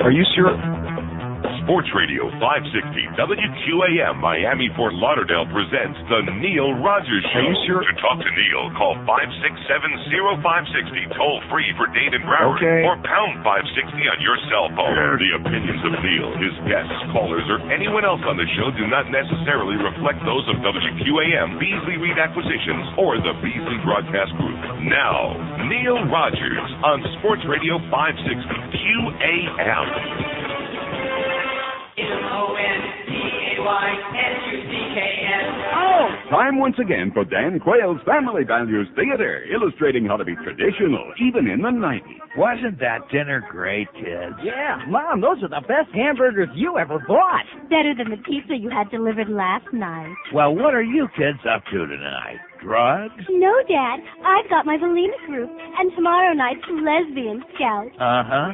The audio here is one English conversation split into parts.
Are you sure? Sports Radio 560 WQAM Miami Fort Lauderdale presents The Neil Rogers Show. Are you sure? To talk to Neil, call 567-0560, toll free for Dade and Broward, Okay. or pound 560 on your cell phone. The opinions of Neil, his guests, callers, or anyone else on the show do not necessarily reflect those of WQAM, Beasley Reed Acquisitions, or the Beasley Broadcast Group. Now, Neil Rogers on Sports Radio 560 QAM. MONDAYSUCKN. Oh, time once again for Dan Quayle's Family Values Theater, illustrating how to be traditional, even in the 90s. Wasn't that dinner great, kids? Yeah, Mom, those are the best hamburgers you ever bought. Better than the pizza you had delivered last night. Well, what are you kids up to tonight? Drugs? No, Dad. I've got my Valina group, and tomorrow night's Lesbian Scout. Uh-huh.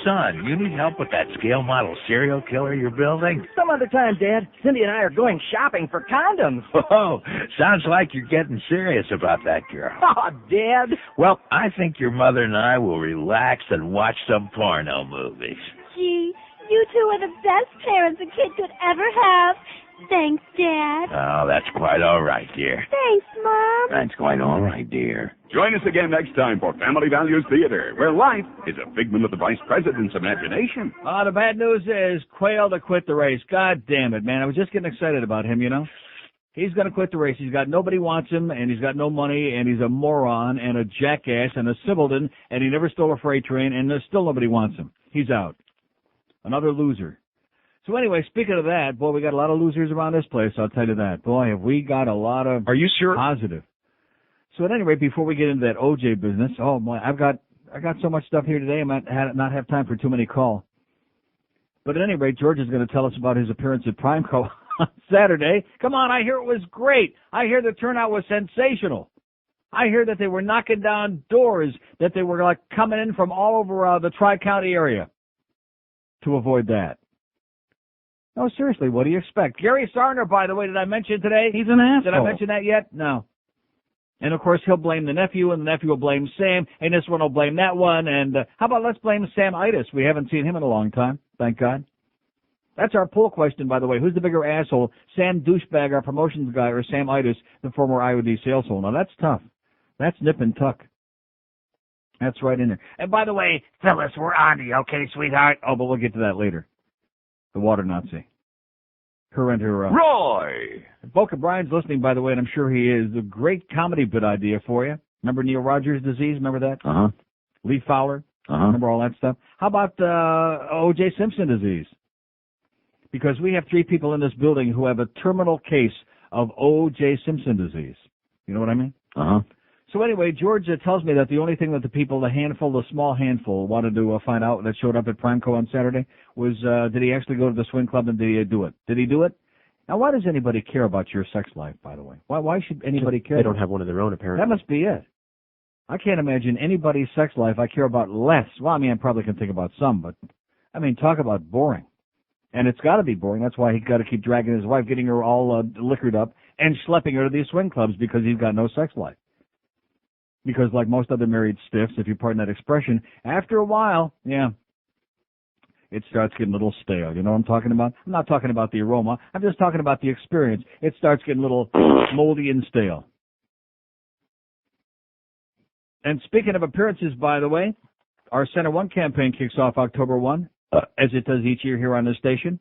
Son, you need help with that scale model serial killer you're building? Some other time, Dad. Cindy and I are going shopping for condoms. Oh, sounds like you're getting serious about that girl. Oh, Dad. Well, I think your mother and I will relax and watch some porno movies. Gee, you two are the best parents a kid could ever have. Thanks, Dad. Oh, that's quite all right, dear. Thanks, Mom. That's quite all right, dear. Join us again next time for Family Values Theater, where life is a figment of the Vice President's imagination. The bad news is Quayle to quit the race. God damn it, man. I was just getting excited about him, you know. He's going to quit the race. He's got nobody wants him, and he's got no money, and he's a moron and a jackass and a simpleton, and he never stole a freight train, and there's still nobody wants him. He's out. Another loser. So anyway, speaking of that, boy, we got a lot of losers around this place, I'll tell you that. Boy, have we got a lot of Are you sure? positive. So at any rate, before we get into that OJ business, oh boy, I got so much stuff here today, I might not have time for too many calls. But at any rate, George is going to tell us about his appearance at Primeco on Saturday. Come on, I hear it was great. I hear the turnout was sensational. I hear that they were knocking down doors, that they were like coming in from all over the Tri-County area to avoid that. No, seriously, what do you expect? Gary Sarner, by the way, did I mention today? He's an asshole. Did I mention that yet? No. And, of course, he'll blame the nephew, and the nephew will blame Sam, and this one will blame that one. And how about let's blame Sam Itis? We haven't seen him in a long time, thank God. That's our poll question, by the way. Who's the bigger asshole, Sam Douchebag, our promotions guy, or Sam Itis, the former IOD salesman? Now, that's tough. That's nip and tuck. That's right in there. And, by the way, Phyllis, we're on to you, okay, sweetheart? Oh, but we'll get to that later. The water Nazi. Her and her... Roy! Boca Brian's listening, by the way, and I'm sure he is. A great comedy bit idea for you. Remember Neil Rogers' disease? Remember that? Uh-huh. Lee Fowler? Uh-huh. Remember all that stuff? How about O.J. Simpson disease? Because we have 3 people in this building who have a terminal case of O.J. Simpson disease. You know what I mean? Uh-huh. So anyway, George tells me that the only thing that the small handful, wanted to find out that showed up at Primeco on Saturday was, did he actually go to the swing club and did he do it? Did he do it? Now, why does anybody care about your sex life, by the way? Why should anybody care? They don't have one of their own, apparently. That must be it. I can't imagine anybody's sex life I care about less. Well, I mean, I probably can think about some, but, I mean, talk about boring. And it's got to be boring. That's why he's got to keep dragging his wife, getting her all liquored up, and schlepping her to these swing clubs because he's got no sex life. Because like most other married stiffs, if you pardon that expression, after a while, yeah, it starts getting a little stale. You know what I'm talking about? I'm not talking about the aroma. I'm just talking about the experience. It starts getting a little moldy and stale. And speaking of appearances, by the way, our Center 1 campaign kicks off October 1, as it does each year here on this station,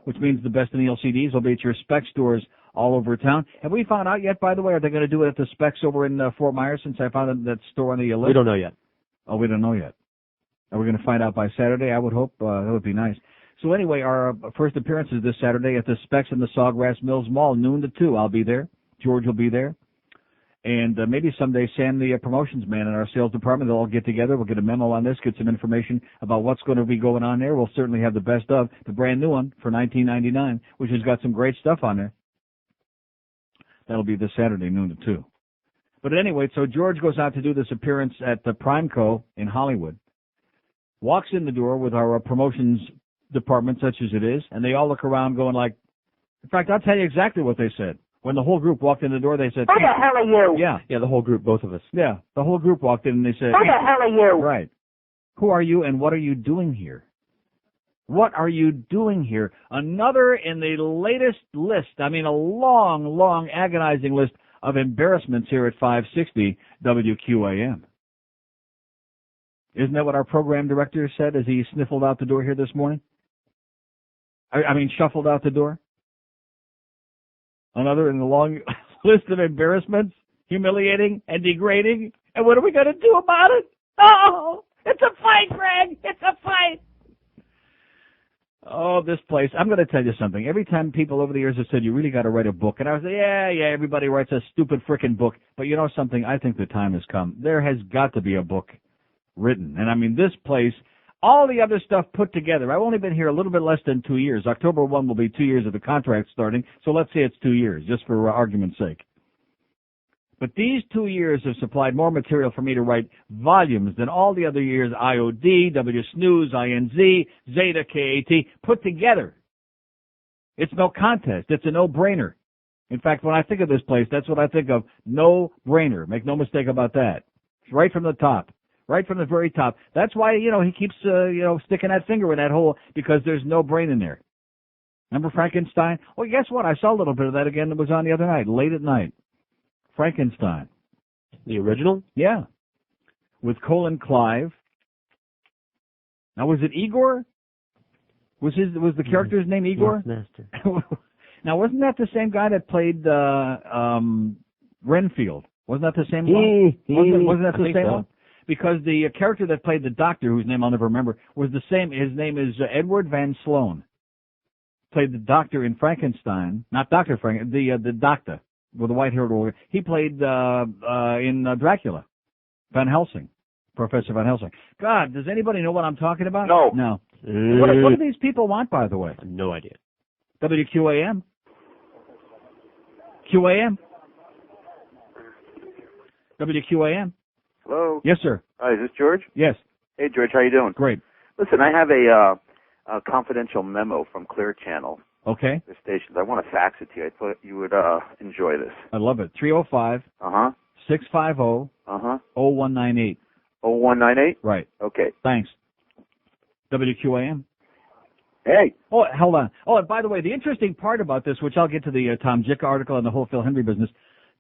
which means the best in the LCDs will be at your spec stores all over town. Have we found out yet, by the way? Are they going to do it at the specs over in Fort Myers since I found that store on the list? We don't know yet. Oh, we don't know yet. Are we going to find out by Saturday? I would hope. That would be nice. So anyway, our first appearance is this Saturday at the Specs in the Sawgrass Mills Mall, noon to 2. I'll be there. George will be there. And maybe someday Sam, the promotions man in our sales department, they'll all get together. We'll get a memo on this, get some information about what's going to be going on there. We'll certainly have the best of the brand new one for $19.99, which has got some great stuff on there. That'll be this Saturday, noon to 2. But anyway, so George goes out to do this appearance at the Primeco in Hollywood, walks in the door with our promotions department, such as it is, and they all look around going like, in fact, I'll tell you exactly what they said. When the whole group walked in the door, they said, Who the hell are you? Yeah. Yeah, the whole group, both of us. Yeah, the whole group walked in and they said, Who the hell are you? Right. Who are you and what are you doing here? What are you doing here? Another in the latest list. I mean, a long, long, agonizing list of embarrassments here at 560 WQAM. Isn't that what our program director said as he sniffled out the door here this morning? Shuffled out the door? Another in the long list of embarrassments, humiliating and degrading. And what are we going to do about it? Oh, it's a fight, Greg. It's a fight. Oh, this place. I'm going to tell you something. Every time people over the years have said, you really got to write a book. And I was like, yeah, everybody writes a stupid frickin' book. But you know something? I think the time has come. There has got to be a book written. And I mean, this place, all the other stuff put together. I've only been here a little bit less than 2 years. October 1 will be 2 years of the contract starting. So let's say it's 2 years, just for argument's sake. But these 2 years have supplied more material for me to write volumes than all the other years, IOD, WSNews, INZ, Zeta, KAT, put together. It's no contest. It's a no-brainer. In fact, when I think of this place, that's what I think of, no-brainer. Make no mistake about that. It's right from the top, right from the very top. That's why, he keeps, sticking that finger in that hole, because there's no brain in there. Remember Frankenstein? Well, guess what? I saw a little bit of that again. It was on the other night, late at night. Frankenstein. The original? Yeah. With Colin Clive. Now, was it Igor? Was the character's name Igor? Yes, master. Now, wasn't that the same guy that played Renfield? Wasn't that the same one? Wasn't that the same one? Because the character that played the doctor, whose name I'll never remember, was the same. His name is Edward Van Sloan. Played the doctor in Frankenstein. Not Dr. Frank, the doctor. With the white-haired warrior. He played in Dracula. Van Helsing. Professor Van Helsing. God, does anybody know what I'm talking about? No. No. What do these people want, by the way? No idea. WQAM? QAM? WQAM? Hello? Yes, sir. Hi, is this George? Yes. Hey, George, how you doing? Great. Listen, I have a confidential memo from Clear Channel. Okay. The stations. I want to fax it to you. I thought you would enjoy this. I love it. 305 650 0198. 0198? Right. Okay. Thanks. WQAM. Hey. Oh, hold on. Oh, and by the way, the interesting part about this, which I'll get to the Tom Jick article and the whole Phil Hendrie business,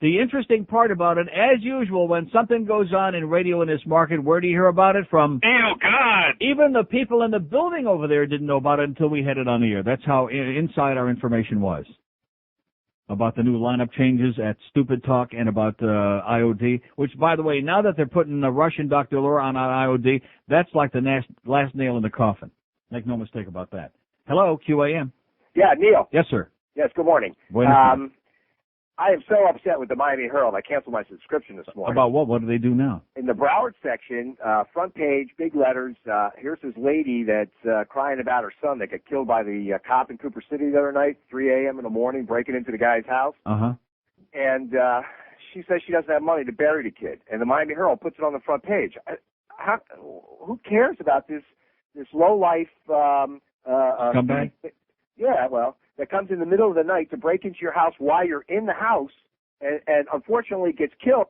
the interesting part about it, as usual, when something goes on in radio in this market, where do you hear about it from? Oh, God! Even the people in the building over there didn't know about it until we had it on the air. That's how inside our information was. About the new lineup changes at Stupid Talk and about IOD, which, by the way, now that they're putting the Russian Dr. Laura on IOD, that's like the last nail in the coffin. Make no mistake about that. Hello, QAM. Yeah, Neil. Yes, sir. Yes, good morning. I am so upset with the Miami Herald. I canceled my subscription this morning. About what? What do they do now? In the Broward section, front page, big letters, here's this lady that's crying about her son that got killed by the cop in Cooper City the other night, 3 a.m. in the morning, breaking into the guy's house. Uh-huh. And she says she doesn't have money to bury the kid. And the Miami Herald puts it on the front page. Who cares about this low-life scumbag? Yeah, well, that comes in the middle of the night to break into your house while you're in the house and unfortunately gets killed.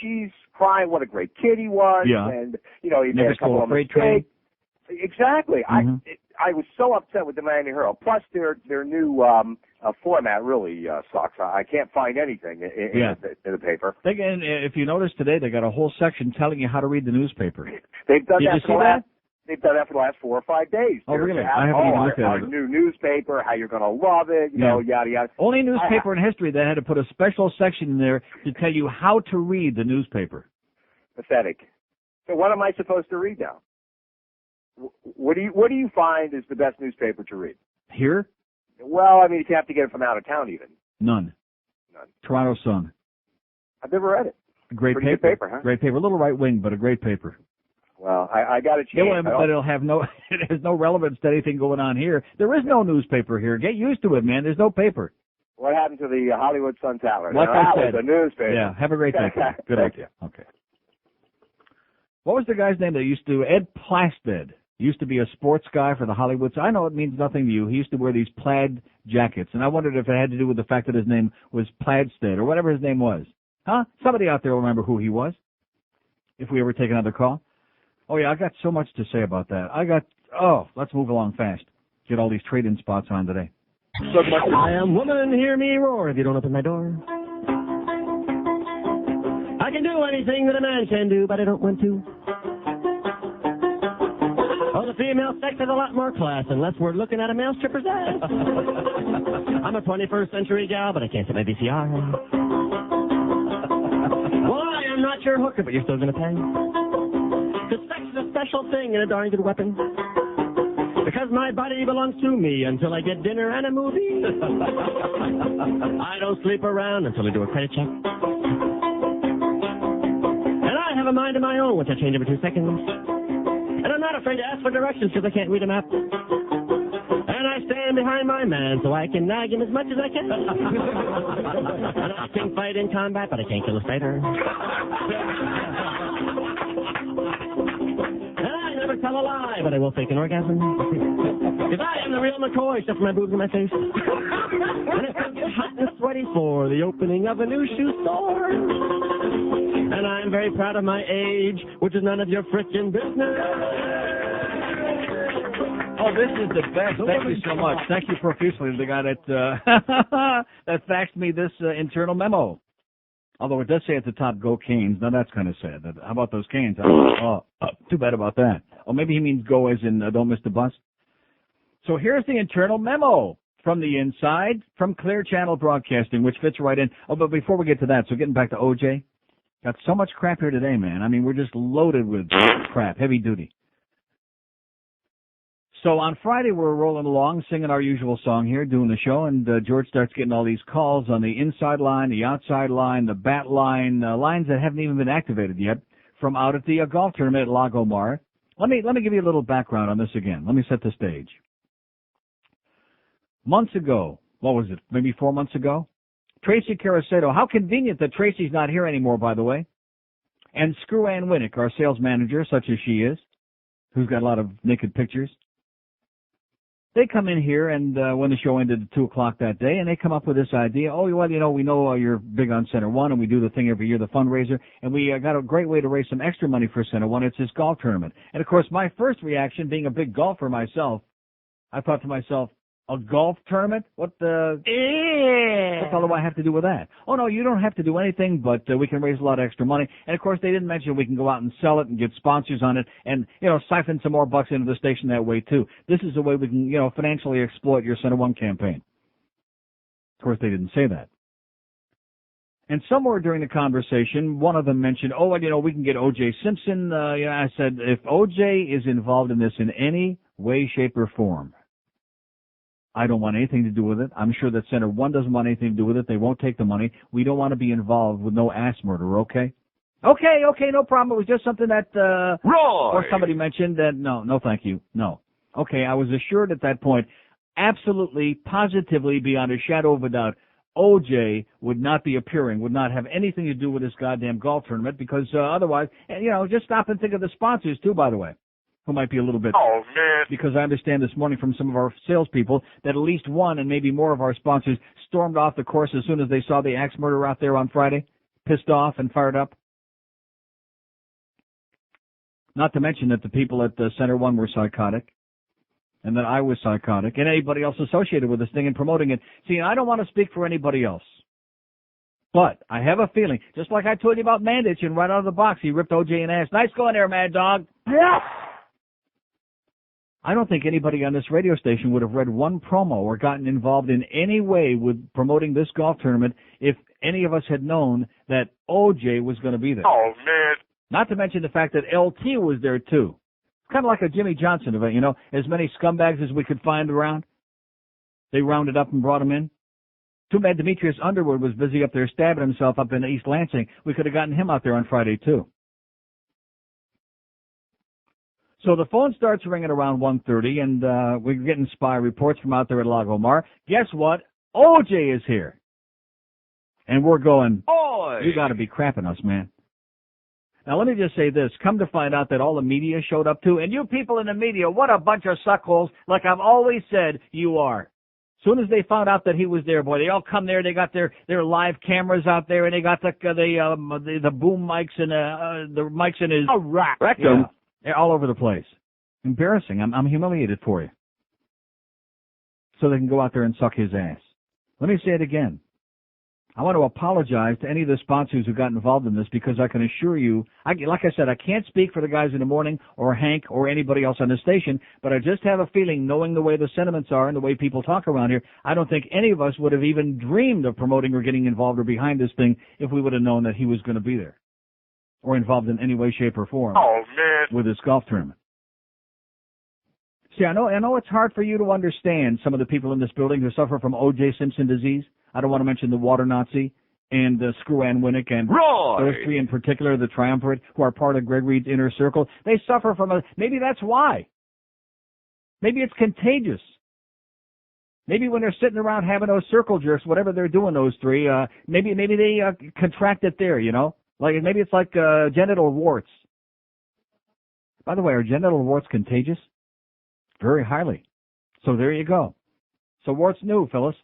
She's crying what a great kid he was. Yeah. And, he made Never a couple of freight train. mistakes. Exactly. Mm-hmm. I was so upset with the Miami Herald. Plus, their new format really sucks. I can't find anything in the paper. And if you notice today, they got a whole section telling you how to read the newspaper. They've done Did that you for see the that? last. They've done that for the last 4 or 5 days. Oh, really? I haven't even looked at our it. new newspaper, how you're going to love it, yada, yada. Only newspaper in history that had to put a special section in there to tell you how to read the newspaper. Pathetic. So what am I supposed to read now? What do you find is the best newspaper to read? Here? Well, I mean, if you have to get it from out of town even. None. Toronto Sun. I've never read it. Great Pretty paper. Good paper, huh? Great paper. A little right wing, but a great paper. Well, I got a chance. But it'll have it has no relevance to anything going on here. There is no newspaper here. Get used to it, man. There's no paper. What happened to the Hollywood Sun Tower? Like I said, was a newspaper. Yeah, have a great day. Good idea. Okay. What was the guy's name that used to, Ed Plasted, used to be a sports guy for the Hollywood Sun. I know it means nothing to you. He used to wear these plaid jackets, and I wondered if it had to do with the fact that his name was Pladstead or whatever his name was. Huh? Somebody out there will remember who he was, if we ever take another call. Oh, yeah, I got so much to say about that. let's move along fast. Get all these trade-in spots on today. I am woman, hear me roar if you don't open my door. I can do anything that a man can do, but I don't want to. Oh, the female sex has a lot more class unless we're looking at a male stripper's ass. I'm a 21st century gal, but I can't set my VCR. Well, I am not your hooker, but you're still going to pay. Because sex is a special thing and a darn good weapon. Because my body belongs to me until I get dinner and a movie. I don't sleep around until I do a credit check. And I have a mind of my own, which I change every 2 seconds. And I'm not afraid to ask for directions because I can't read a map. And I stand behind my man so I can nag him as much as I can. And I can fight in combat, but I can't kill a spider. Never tell a lie, but I will fake an orgasm. Because I am the real McCoy, except for my boobs and my face. And if I get hot and sweaty for the opening of a new shoe store. And I'm very proud of my age, which is none of your frickin' business. Oh, this is the best. Thank you so much. Thank you profusely, the guy that that faxed me this internal memo. Although it does say at the top, go Canes. Now, that's kind of sad. How about those Canes? Too bad about that. Oh, maybe he means go as in don't miss the bus. So here's the internal memo from the inside from Clear Channel Broadcasting, which fits right in. Oh, but before we get to that, so getting back to OJ, got so much crap here today, man. I mean, we're just loaded with crap, heavy duty. So on Friday, we're rolling along, singing our usual song here, doing the show, and George starts getting all these calls on the inside line, the outside line, the bat line, lines that haven't even been activated yet, from out at the golf tournament at Lago Mar. Let me give you a little background on this again. Let me set the stage. Months ago, what was it, maybe 4 months ago? Tracy Caracedo, how convenient that Tracy's not here anymore, by the way, and Screw Ann Winnick, our sales manager, such as she is, who's got a lot of naked pictures. They come in here, and when the show ended at 2 o'clock that day, and they come up with this idea, oh, well, you know, we know you're big on Center One, and we do the thing every year, the fundraiser, and we got a great way to raise some extra money for Center One. It's this golf tournament. And, of course, my first reaction, being a big golfer myself, I thought to myself, a golf tournament? What the hell do I have to do with that? Oh, no, you don't have to do anything, but we can raise a lot of extra money. And, of course, they didn't mention we can go out and sell it and get sponsors on it and, you know, siphon some more bucks into the station that way, too. This is a way we can, you know, financially exploit your Center One campaign. Of course, they didn't say that. And somewhere during the conversation, one of them mentioned, oh, and, you know, we can get O.J. Simpson. I said, if O.J. is involved in this in any way, shape, or form, I don't want anything to do with it. I'm sure that Center One doesn't want anything to do with it. They won't take the money. We don't want to be involved with no ass murder, okay? Okay, no problem. It was just something that, or somebody mentioned that, no, thank you, no. Okay, I was assured at that point, absolutely, positively, beyond a shadow of a doubt, OJ would not be appearing, would not have anything to do with this goddamn golf tournament because otherwise, you know, just stop and think of the sponsors too, by the way, who might be a little bit. Oh, man. Because I understand this morning from some of our salespeople that at least one and maybe more of our sponsors stormed off the course as soon as they saw the axe murder out there on Friday, pissed off and fired up. Not to mention that the people at Center One were psychotic, and that I was psychotic, and anybody else associated with this thing and promoting it. See, I don't want to speak for anybody else. But I have a feeling, just like I told you about Mandich, and right out of the box, he ripped OJ an ass. Nice going there, Mad Dog. Yeah. I don't think anybody on this radio station would have read one promo or gotten involved in any way with promoting this golf tournament if any of us had known that OJ was going to be there. Oh, man. Not to mention the fact that LT was there, too. Kind of like a Jimmy Johnson event, you know, as many scumbags as we could find around. They rounded up and brought him in. Too bad Demetrius Underwood was busy up there stabbing himself up in East Lansing. We could have gotten him out there on Friday, too. So the phone starts ringing around 1:30, and we're getting spy reports from out there at Lago Mar. Guess what? OJ is here. And we're going, oh, you got to be crapping us, man. Now, let me just say this. Come to find out that all the media showed up, too. And you people in the media, what a bunch of suckholes, like I've always said you are. As soon as they found out that he was there, boy, they all come there. They got their live cameras out there, and they got the boom mics and the mics in his... All right. Yeah. They're all over the place. Embarrassing. I'm humiliated for you. So they can go out there and suck his ass. Let me say it again. I want to apologize to any of the sponsors who got involved in this because I can assure you, like I said, I can't speak for the guys in the morning or Hank or anybody else on the station, but I just have a feeling, knowing the way the sentiments are and the way people talk around here, I don't think any of us would have even dreamed of promoting or getting involved or behind this thing if we would have known that he was going to be there or involved in any way, shape, or form with this golf tournament. See, I know it's hard for you to understand some of the people in this building who suffer from O.J. Simpson disease. I don't want to mention the water Nazi and Screw Ann Winnick and those three in particular, the triumvirate, who are part of Greg Reed's inner circle. They suffer from maybe that's why. Maybe it's contagious. Maybe when they're sitting around having those circle jerks, whatever they're doing, those three, maybe they contract it there, you know? Like maybe it's like genital warts. By the way, are genital warts contagious? Very highly. So there you go. So what's new, Phyllis?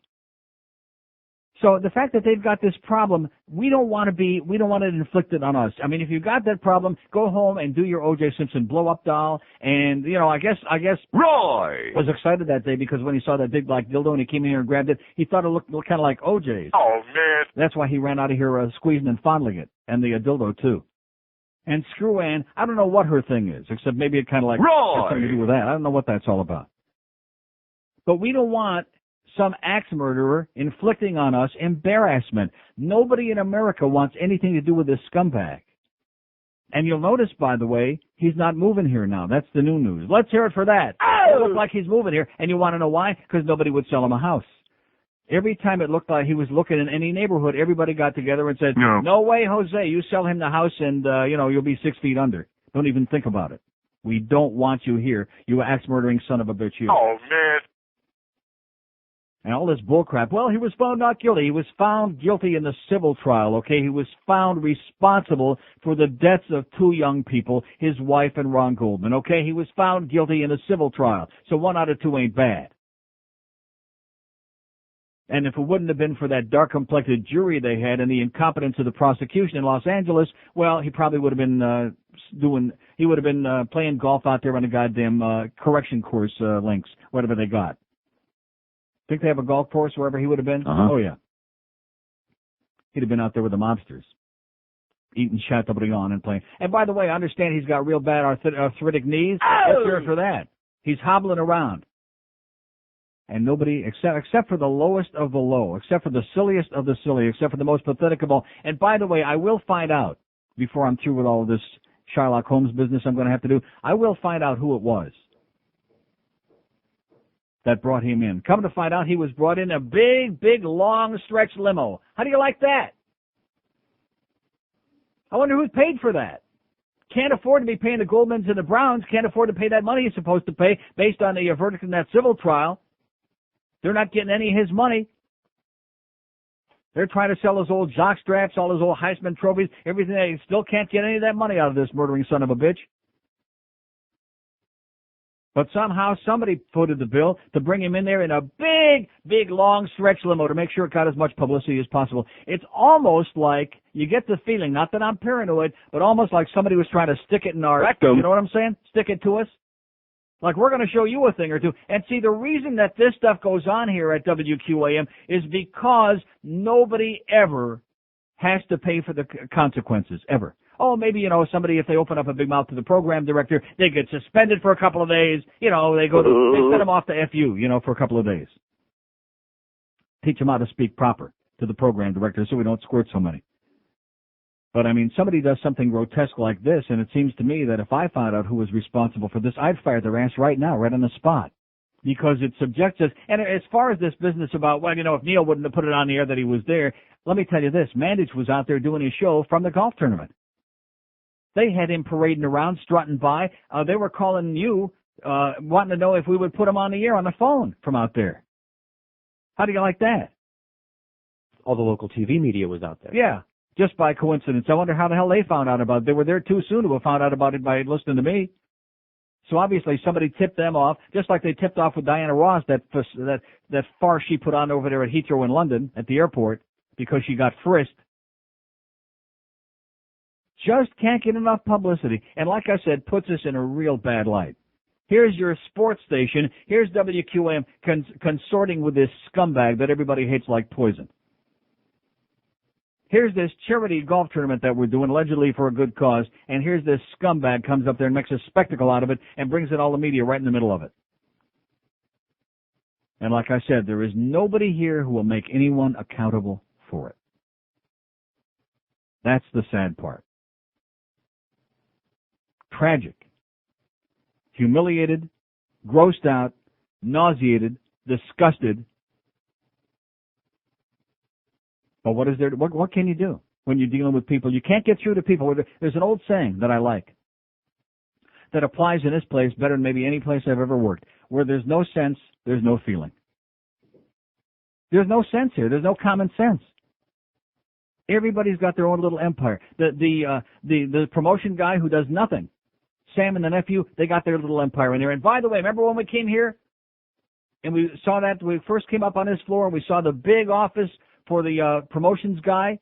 So the fact that they've got this problem, we don't want it inflicted on us. I mean, if you've got that problem, go home and do your O.J. Simpson blow-up doll. And, you know, I guess Roy was excited that day because when he saw that big black dildo and he came in here and grabbed it, he thought it looked kind of like O.J.'s. Oh, man. That's why he ran out of here squeezing and fondling it, and the dildo, too. And Screw Ann, I don't know what her thing is, except maybe it kind of like has something to do with that. I don't know what that's all about. But we don't want some axe murderer inflicting on us embarrassment. Nobody in America wants anything to do with this scumbag. And you'll notice, by the way, he's not moving here now. That's the new news. Let's hear it for that. It looked like he's moving here. And you want to know why? Because nobody would sell him a house. Every time it looked like he was looking in any neighborhood, everybody got together and said, no way, Jose, you sell him the house and, you'll be 6 feet under. Don't even think about it. We don't want you here, you axe-murdering son of a bitch, you. Oh, man. And all this bullcrap. Well, he was found not guilty. He was found guilty in the civil trial, okay? He was found responsible for the deaths of 2 young people, his wife and Ron Goldman, okay? He was found guilty in a civil trial. So 1 out of 2 ain't bad. And if it wouldn't have been for that dark-complected jury they had and the incompetence of the prosecution in Los Angeles, well, he probably would have been playing golf out there on the goddamn correction course links, whatever they got. Think they have a golf course wherever he would have been? Uh-huh. Oh, yeah. He'd have been out there with the mobsters, eating Chateaubriand and playing. And by the way, I understand he's got real bad arthritic knees. Let's hear it for that. He's hobbling around. And nobody, except for the lowest of the low, except for the silliest of the silly, except for the most pathetic of all. And by the way, I will find out, before I'm through with all of this Sherlock Holmes business I'm going to have to do, I will find out who it was that brought him in. Come to find out, he was brought in a big, long stretch limo. How do you like that? I wonder who's paid for that. Can't afford to be paying the Goldmans and the Browns, can't afford to pay that money he's supposed to pay based on the verdict in that civil trial. They're not getting any of his money. They're trying to sell his old jockstraps, all his old Heisman trophies, everything. They still can't get any of that money out of this murdering son of a bitch. But somehow somebody footed the bill to bring him in there in a big, long stretch limo to make sure it got as much publicity as possible. It's almost like, you get the feeling, not that I'm paranoid, but almost like somebody was trying to stick it in our rectum. You know what I'm saying? Stick it to us. Like, we're going to show you a thing or two. And see, the reason that this stuff goes on here at WQAM is because nobody ever has to pay for the consequences, ever. Oh, maybe, somebody, if they open up a big mouth to the program director, they get suspended for a couple of days. They send them off to FU, for a couple of days. Teach them how to speak proper to the program director so we don't squirt so many. But, I mean, somebody does something grotesque like this, and it seems to me that if I found out who was responsible for this, I'd fire their ass right now, right on the spot. Because it subjects us. And as far as this business about, if Neil wouldn't have put it on the air that he was there, let me tell you this. Mandich was out there doing his show from the golf tournament. They had him parading around, strutting by. They were calling you, wanting to know if we would put him on the air on the phone from out there. How do you like that? All the local TV media was out there. Yeah. Just by coincidence. I wonder how the hell they found out about it. They were there too soon to have found out about it by listening to me. So obviously somebody tipped them off, just like they tipped off with Diana Ross, that farce she put on over there at Heathrow in London at the airport because she got frisked. Just can't get enough publicity. And like I said, puts us in a real bad light. Here's your sports station. Here's WQAM consorting with this scumbag that everybody hates like poison. Here's this charity golf tournament that we're doing, allegedly for a good cause, and here's this scumbag comes up there and makes a spectacle out of it and brings in all the media right in the middle of it. And like I said, there is nobody here who will make anyone accountable for it. That's the sad part. Tragic. Humiliated, grossed out, nauseated, disgusted. But what is there? What can you do when you're dealing with people? You can't get through to people. There's an old saying that I like that applies in this place better than maybe any place I've ever worked. Where there's no sense, there's no feeling. There's no sense here. There's no common sense. Everybody's got their own little empire. The promotion guy who does nothing, Sam and the nephew, they got their little empire in there. And by the way, remember when we came here and we saw that we first came up on this floor and we saw the big office for the promotions guy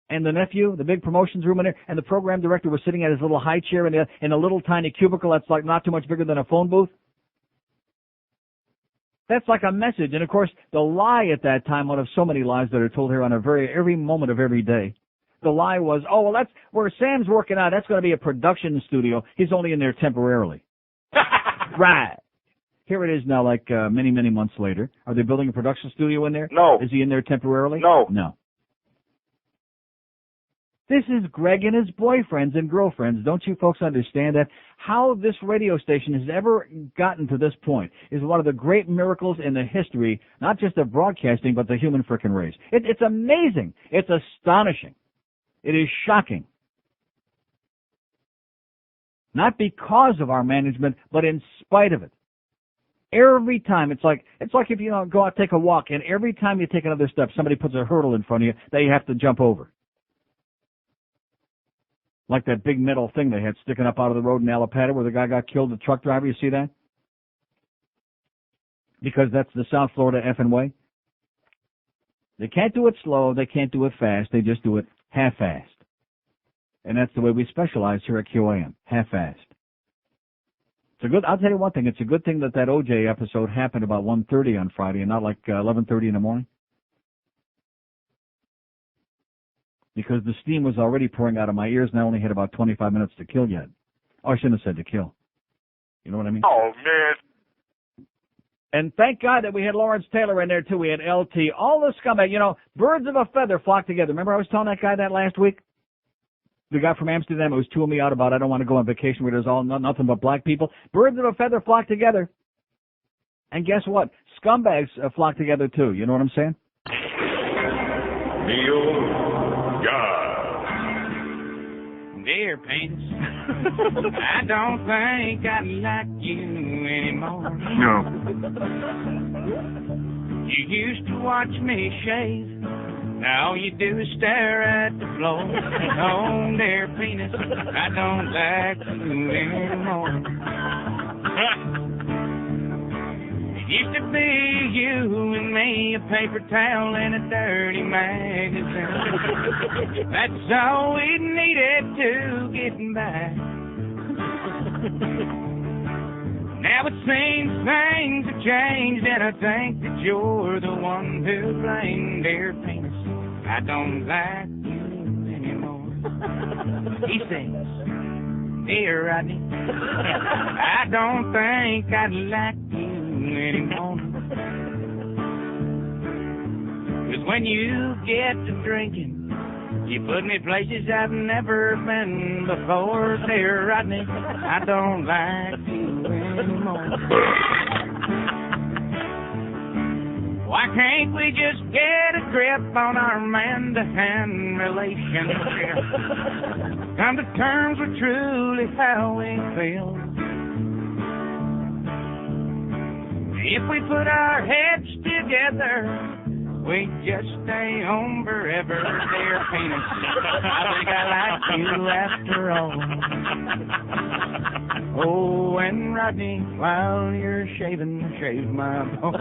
and the nephew, the big promotions room in there, and the program director was sitting at his little high chair in a little tiny cubicle that's like not too much bigger than a phone booth. That's like a message. And of course, the lie at that time, one of so many lies that are told here on every moment of every day, the lie was, oh, well, that's where Sam's working out. That's going to be a production studio. He's only in there temporarily. Right. Here it is now, like many, many months later. Are they building a production studio in there? No. Is he in there temporarily? No. No. This is Greg and his boyfriends and girlfriends. Don't you folks understand that? How this radio station has ever gotten to this point is one of the great miracles in the history, not just of broadcasting, but the human frickin' race. It's amazing. It's astonishing. It is shocking. Not because of our management, but in spite of it. Every time, it's like if you go out, take a walk, and every time you take another step, somebody puts a hurdle in front of you that you have to jump over. Like that big metal thing they had sticking up out of the road in Alapata where the guy got killed, the truck driver. You see that? Because that's the South Florida effing way. They can't do it slow. They can't do it fast. They just do it half-assed. And that's the way we specialize here at QAM, half-assed. I'll tell you one thing. It's a good thing that OJ episode happened about 1:30 on Friday and not like 11:30 in the morning. Because the steam was already pouring out of my ears and I only had about 25 minutes to kill yet. Oh, I shouldn't have said to kill. You know what I mean? Oh, man. And thank God that we had Lawrence Taylor in there, too. We had LT. All the scumbag, birds of a feather flock together. Remember I was telling that guy that last week? The guy from Amsterdam who was chewing me out about I don't want to go on vacation where there's nothing but black people. Birds of a feather flock together. And guess what? Scumbags flock together, too. You know what I'm saying? Neil God. Dear Pants, I don't think I like you anymore. No. You used to watch me shave. Now all you do is stare at the floor. Oh, dear penis, I don't like you anymore. It used to be you and me, a paper towel and a dirty magazine. That's all we needed to get by. Now it seems things have changed, and I think that you're the one to blame, dear penis. I don't like you anymore. He sings, dear Rodney, I don't think I like you anymore. 'Cause when you get to drinking, you put me places I've never been before, dear Rodney. I don't like you anymore. Why can't we just get a grip on our man-to-hand relationship? Come to terms with truly how we feel. If we put our heads together, we just stay home forever, dear penis. I think I like you after all. Oh, and Rodney, while you're shaving, shave my balls.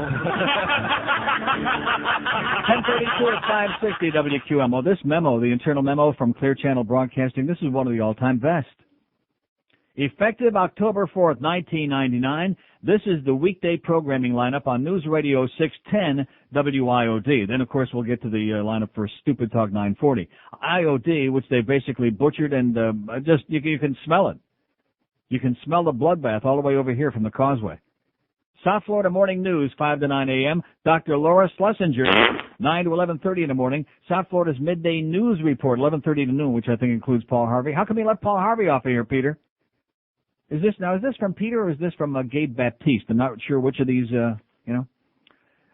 10:32 at 560 WQAM. Well, this memo, the internal memo from Clear Channel Broadcasting, this is one of the all-time best. Effective October 4th, 1999, this is the weekday programming lineup on News Radio 610 WIOD. Then, of course, we'll get to the lineup for Stupid Talk 940. IOD, which they basically butchered, and you can smell it. You can smell the bloodbath all the way over here from the Causeway. South Florida Morning News, 5 to 9 a.m. Dr. Laura Schlesinger, 9 to 11:30 in the morning. South Florida's Midday News Report, 11:30 to noon, which I think includes Paul Harvey. How come you let Paul Harvey off of here, Peter? Is this from Peter or is this from Gabe Baptiste? I'm not sure which of these,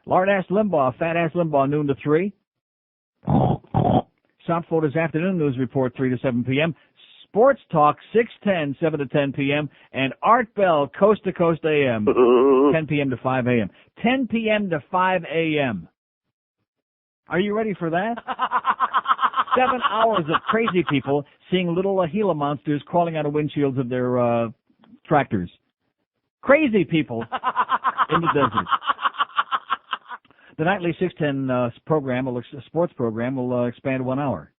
Lard-ass Limbaugh, fat-ass Limbaugh, noon to 3. South Florida's Afternoon News Report, 3 to 7 p.m. Sports Talk, 610, 7 to 10 p.m. And Art Bell, Coast to Coast AM, 10 p.m. to 5 a.m. 10 p.m. to 5 a.m. Are you ready for that? 7 hours of crazy people seeing little Gila monsters crawling out of windshields of their tractors. Crazy people in the desert. The nightly 610 sports program will expand 1 hour.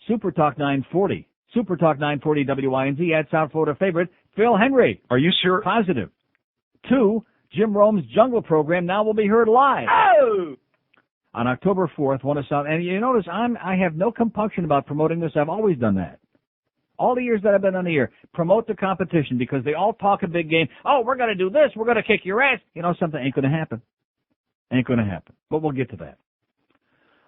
Super Talk 940. Super Talk 940 WINZ at South Florida favorite, Phil Hendrie. Are you sure? Positive. 2, Jim Rome's Jungle program now will be heard live. Oh! On October 4th, one of South, and you notice I have no compunction about promoting this. I've always done that. All the years that I've been on the air, promote the competition because they all talk a big game. Oh, we're going to do this. We're going to kick your ass. You know, something ain't going to happen. Ain't going to happen. But we'll get to that.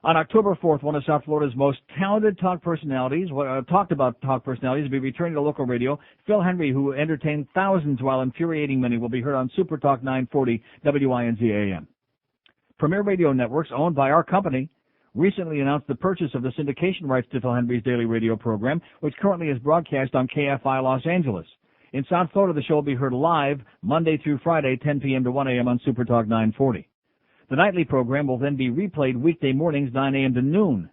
On October 4th, one of South Florida's most talented talk personalities, talked about talk personalities, will be returning to local radio. Phil Hendrie, who entertained thousands while infuriating many, will be heard on Super Talk 940 WINZ AM. Premier Radio Networks, owned by our company, recently announced the purchase of the syndication rights to Phil Hendrie's daily radio program, which currently is broadcast on KFI Los Angeles. In South Florida, the show will be heard live Monday through Friday, 10 p.m. to 1 a.m. on Super Talk 940. The nightly program will then be replayed weekday mornings, 9 a.m. to noon.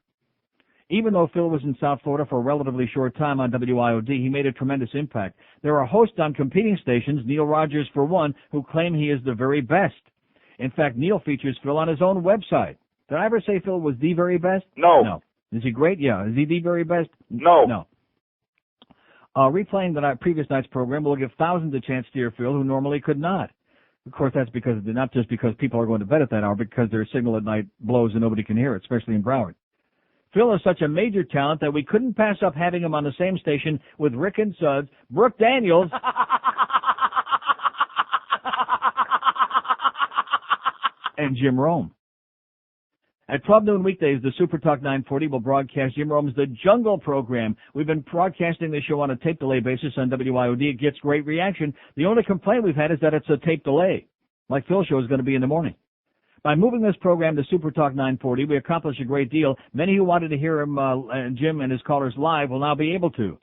Even though Phil was in South Florida for a relatively short time on WIOD, he made a tremendous impact. There are hosts on competing stations, Neil Rogers for one, who claim he is the very best. In fact, Neil features Phil on his own website. Did I ever say Phil was the very best? No. No. Is he great? Yeah. Is he the very best? No. No. Replaying the previous night's program will give thousands a chance to hear Phil who normally could not. Of course, that's not just because people are going to bed at that hour, because their signal at night blows and nobody can hear it, especially in Broward. Phil is such a major talent that we couldn't pass up having him on the same station with Rick and Suds, Brooke Daniels, and Jim Rome. At 12 noon weekdays, the Super Talk 940 will broadcast Jim Rome's The Jungle program. We've been broadcasting the show on a tape delay basis on WIOD. It gets great reaction. The only complaint we've had is that it's a tape delay, like Phil's show is going to be in the morning. By moving this program to Super Talk 940, we accomplish a great deal. Many who wanted to hear him, Jim and his callers live will now be able to.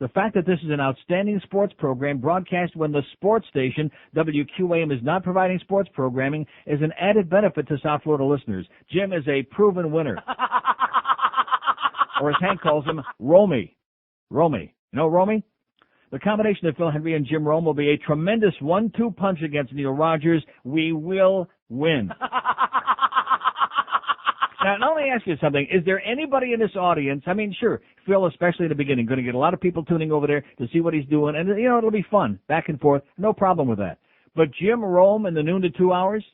The fact that this is an outstanding sports program broadcast when the sports station, WQAM, is not providing sports programming is an added benefit to South Florida listeners. Jim is a proven winner. Or as Hank calls him, Romy. Romy. You know Romy? The combination of Phil Hendrie and Jim Rome will be a tremendous 1-2 punch against Neil Rogers. We will win. Now, let me ask you something. Is there anybody in this audience, I mean, sure, Phil, especially in the beginning, going to get a lot of people tuning over there to see what he's doing, and, you know, it'll be fun, back and forth, no problem with that. But Jim Rome in the noon to 2 hours?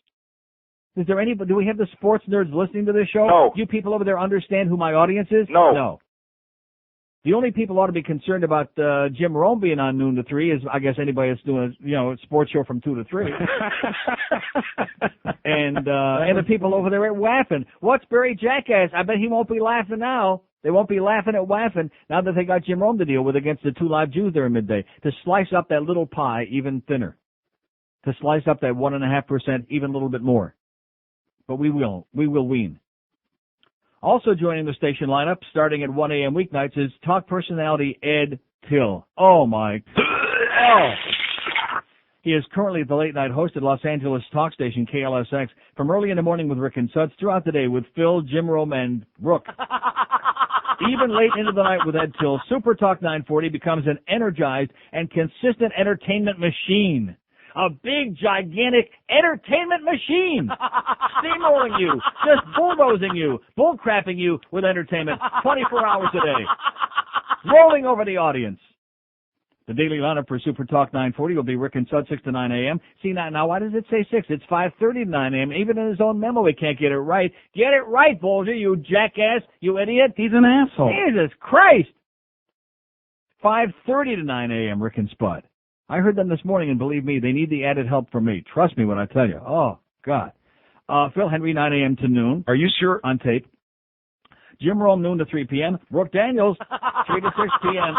Is there anybody, do we have the sports nerds listening to this show? No. You people over there understand who my audience is? No. No. The only people ought to be concerned about Jim Rome being on noon to 3 is, I guess, anybody that's doing a sports show from 2 to 3. and the people over there at Waffen. What's Barry Jackass? I bet he won't be laughing now. They won't be laughing at Waffen now that they got Jim Rome to deal with against the 2 live Jews there in midday. To slice up that little pie even thinner. To slice up that 1.5% even a little bit more. But we will wean. Also joining the station lineup, starting at 1 a.m. weeknights, is talk personality Ed Till. Oh, my. Oh. He is currently the late-night host at Los Angeles talk station KLSX from early in the morning with Rick and Suds throughout the day with Phil, Jim Rome, and Brooke. Even late into the night with Ed Till, Super Talk 940 becomes an energized and consistent entertainment machine. A big, gigantic entertainment machine. Steamrolling you, just bulldozing you, bullcrapping you with entertainment 24 hours a day. Rolling over the audience. The daily lineup for Super Talk 940 will be Rick and Sud 6 to 9 a.m. See, now why does it say 6? It's 5:30 to 9 a.m. Even in his own memo, he can't get it right. Get it right, Bolger, you jackass, you idiot. He's an asshole. Jesus Christ. 5:30 to 9 a.m., Rick and Spud. I heard them this morning, and believe me, they need the added help from me. Trust me when I tell you. Oh, God. Phil Hendrie, 9 a.m. to noon. Are you sure? On tape. Jim Rome, noon to 3 p.m. Brooke Daniels, 3 to 6 p.m.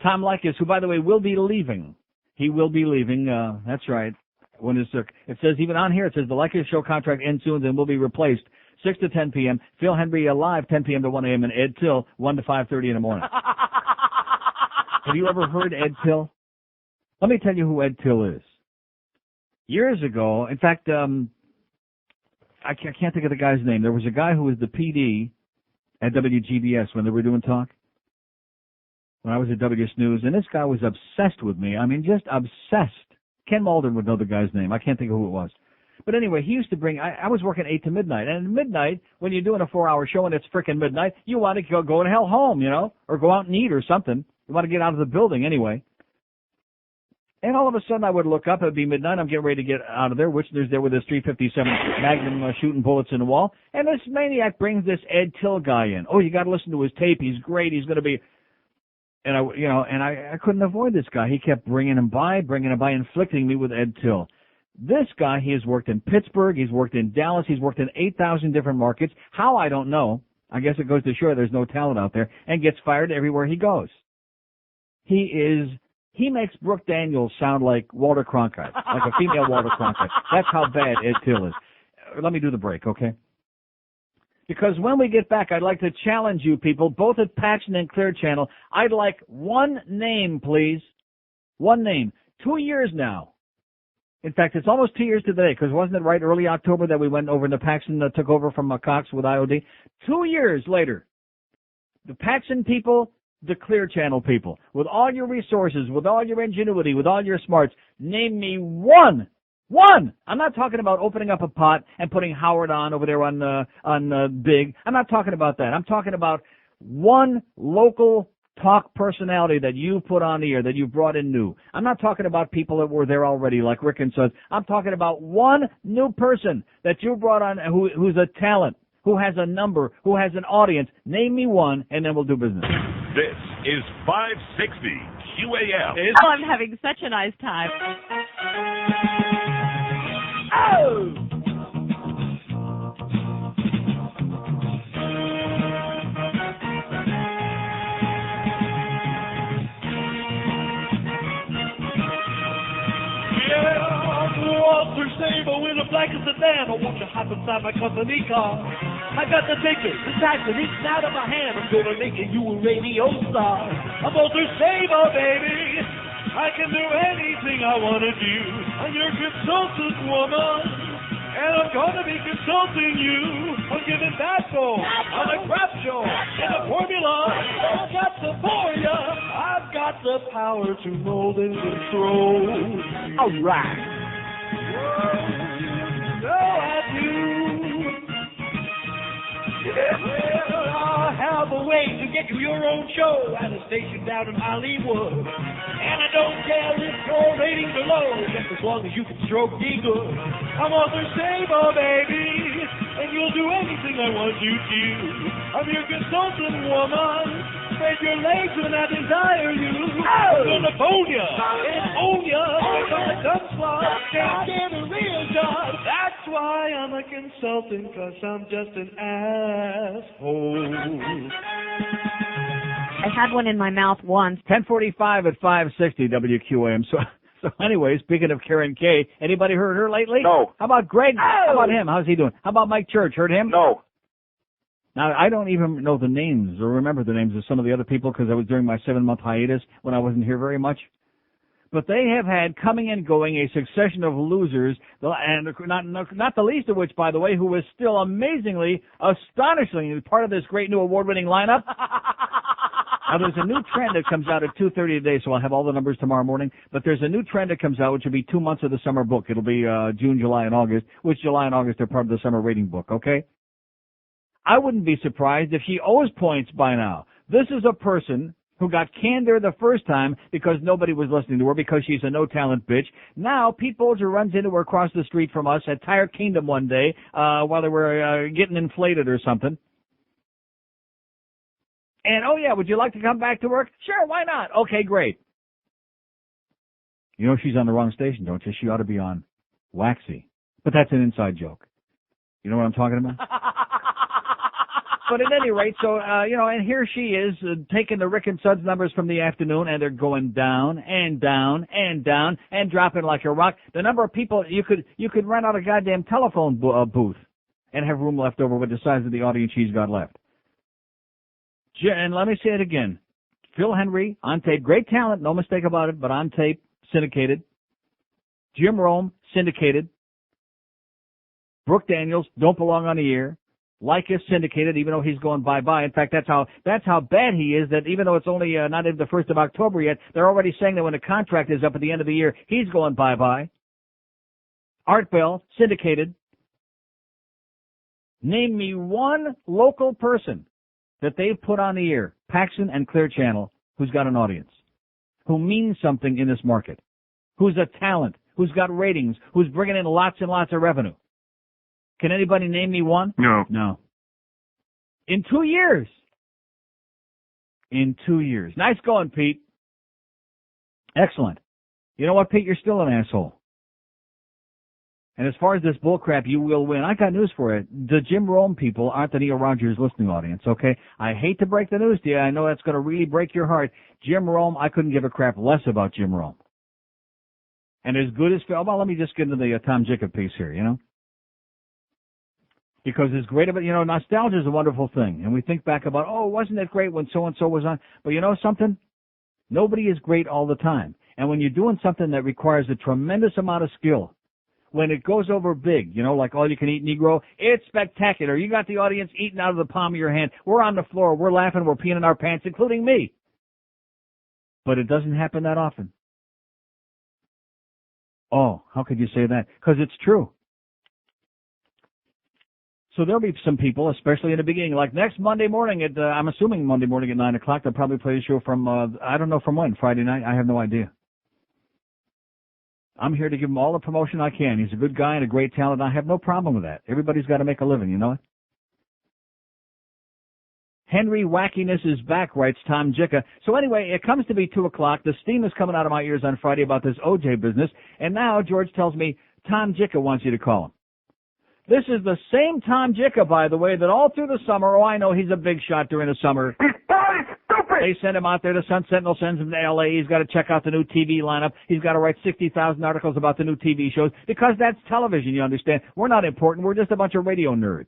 Tom Leykis, who, by the way, will be leaving. He will be leaving. That's right. When it says, even on here, it says the Leykis show contract ends soon and will be replaced. 6 to 10 p.m. Phil Hendrie live, 10 p.m. to 1 a.m. and Ed Till, 1 to 5:30 in the morning. Have you ever heard Ed Till? Let me tell you who Ed Till is. Years ago, in fact, I can't think of the guy's name. There was a guy who was the PD at WGBS when they were doing talk. When I was at WS News, and this guy was obsessed with me. I mean, just obsessed. Ken Malden would know the guy's name. I can't think of who it was. But anyway, he used to bring, I was working 8 to midnight, and at midnight, when you're doing a 4-hour show and it's frickin' midnight, you want to go to hell home, you know, or go out and eat or something. You want to get out of the building anyway. And all of a sudden, I would look up, it would be midnight, I'm getting ready to get out of there, Witchner's there with his 357 Magnum shooting bullets in the wall, and this maniac brings this Ed Till guy in. Oh, you got to listen to his tape, he's great, he's going to be... And I couldn't avoid this guy. He kept bringing him by, inflicting me with Ed Till. This guy, he has worked in Pittsburgh, he's worked in Dallas, he's worked in 8,000 different markets. How, I don't know. I guess it goes to show there's no talent out there, and gets fired everywhere he goes. He makes Brooke Daniels sound like Walter Cronkite, like a female Walter Cronkite. That's how bad Ed Till is. Let me do the break, okay? Because when we get back, I'd like to challenge you people, both at Paxton and Clear Channel. I'd like one name, please. One name. 2 years now. In fact, it's almost 2 years today, because wasn't it right early October that we went over and Paxton took over from Cox with IOD? 2 years later, the Paxton people, the Clear Channel people, with all your resources, with all your ingenuity, with all your smarts, name me one. One! I'm not talking about opening up a pot and putting Howard on over there on Big. I'm not talking about that. I'm talking about one local talk personality that you put on the air, that you brought in new. I'm not talking about people that were there already, like Rick and Sons. I'm talking about one new person that you brought on who's a talent, who has a number, who has an audience. Name me one, and then we'll do business. This is 560 QAM. Oh, I'm having such a nice time. Oh! Sable in a black sedan. I want you hop inside my company car. I got the ticket, the tax reaching out of my hand. I'm gonna make you a radio star. I'm Walter Sable, baby. I can do anything I wanna do. I'm your consultant woman, and I'm gonna be consulting you. I'm giving that for on a craft show and a formula. I've got the for ya. I've got the power to mold and control. All right. So I do. Well, I'll have a way to get you your own show at a station down in Hollywood. And I don't care if your ratings are low, just as long as you can stroke me good. I'm Walter Sable, baby, and you'll do anything I want you to. I'm your consultant woman. Spread your legs when I desire you. I'm gonna phone ya and own ya. I'm a dumb slot, can't get a real job. That's why I'm a consultant, 'cause I'm just an asshole. I had one in my mouth once. 10:45 at 560 WQAM. So anyway, speaking of Karen Kay, anybody heard her lately? No. How about Greg? How about him? How's he doing? How about Mike Church? Heard him? No. Now, I don't even know the names or remember the names of some of the other people because I was during my 7-month hiatus when I wasn't here very much. But they have had coming and going a succession of losers, and not the least of which, by the way, who was still astonishingly part of this great new award-winning lineup. Now, there's a new trend that comes out at 2:30 today, so I'll have all the numbers tomorrow morning. But there's a new trend that comes out, which will be 2 months of the summer book. It'll be June, July, and August, which July and August are part of the summer rating book, okay? I wouldn't be surprised if she owes points by now. This is a person who got canned there the first time because nobody was listening to her because she's a no-talent bitch. Now, Pete Bolger runs into her across the street from us at Tire Kingdom one day while they were getting inflated or something. And, oh, yeah, would you like to come back to work? Sure, why not? Okay, great. You know she's on the wrong station, don't you? She ought to be on Waxy. But that's an inside joke. You know what I'm talking about? But at any rate, so, and here she is taking the Rick and Suds numbers from the afternoon, and they're going down and down and down and dropping like a rock. The number of people, you could rent out a goddamn telephone booth and have room left over with the size of the audience she's got left. And let me say it again. Phil Hendrie, on tape, great talent, no mistake about it, but on tape, syndicated. Jim Rome, syndicated. Brooke Daniels, don't belong on the air. Lycus, syndicated, even though he's going bye-bye. In fact, that's how bad he is, that even though it's only not even the 1st of October yet, they're already saying that when the contract is up at the end of the year, he's going bye-bye. Art Bell, syndicated. Name me one local person that they've put on the air, Paxson and Clear Channel, who's got an audience, who means something in this market, who's a talent, who's got ratings, who's bringing in lots and lots of revenue. Can anybody name me one? No. No. In 2 years. In 2 years. Nice going, Pete. Excellent. You know what, Pete? You're still an asshole. And as far as this bullcrap, you will win. I got news for you. The Jim Rome people aren't the Neil Rogers listening audience, okay? I hate to break the news to you. I know that's going to really break your heart. Jim Rome, I couldn't give a crap less about Jim Rome. And as good as Phil, well, let me just get into the Tom Jacob piece here, you know? Because it's great about, nostalgia is a wonderful thing. And we think back about, oh, wasn't it great when so-and-so was on? But you know something? Nobody is great all the time. And when you're doing something that requires a tremendous amount of skill, when it goes over big, like all-you-can-eat Negro, it's spectacular. You got the audience eating out of the palm of your hand. We're on the floor. We're laughing. We're peeing in our pants, including me. But it doesn't happen that often. Oh, how could you say that? Because it's true. So there'll be some people, especially in the beginning, like next Monday morning I'm assuming Monday morning at 9 o'clock, they'll probably play the show from, I don't know from when, Friday night? I have no idea. I'm here to give him all the promotion I can. He's a good guy and a great talent. I have no problem with that. Everybody's got to make a living, you know it? Hendrie Wackiness is back, writes Tom Jicka. So anyway, it comes to be 2 o'clock. The steam is coming out of my ears on Friday about this OJ business. And now George tells me Tom Jicka wants you to call him. This is the same Tom Jicka, by the way, that all through the summer, I know he's a big shot during the summer. Stupid! They send him out there. The Sun Sentinel sends him to L.A. He's got to check out the new TV lineup. He's got to write 60,000 articles about the new TV shows because that's television, you understand. We're not important. We're just a bunch of radio nerds.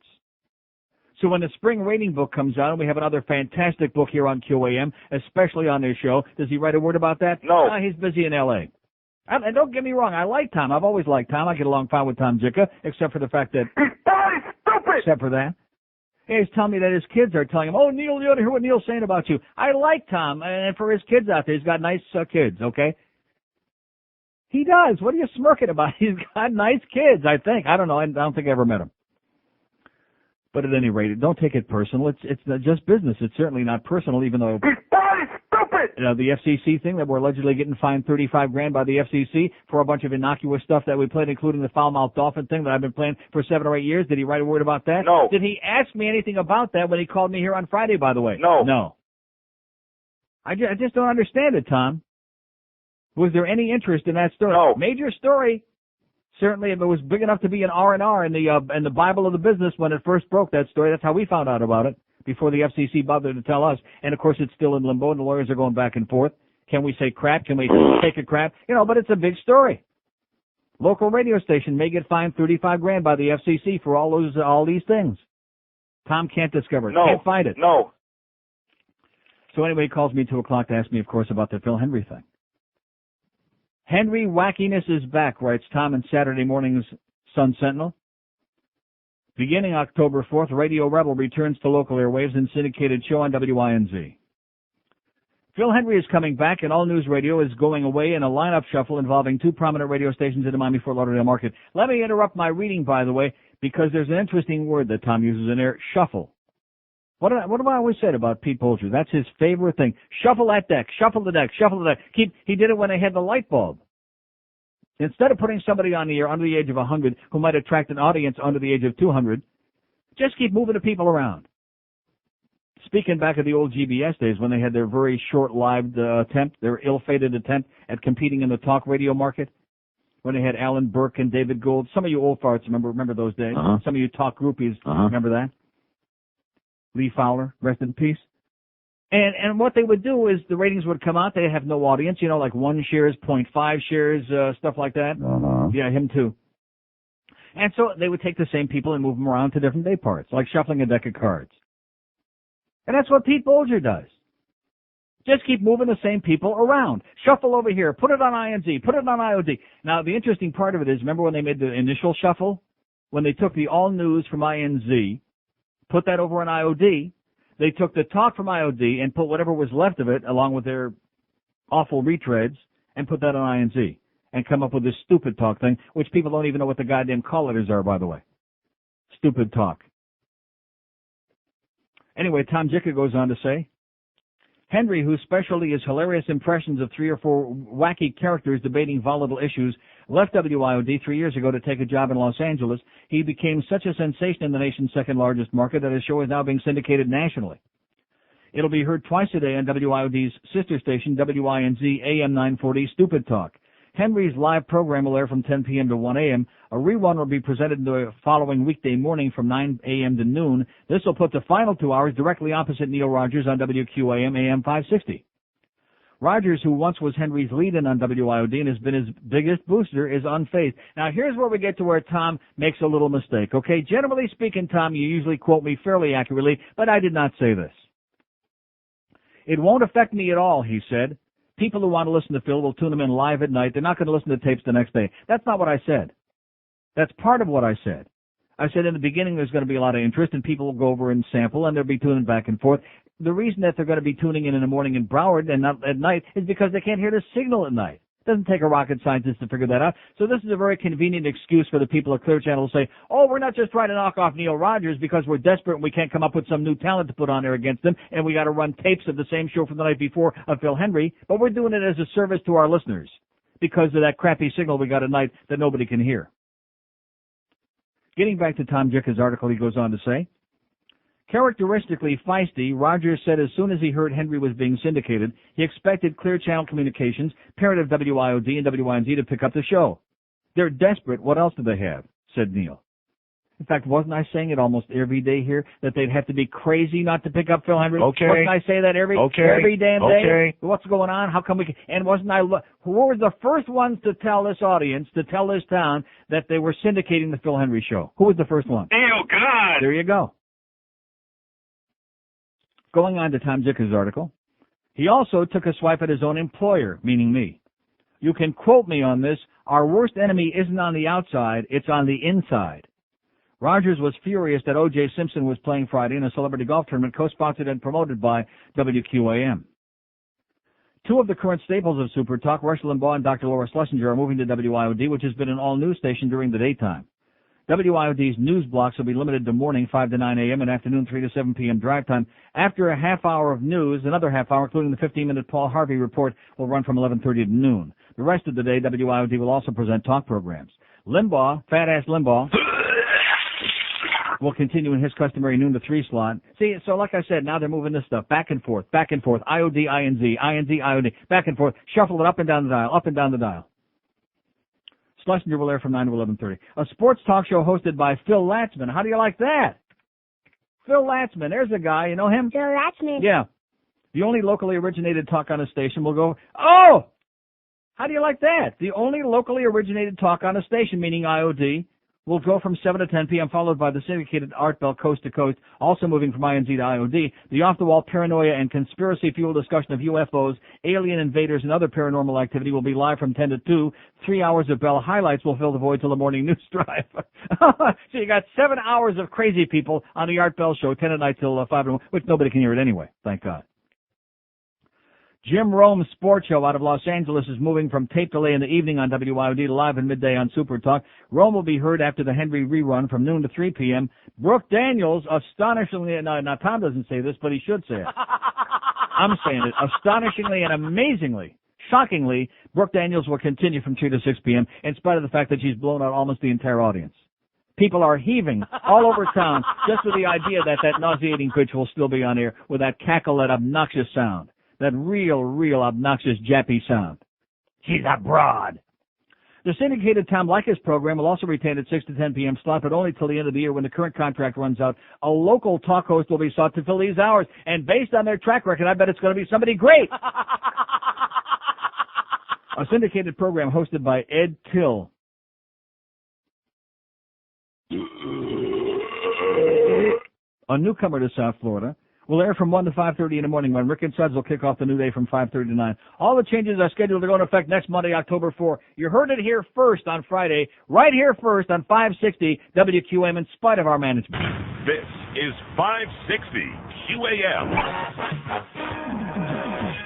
So when the spring rating book comes out, and we have another fantastic book here on QAM, especially on their show, does he write a word about that? No. He's busy in L.A. And don't get me wrong, I like Tom. I've always liked Tom. I get along fine with Tom Jicka, except for the fact that... Stupid! Except for that. He's telling me that his kids are telling him, oh, Neil, you ought to hear what Neil's saying about you. I like Tom, and for his kids out there, he's got nice kids, okay? He does. What are you smirking about? He's got nice kids, I think. I don't know. I don't think I ever met him. But at any rate, don't take it personal. It's just business. It's certainly not personal, even though... the FCC thing that we're allegedly getting fined $35,000 by the FCC for a bunch of innocuous stuff that we played, including the foul-mouthed dolphin thing that I've been playing for 7 or 8 years. Did he write a word about that? No. Did he ask me anything about that when he called me here on Friday, by the way? No. No. I just don't understand it, Tom. Was there any interest in that story? No. Major story. Certainly, if it was big enough to be an R&R in the Bible of the business when it first broke, that story. That's how we found out about it, before the FCC bothered to tell us. And, of course, it's still in limbo, and the lawyers are going back and forth. Can we say crap? Can we take a crap? But it's a big story. Local radio station may get fined $35,000 by the FCC for all these things. Tom can't discover it. No. Can't find it. No. So anyway, he calls me 2 o'clock to ask me, of course, about the Phil Hendrie thing. Hendrie Wackiness is back, writes Tom in Saturday morning's Sun Sentinel. Beginning October 4th, Radio Rebel returns to local airwaves and syndicated show on WINZ. Phil Hendrie is coming back, and All News Radio is going away in a lineup shuffle involving 2 prominent radio stations in the Miami-Fort Lauderdale market. Let me interrupt my reading, by the way, because there's an interesting word that Tom uses in there, shuffle. What have I always said about Pete Bolger? That's his favorite thing. Shuffle that deck, shuffle the deck, shuffle the deck. He did it when they had the light bulb. Instead of putting somebody on the air under the age of 100 who might attract an audience under the age of 200, just keep moving the people around. Speaking back of the old GBS days when they had their very short-lived attempt, their ill-fated attempt at competing in the talk radio market, when they had Alan Burke and David Gould. Some of you old farts remember those days. Some of you talk groupies remember that. Lee Fowler, rest in peace. And what they would do is the ratings would come out. They have no audience, like 1 shares, 0.5 shares, stuff like that. Yeah, him too. And so they would take the same people and move them around to different day parts, like shuffling a deck of cards. And that's what Pete Bolger does. Just keep moving the same people around. Shuffle over here. Put it on INZ. Put it on IOD. Now, the interesting part of it is, remember when they made the initial shuffle? When they took the all news from INZ, put that over on IOD, they took the talk from IOD and put whatever was left of it, along with their awful retreads, and put that on INZ, and come up with this stupid talk thing, which people don't even know what the goddamn call letters are, by the way. Stupid talk. Anyway, Tom Jicha goes on to say, Hendrie, whose specialty is hilarious impressions of 3 or 4 wacky characters debating volatile issues, left WIOD 3 years ago to take a job in Los Angeles. He became such a sensation in the nation's second largest market that his show is now being syndicated nationally. It'll be heard twice a day on WIOD's sister station, WINZ AM 940 Stupid Talk. Hendrie's live program will air from 10 p.m. to 1 a.m. A rerun will be presented the following weekday morning from 9 a.m. to noon. This will put the final 2 hours directly opposite Neil Rogers on WQAM AM 560. Rogers, who once was Hendrie's lead-in on WIOD and has been his biggest booster, is unfazed. Now, here's where we get to where Tom makes a little mistake, okay? Generally speaking, Tom, you usually quote me fairly accurately, but I did not say this. It won't affect me at all, he said. People who want to listen to Phil will tune him in live at night. They're not going to listen to tapes the next day. That's not what I said. That's part of what I said. I said in the beginning there's going to be a lot of interest and people will go over and sample and they'll be tuning back and forth. The reason that they're going to be tuning in the morning in Broward and not at night is because they can't hear the signal at night. It doesn't take a rocket scientist to figure that out. So this is a very convenient excuse for the people at Clear Channel to say, oh, we're not just trying to knock off Neil Rogers because we're desperate and we can't come up with some new talent to put on there against them, and we got to run tapes of the same show from the night before of Phil Hendrie, but we're doing it as a service to our listeners because of that crappy signal we got at night that nobody can hear. Getting back to Tom Jicha's article, he goes on to say, characteristically feisty, Rogers said as soon as he heard Hendrie was being syndicated, he expected Clear Channel Communications, parent of WIOD and WINZ, to pick up the show. They're desperate. What else do they have? Said Neil. In fact, wasn't I saying it almost every day here that they'd have to be crazy not to pick up Phil Hendrie? Okay. Wasn't I say that every damn day? Okay. What's going on? How come we can? And wasn't I? Who were the first ones to tell this audience, to tell this town that they were syndicating the Phil Hendrie show? Who was the first one? Oh, God. There you go. Going on to Tom Jicha's article, he also took a swipe at his own employer, meaning me. You can quote me on this. Our worst enemy isn't on the outside, it's on the inside. Rogers was furious that O.J. Simpson was playing Friday in a celebrity golf tournament co-sponsored and promoted by WQAM. 2 of the current staples of Super Talk, Rush Limbaugh and Dr. Laura Schlesinger, are moving to WIOD, which has been an all-news station during the daytime. WIOD's news blocks will be limited to morning 5 to 9 a.m. and afternoon 3 to 7 p.m. drive time. After a half hour of news, another half hour, including the 15-minute Paul Harvey report, will run from 11:30 to noon. The rest of the day, WIOD will also present talk programs. Limbaugh, fat-ass Limbaugh, will continue in his customary noon to 3 slot. See, so like I said, now they're moving this stuff back and forth, IOD, INZ, IOD, back and forth, shuffle it up and down the dial. Schlesinger will air from 9 to 11:30. A sports talk show hosted by Phil Latzman. How do you like that? Phil Latzman, there's a guy, you know him? Phil Latzman. Yeah. The only locally originated talk on a station will go, oh! How do you like that? The only locally originated talk on a station, meaning IOD, will go from 7 to 10 p.m., followed by the syndicated Art Bell Coast to Coast, also moving from INZ to IOD. The off-the-wall paranoia and conspiracy-fueled discussion of UFOs, alien invaders, and other paranormal activity will be live from 10 to 2. 3 hours of Bell highlights will fill the void till the morning news drive. So you got 7 hours of crazy people on the Art Bell show, 10 at night till 5 in the morning, which nobody can hear it anyway, thank God. Jim Rome's sports show out of Los Angeles is moving from tape delay in the evening on WYOD to live in midday on Supertalk. Rome will be heard after the Hendrie rerun from noon to 3 p.m. Brooke Daniels, astonishingly, now Tom doesn't say this, but he should say it. I'm saying it. Astonishingly and amazingly, shockingly, Brooke Daniels will continue from 2 to 6 p.m. in spite of the fact that she's blown out almost the entire audience. People are heaving all over town just with the idea that that nauseating bitch will still be on air with that cackle, that obnoxious sound. That real obnoxious Jappy sound. She's a broad. The syndicated Tom Leykis program will also retain its 6 to 10 p.m. slot, but only till the end of the year when the current contract runs out. A local talk host will be sought to fill these hours, and based on their track record, I bet it's going to be somebody great. A syndicated program hosted by Ed Till. A newcomer to South Florida. Will air from 1 to 5:30 in the morning when Rick and Suds will kick off the new day from 5:30 to 9. All the changes are scheduled to go into effect next Monday, October 4. You heard it here first on Friday, right here first on 560 WQAM in spite of our management. This is 560 QAM.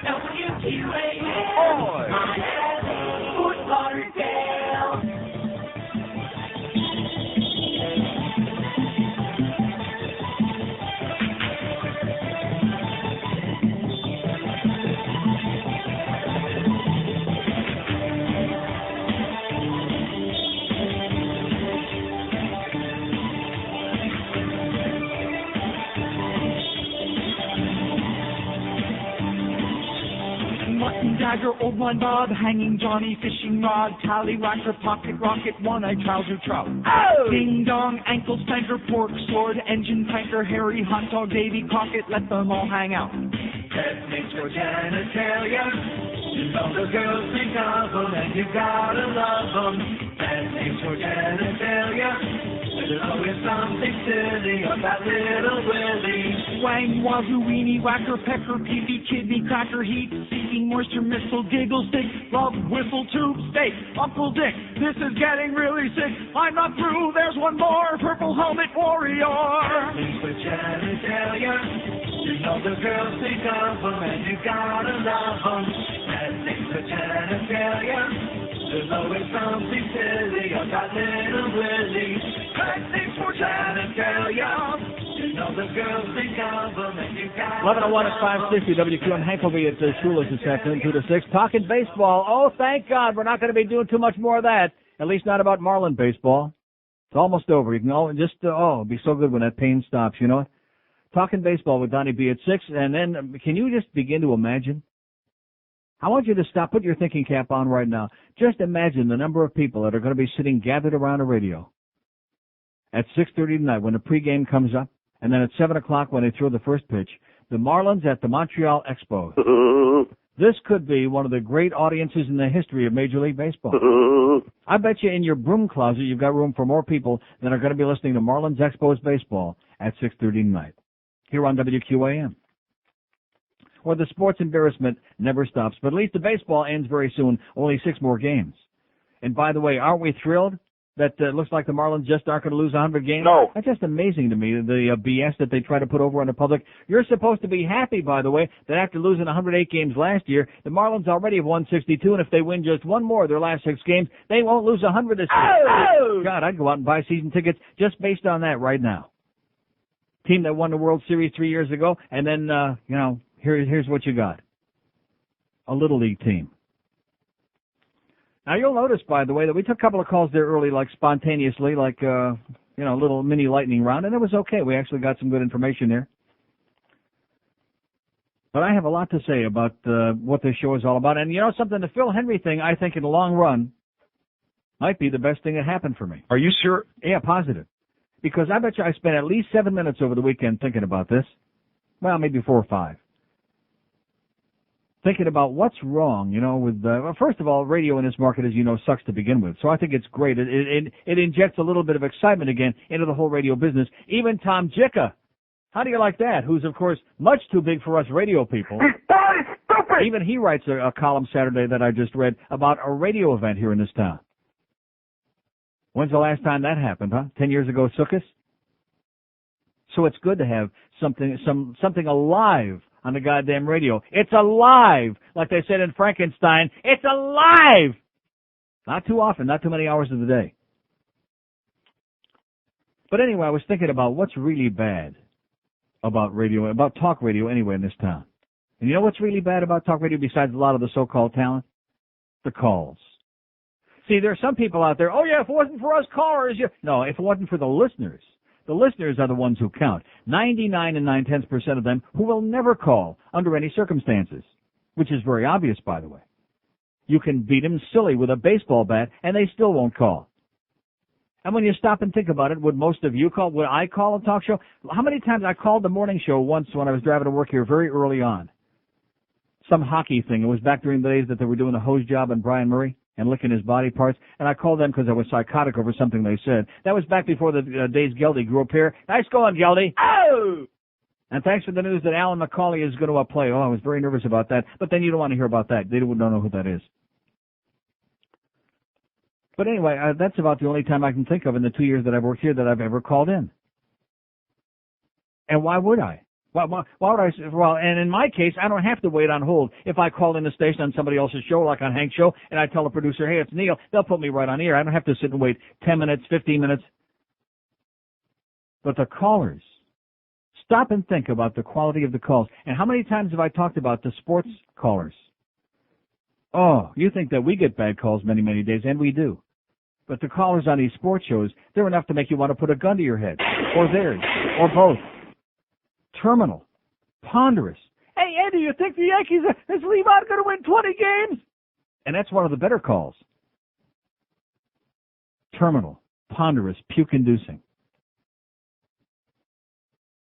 WQAM. Fort Lauderdale. Mutton dagger, old line bob, hanging Johnny, fishing rod, tallywhacker, pocket rocket, one-eyed trouser trout. Oh! Ding dong, ankle spanker, pork sword, engine tanker, hairy hot dog, Davy Crockett, let them all hang out. Techniques for genitalia, you know the girls think of them and you gotta love them. Techniques for genitalia. There's always something silly about little Willie. Wang, wazoo, weenie, whacker, pecker, pee-pee, kidney, cracker, heat, seeking, moisture, missile, giggle, stick, love, whistle, tube, steak, Uncle Dick, this is getting really sick. I'm not through, there's one more, purple helmet warrior. Things with genitalia, you know the girls think of them and you gotta love them. And things with genitalia. There's always something silly about little Willie. Things for genitalia. You know the girls think of them and you got 11:01 at 560 WQAM. Hank will be at Shula's this afternoon, 2 to 6. Talking baseball. Oh, thank God. We're not going to be doing too much more of that. At least not about Marlin baseball. It's almost over. You can all just, it'll be so good when that pain stops, you know. Talking baseball with Donnie B at 6. And then, can you just begin to imagine? I want you to stop, put your thinking cap on right now. Just imagine the number of people that are going to be sitting gathered around a radio at 6:30 tonight when the pregame comes up, and then at 7 o'clock when they throw the first pitch. The Marlins at the Montreal Expos. This could be one of the great audiences in the history of Major League Baseball. I bet you in your broom closet you've got room for more people than are going to be listening to Marlins Expos baseball at 6:30 tonight here on WQAM. Well, the sports embarrassment never stops, but at least the baseball ends very soon. Only 6 more games. And by the way, aren't we thrilled that it looks like the Marlins just aren't going to lose 100 games? No. That's just amazing to me, the BS that they try to put over on the public. You're supposed to be happy, by the way, that after losing 108 games last year, the Marlins already have won 62, and if they win just one more of their last 6 games, they won't lose 100 this year. Oh! God, I'd go out and buy season tickets just based on that right now. Team that won the World Series 3 years ago, and then, here's what you got. A Little League team. Now, you'll notice, by the way, that we took a couple of calls there early, like spontaneously, like, a little mini lightning round, and it was okay. We actually got some good information there. But I have a lot to say about what this show is all about. And you know something, the Phil Hendrie thing, I think in the long run, might be the best thing that happened for me. Are you sure? Yeah, positive. Because I bet you I spent at least 7 minutes over the weekend thinking about this. Well, maybe 4 or 5. Thinking about what's wrong, with, first of all, radio in this market, as you know, sucks to begin with. So I think it's great. It injects a little bit of excitement again into the whole radio business. Even Tom Jicka. How do you like that? Who's, of course, much too big for us radio people. Stupid! Even he writes a column Saturday that I just read about a radio event here in this town. When's the last time that happened, huh? 10 years ago, Sukkot? So it's good to have something alive on the goddamn radio. It's alive! Like they said in Frankenstein, it's alive! Not too often, not too many hours of the day. But anyway, I was thinking about what's really bad about radio, about talk radio anyway in this town. And you know what's really bad about talk radio besides a lot of the so-called talent? The calls. See, there are some people out there, oh yeah, if it wasn't for us callers, no, if it wasn't for the listeners are the ones who count. 99 9/10% of them who will never call under any circumstances, which is very obvious, by the way. You can beat them silly with a baseball bat, and they still won't call. And when you stop and think about it, would most of you call? Would I call a talk show? How many times I called the morning show once when I was driving to work here very early on? Some hockey thing. It was back during the days that they were doing the hose job on Brian Murray and licking his body parts. And I called them because I was psychotic over something they said. That was back before the days Geldy grew up here. Nice going, Geldy. Oh! And thanks for the news that Alan McCauley is going to play. Oh, I was very nervous about that. But then you don't want to hear about that. They don't know who that is. But anyway, that's about the only time I can think of in the 2 years that I've worked here that I've ever called in. And why would I? Why would I? Well, and in my case, I don't have to wait on hold. If I call in the station on somebody else's show, like on Hank's show, and I tell the producer, hey, it's Neil, they'll put me right on air. I don't have to sit and wait 10 minutes, 15 minutes. But the callers, stop and think about the quality of the calls. And how many times have I talked about the sports callers? Oh, you think that we get bad calls many, many days, and we do. But the callers on these sports shows, they're enough to make you want to put a gun to your head, or theirs, or both. Terminal. Ponderous. Hey, Andy, you think the Yankees, is Levon going to win 20 games? And that's one of the better calls. Terminal. Ponderous. Puke-inducing.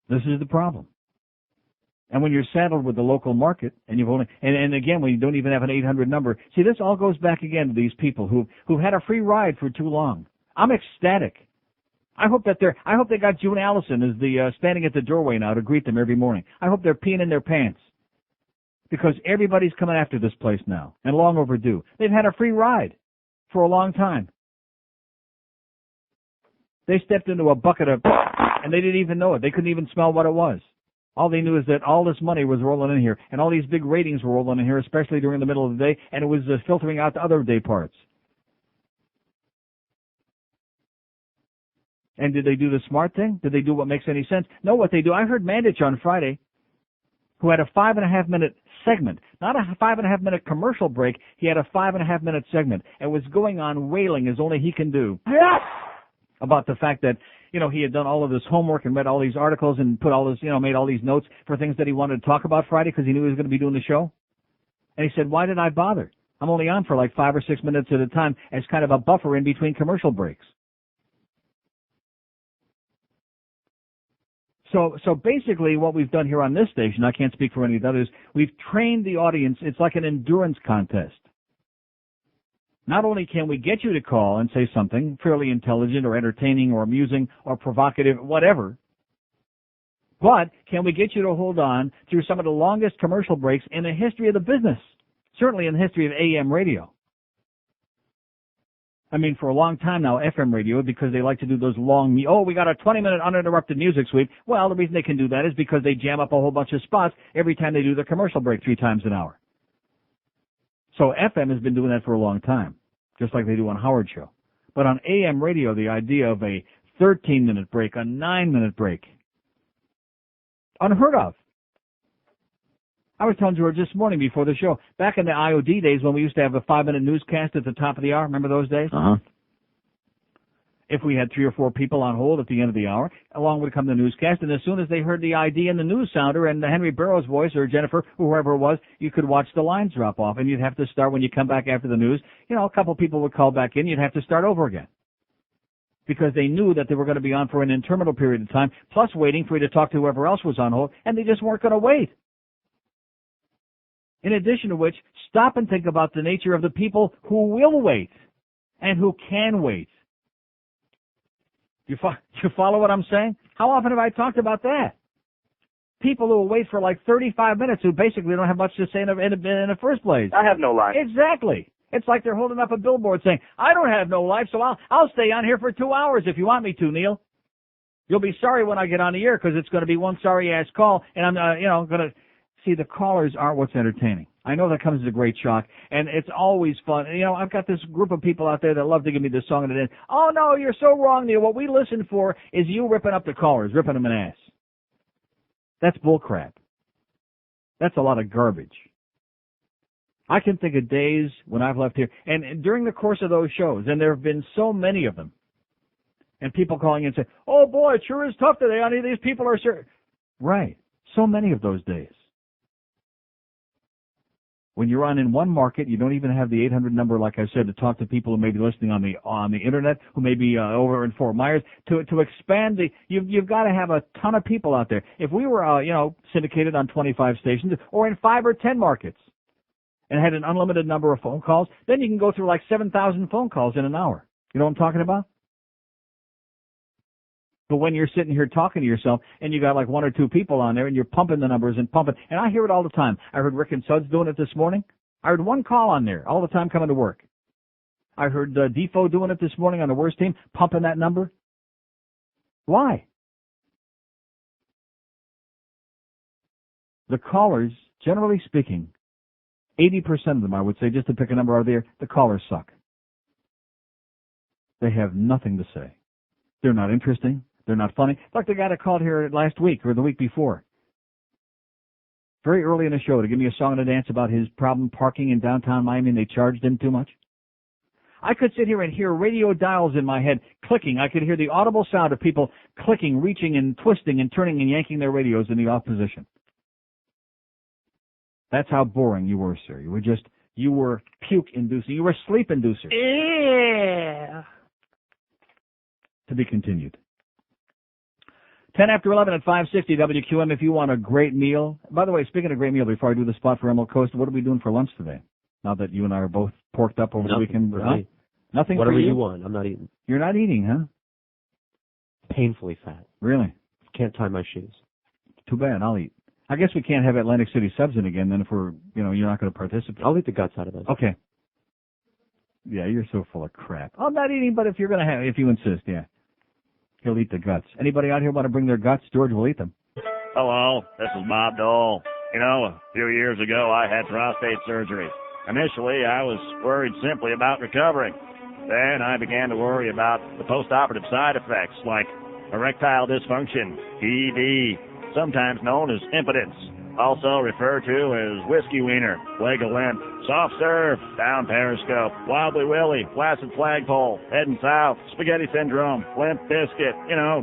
This is the problem. And when you're saddled with the local market, and you've only, and again, when you don't even have an 800 number, see, this all goes back again to these people who've had a free ride for too long. I'm ecstatic. I hope they got June Allison as the standing at the doorway now to greet them every morning. I hope they're peeing in their pants. Because everybody's coming after this place now, and long overdue. They've had a free ride for a long time. They stepped into a bucket of, and they didn't even know it. They couldn't even smell what it was. All they knew is that all this money was rolling in here, and all these big ratings were rolling in here, especially during the middle of the day, and it was filtering out to other day parts. And did they do the smart thing? Did they do what makes any sense? No, what they do. I heard Mandich on Friday, who had a 5.5-minute segment, not a 5.5-minute commercial break. He had a 5.5-minute segment, and was going on wailing as only he can do about the fact that, he had done all of this homework and read all these articles and put all this, made all these notes for things that he wanted to talk about Friday because he knew he was going to be doing the show. And he said, why did I bother? I'm only on for like 5 or 6 minutes at a time as kind of a buffer in between commercial breaks. So basically what we've done here on this station, I can't speak for any of the others, we've trained the audience. It's like an endurance contest. Not only can we get you to call and say something fairly intelligent or entertaining or amusing or provocative, whatever, but can we get you to hold on through some of the longest commercial breaks in the history of the business, certainly in the history of AM radio. I mean, for a long time now, FM radio, because they like to do those long, we got a 20-minute uninterrupted music sweep. Well, the reason they can do that is because they jam up a whole bunch of spots every time they do the commercial break 3 times an hour. So FM has been doing that for a long time, just like they do on Howard Show. But on AM radio, the idea of a 13-minute break, a 9-minute break, unheard of. I was telling George this morning before the show, back in the IOD days when we used to have a 5-minute newscast at the top of the hour, remember those days? Uh-huh. If we had 3 or 4 people on hold at the end of the hour, along would come the newscast, and as soon as they heard the ID and the news sounder and the Henry Barrows voice or Jennifer, whoever it was, you could watch the lines drop off, and you'd have to start when you come back after the news. A couple people would call back in, you'd have to start over again. Because they knew that they were going to be on for an interminable period of time, plus waiting for you to talk to whoever else was on hold, and they just weren't going to wait. In addition to which, stop and think about the nature of the people who will wait and who can wait. You follow what I'm saying? How often have I talked about that? People who will wait for like 35 minutes who basically don't have much to say in the first place. I have no life. Exactly. It's like they're holding up a billboard saying, I don't have no life, so I'll stay on here for 2 hours if you want me to, Neil. You'll be sorry when I get on the air because it's going to be one sorry-ass call, and I'm going to See, the callers aren't what's entertaining. I know that comes as a great shock, and it's always fun. You know, I've got this group of people out there that love to give me this song at the end. Oh, no, you're so wrong, Neil. What we listen for is you ripping up the callers, ripping them an ass. That's bullcrap. That's a lot of garbage. I can think of days when I've left here, and during the course of those shows, and there have been so many of them, and people calling in and say, oh, boy, it sure is tough today. Honey, these people are sure. Right. So many of those days. When you're on in one market, you don't even have the 800 number, like I said, to talk to people who may be listening on the internet, who may be over in Fort Myers. To expand you've got to have a ton of people out there. If we were, syndicated on 25 stations or in 5 or 10 markets and had an unlimited number of phone calls, then you can go through like 7,000 phone calls in an hour. You know what I'm talking about? But when you're sitting here talking to yourself and you got like 1 or 2 people on there and you're pumping the numbers and pumping, and I hear it all the time. I heard Rick and Suds doing it this morning. I heard one call on there all the time coming to work. I heard Defo doing it this morning on the worst team, pumping that number. Why? The callers, generally speaking, 80% of them, I would say, just to pick a number out of there, the callers suck. They have nothing to say. They're not interesting. They're not funny. Like the guy that called here last week or the week before. Very early in the show to give me a song and a dance about his problem parking in downtown Miami and they charged him too much. I could sit here and hear radio dials in my head clicking. I could hear the audible sound of people clicking, reaching and twisting and turning and yanking their radios in the off position. That's how boring you were, sir. You were puke-inducing. You were sleep-inducer. Yeah. To be continued. 10 after 11 at 560 WQAM if you want a great meal. By the way, speaking of great meal, before I do the spot for Emerald Coast, what are we doing for lunch today? Now that you and I are both porked up over the weekend. Right. Nothing Whatever for you? you want. I'm not eating. You're not eating, huh? Painfully fat. Really? Can't tie my shoes. Too bad. I'll eat. I guess we can't have Atlantic City subs in again then if you're not going to participate. I'll eat the guts out of it. Okay. Yeah, you're so full of crap. I'm not eating, but if you're going to if you insist, yeah. He'll eat the guts. Anybody out here want to bring their guts? George will eat them. Hello, this is Bob Dole. You know, a few years ago I had prostate surgery. Initially, I was worried simply about recovering. Then I began to worry about the post-operative side effects like erectile dysfunction, ED, sometimes known as impotence, also referred to as whiskey wiener, leg of limp, soft serve, down periscope, wobbly willy, flaccid flagpole, heading south, spaghetti syndrome, limp biscuit,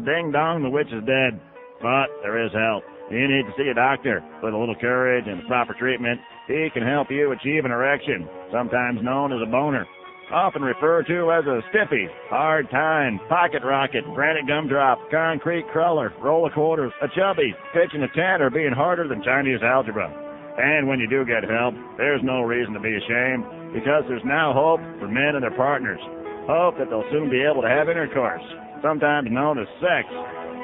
ding dong, the witch is dead. But there is help. You need to see a doctor. With a little courage and proper treatment, he can help you achieve an erection, sometimes known as a boner. Often referred to as a stiffy, hard time, pocket rocket, granite gumdrop, concrete crawler, roll of quarters, a chubby, pitching a tent, or being harder than Chinese algebra. And when you do get help, there's no reason to be ashamed, because there's now hope for men and their partners. Hope that they'll soon be able to have intercourse, sometimes known as sex,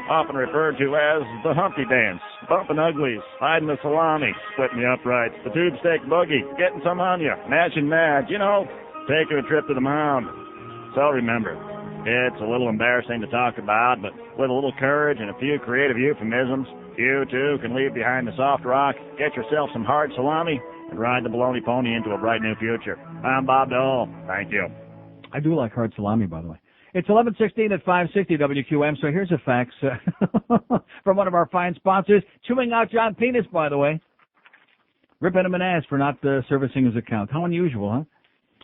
often referred to as the Humpty Dance, bumping uglies, hiding the salami, splitting the uprights, the tube steak boogie, getting some on you, matching mad, taking a trip to the mound. So remember, it's a little embarrassing to talk about, but with a little courage and a few creative euphemisms, you too can leave behind the soft rock, get yourself some hard salami, and ride the baloney pony into a bright new future. I'm Bob Dole. Thank you. I do like hard salami, by the way. It's 11:16 at 560 WQAM, so here's a fax from one of our fine sponsors, chewing out John Penis, by the way. Ripping him an ass for not servicing his account. How unusual, huh?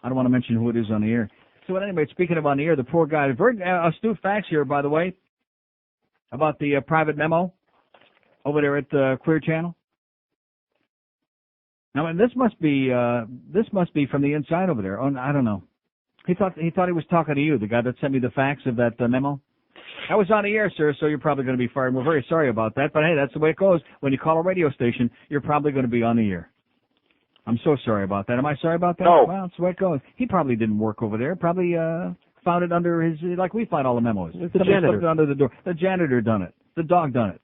I don't want to mention who it is on the air. So anyway, speaking of on the air, the poor guy, very astute facts here, by the way, about the private memo over there at the Clear Channel. Now, and this must be from the inside over there. Oh, I don't know. He thought he was talking to you, the guy that sent me the fax of that memo. I was on the air, sir, so you're probably going to be fired. We're very sorry about that, but hey, that's the way it goes. When you call a radio station, you're probably going to be on the air. I'm so sorry about that. Am I sorry about that? No. Well, that's the way it goes. He probably didn't work over there. Probably found it under his, like we find all the memos. The janitor. Put it under the door. The janitor done it. The dog done it.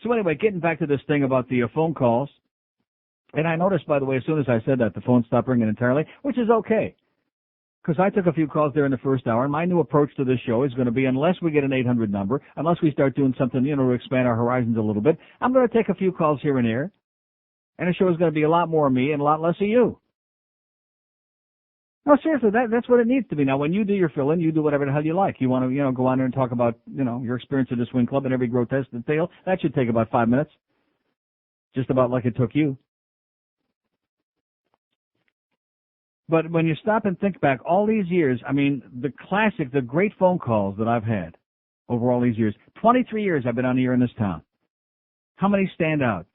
So anyway, getting back to this thing about the phone calls, and I noticed, by the way, as soon as I said that, the phone stopped ringing entirely, which is okay. Because I took a few calls there in the first hour, and my new approach to this show is going to be, unless we get an 800 number, unless we start doing something, to expand our horizons a little bit, I'm going to take a few calls here and there. And the show is going to be a lot more of me and a lot less of you. No, seriously, that's what it needs to be. Now, when you do your fill-in, you do whatever the hell you like. You want to, go on there and talk about, your experience at the swing club and every grotesque detail. That should take about 5 minutes. Just about like it took you. But when you stop and think back, all these years, the great phone calls that I've had over all these years, 23 years I've been on the air in this town. How many stand out?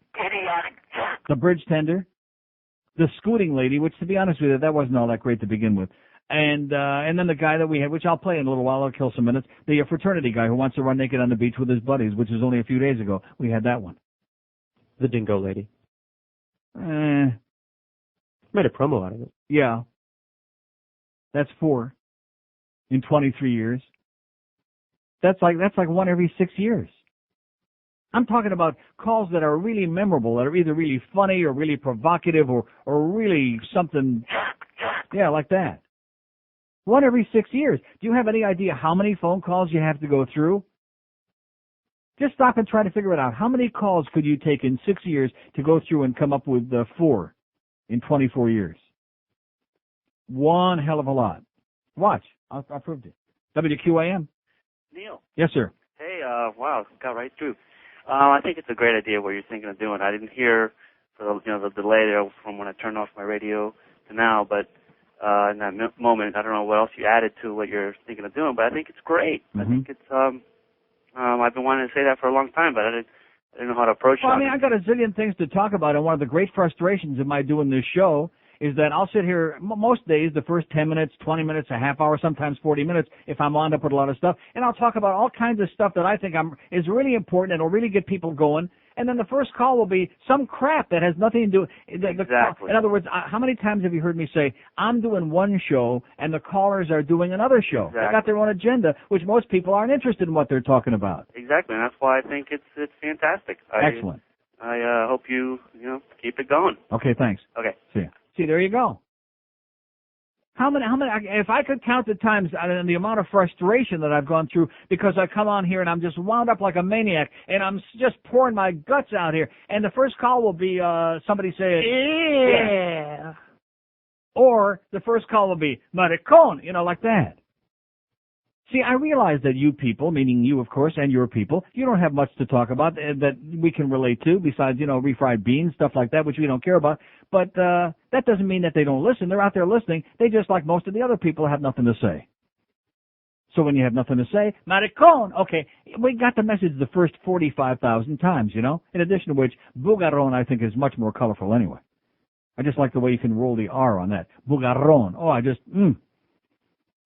The bridge tender, the scooting lady, which, to be honest with you, that wasn't all that great to begin with. And then the guy that we had, which I'll play in a little while, I'll kill some minutes, the fraternity guy who wants to run naked on the beach with his buddies, which is only a few days ago. We had that one. The dingo lady. Made a promo out of it. Yeah. That's 4 in 23 years. That's like one every 6 years. I'm talking about calls that are really memorable, that are either really funny or really provocative or really something, like that. 1 every 6 years. Do you have any idea how many phone calls you have to go through? Just stop and try to figure it out. How many calls could you take in 6 years to go through and come up with 4 in 24 years? One hell of a lot. Watch. I'll prove it. WQAM. Neil. Yes, sir. Hey, wow, got right through. I think it's a great idea what you're thinking of doing. I didn't hear for the delay there from when I turned off my radio to now, but in that moment, I don't know what else you added to what you're thinking of doing, but I think it's great. Mm-hmm. I think it's I've been wanting to say that for a long time, but I didn't know how to approach it. Well, I got a zillion things to talk about, and one of the great frustrations of my doing this show is that I'll sit here most days, the first 10 minutes, 20 minutes, a half hour, sometimes 40 minutes, if I'm wound up with a lot of stuff, and I'll talk about all kinds of stuff that I think is really important and will really get people going. And then the first call will be some crap that has nothing to do. Exactly. In other words, how many times have you heard me say, I'm doing one show and the callers are doing another show? Exactly. They got their own agenda, which most people aren't interested in what they're talking about. Exactly, and that's why I think it's fantastic. Excellent. I hope you keep it going. Okay, thanks. Okay. See ya. See, there you go. How many, if I could count the times and the amount of frustration that I've gone through because I come on here and I'm just wound up like a maniac and I'm just pouring my guts out here, and the first call will be somebody saying, yeah. Or the first call will be, maricón, like that. See, I realize that you people, meaning you, of course, and your people, you don't have much to talk about that we can relate to besides, refried beans, stuff like that, which we don't care about. But that doesn't mean that they don't listen. They're out there listening. They just, like most of the other people, have nothing to say. So when you have nothing to say, maricón, okay, we got the message the first 45,000 times, in addition to which, bugarrón, I think, is much more colorful anyway. I just like the way you can roll the R on that. Bugarrón. Oh,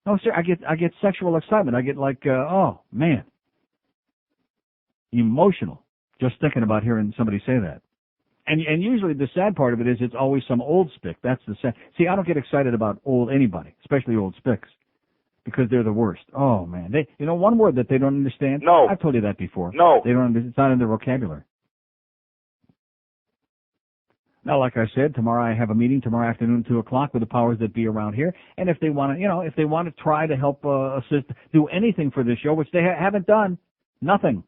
No, sir, I get sexual excitement. I get like, oh, man, emotional just thinking about hearing somebody say that. And usually the sad part of it is it's always some old spick. That's the sad. See, I don't get excited about anybody, especially old spicks, because they're the worst. Oh, man. One word that they don't understand? No. I've told you that before. No. They don't. It's not in their vocabulary. Now, like I said, tomorrow I have a meeting tomorrow afternoon, 2:00 with the powers that be around here. And if they want to, if they want to try to help assist, do anything for this show, which they haven't done, nothing.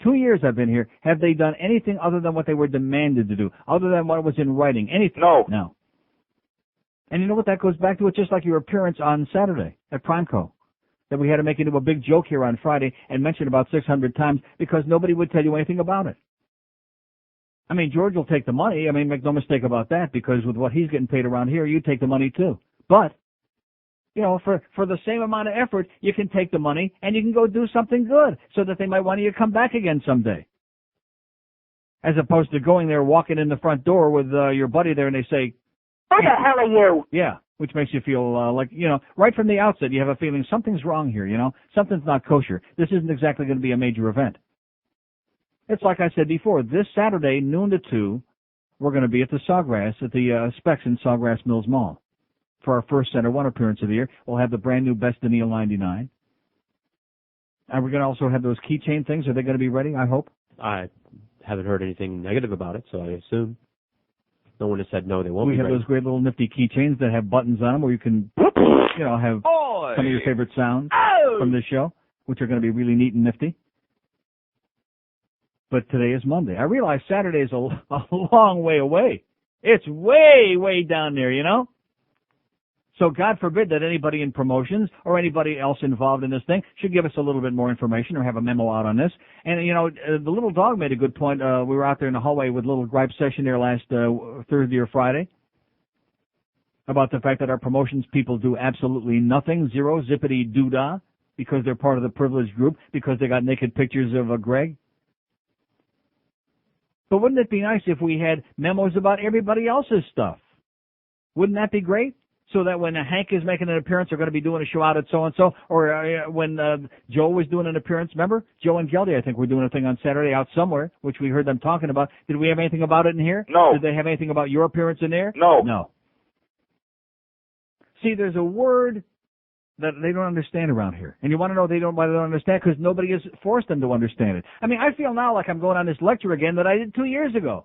2 years I've been here. Have they done anything other than what they were demanded to do, other than what was in writing? Anything? No. No. And you know what that goes back to? It's just like your appearance on Saturday at Primeco, that we had to make into a big joke here on Friday and mention about 600 times because nobody would tell you anything about it. I mean, George will take the money. I mean, make no mistake about that, because with what he's getting paid around here, you take the money too. But, for the same amount of effort, you can take the money and you can go do something good so that they might want you to come back again someday. As opposed to going there, walking in the front door with your buddy there and they say, who the hell are you? Yeah, which makes you feel like, right from the outset, you have a feeling something's wrong here, something's not kosher. This isn't exactly going to be a major event. It's like I said before, this Saturday, noon to 2, we're going to be at the Sawgrass, at the Specs in Sawgrass Mills Mall for our first Center One appearance of the year. We'll have the brand new Best of Neil 99. And we're going to also have those keychain things. Are they going to be ready, I hope? I haven't heard anything negative about it, so I assume. No one has said no, they won't be ready. We have those great little nifty keychains that have buttons on them where you can, have some of your favorite sounds from this show, which are going to be really neat and nifty. But today is Monday. I realize Saturday is a long way away. It's way, way down there, you know? So God forbid that anybody in promotions or anybody else involved in this thing should give us a little bit more information or have a memo out on this. And, you know, the little dog made a good point. We were out there in the hallway with a little gripe session there last Thursday or Friday about the fact that our promotions people do absolutely nothing, zero, zippity doo-dah, because they're part of the privileged group, because they got naked pictures of Greg. But wouldn't it be nice if we had memos about everybody else's stuff? Wouldn't that be great? So that when Hank is making an appearance, they're going to be doing a show out at so-and-so. Or when Joe was doing an appearance, remember? Joe and Geldy, I think, were doing a thing on Saturday out somewhere, which we heard them talking about. Did we have anything about it in here? No. Did they have anything about your appearance in there? No. No. See, there's a word that they don't understand around here. And you want to know why they don't understand? Because nobody has forced them to understand it. I mean, I feel now like I'm going on this lecture again that I did 2 years ago,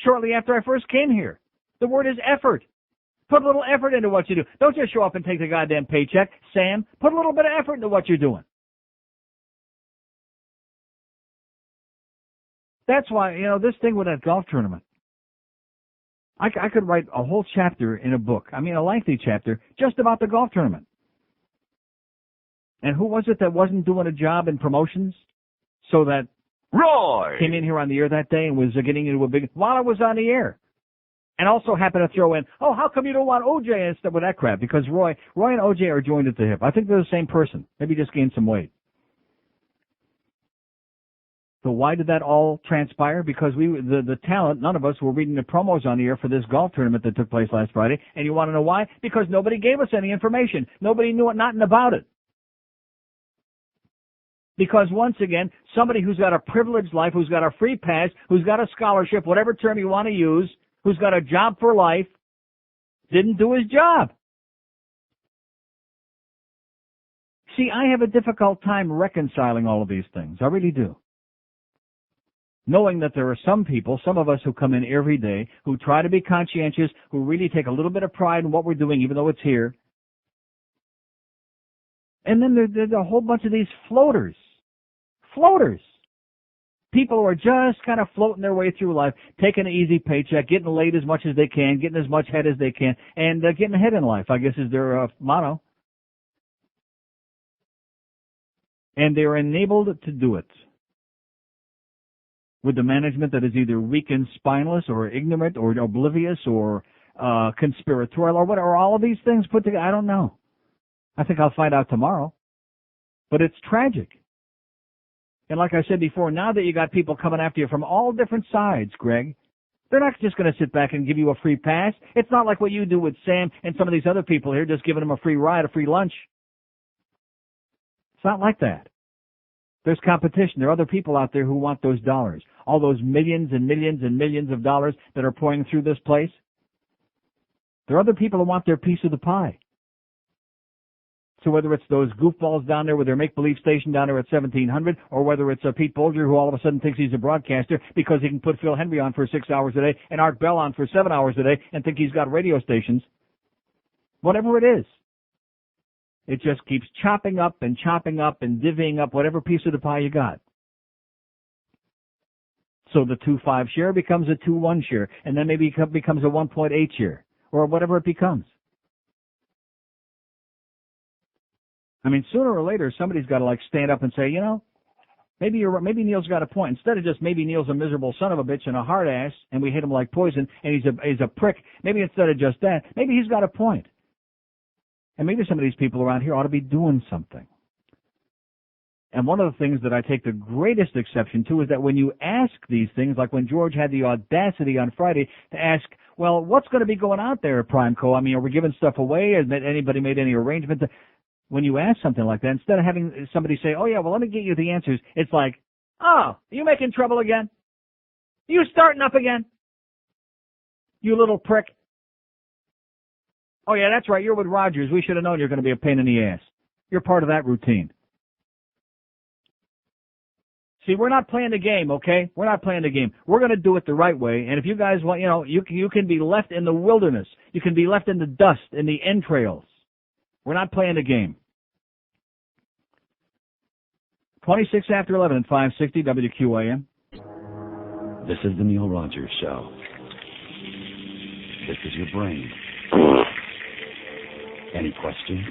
shortly after I first came here. The word is effort. Put a little effort into what you do. Don't just show up and take the goddamn paycheck. Sam, put a little bit of effort into what you're doing. That's why, you know, this thing with that golf tournament, I could write a whole chapter in a book. I mean, a lengthy chapter just about the golf tournament. And who was it that wasn't doing a job in promotions? So that Roy came in here on the air that day and was getting into a big, while I was on the air. And also happened to throw in, oh, how come you don't want OJ and stuff with that crap? Because Roy and OJ are joined at the hip. I think they're the same person. Maybe just gained some weight. So why did that all transpire? Because the talent, none of us were reading the promos on the air for this golf tournament that took place last Friday. And you want to know why? Because nobody gave us any information. Nobody knew nothing about it. Because once again, somebody who's got a privileged life, who's got a free pass, who's got a scholarship, whatever term you want to use, who's got a job for life, didn't do his job. See, I have a difficult time reconciling all of these things. I really do. Knowing that there are some people, some of us who come in every day, who try to be conscientious, who really take a little bit of pride in what we're doing, even though it's here. And then there's a whole bunch of these floaters. Floaters. People who are just kind of floating their way through life, taking an easy paycheck, getting laid as much as they can, getting as much head as they can, and getting ahead in life, I guess is their motto. And they're enabled to do it with the management that is either weak and spineless or ignorant or oblivious or conspiratorial or whatever. All of these things put together, I don't know. I think I'll find out tomorrow. But it's tragic. And like I said before, now that you got people coming after you from all different sides, Greg, they're not just going to sit back and give you a free pass. It's not like what you do with Sam and some of these other people here, just giving them a free ride, a free lunch. It's not like that. There's competition. There are other people out there who want those dollars. All those millions and millions and millions of dollars that are pouring through this place. There are other people who want their piece of the pie. So whether it's those goofballs down there with their make-believe station down there at 1700, or whether it's Pete Bolger who all of a sudden thinks he's a broadcaster because he can put Phil Hendrie on for 6 hours a day and Art Bell on for 7 hours a day and think he's got radio stations. Whatever it is. It just keeps chopping up and divvying up whatever piece of the pie you got. So the 2.5 share becomes a 2.1 share, and then maybe it becomes a 1.8 share, or whatever it becomes. I mean, sooner or later, somebody's got to stand up and say, you know, maybe Neil's got a point. Instead of just maybe Neil's a miserable son of a bitch and a hard ass, and we hate him like poison, and he's a prick. Maybe instead of just that, maybe he's got a point. And maybe some of these people around here ought to be doing something. And one of the things that I take the greatest exception to is that when you ask these things, like when George had the audacity on Friday to ask, well, what's going to be going out there at Primeco? I mean, are we giving stuff away? Has anybody made any arrangements? When you ask something like that, instead of having somebody say, oh, yeah, well, let me get you the answers, it's like, oh, you making trouble again? You starting up again? You little prick. Oh, yeah, that's right, you're with Rogers. We should have known you're going to be a pain in the ass. You're part of that routine. See, we're not playing the game, okay? We're not playing the game. We're going to do it the right way, and if you guys want, you know, you can be left in the wilderness. You can be left in the dust, in the entrails. We're not playing the game. 26 after 11 at 560 WQAM. This is the Neil Rogers Show. This is your brain. Any questions?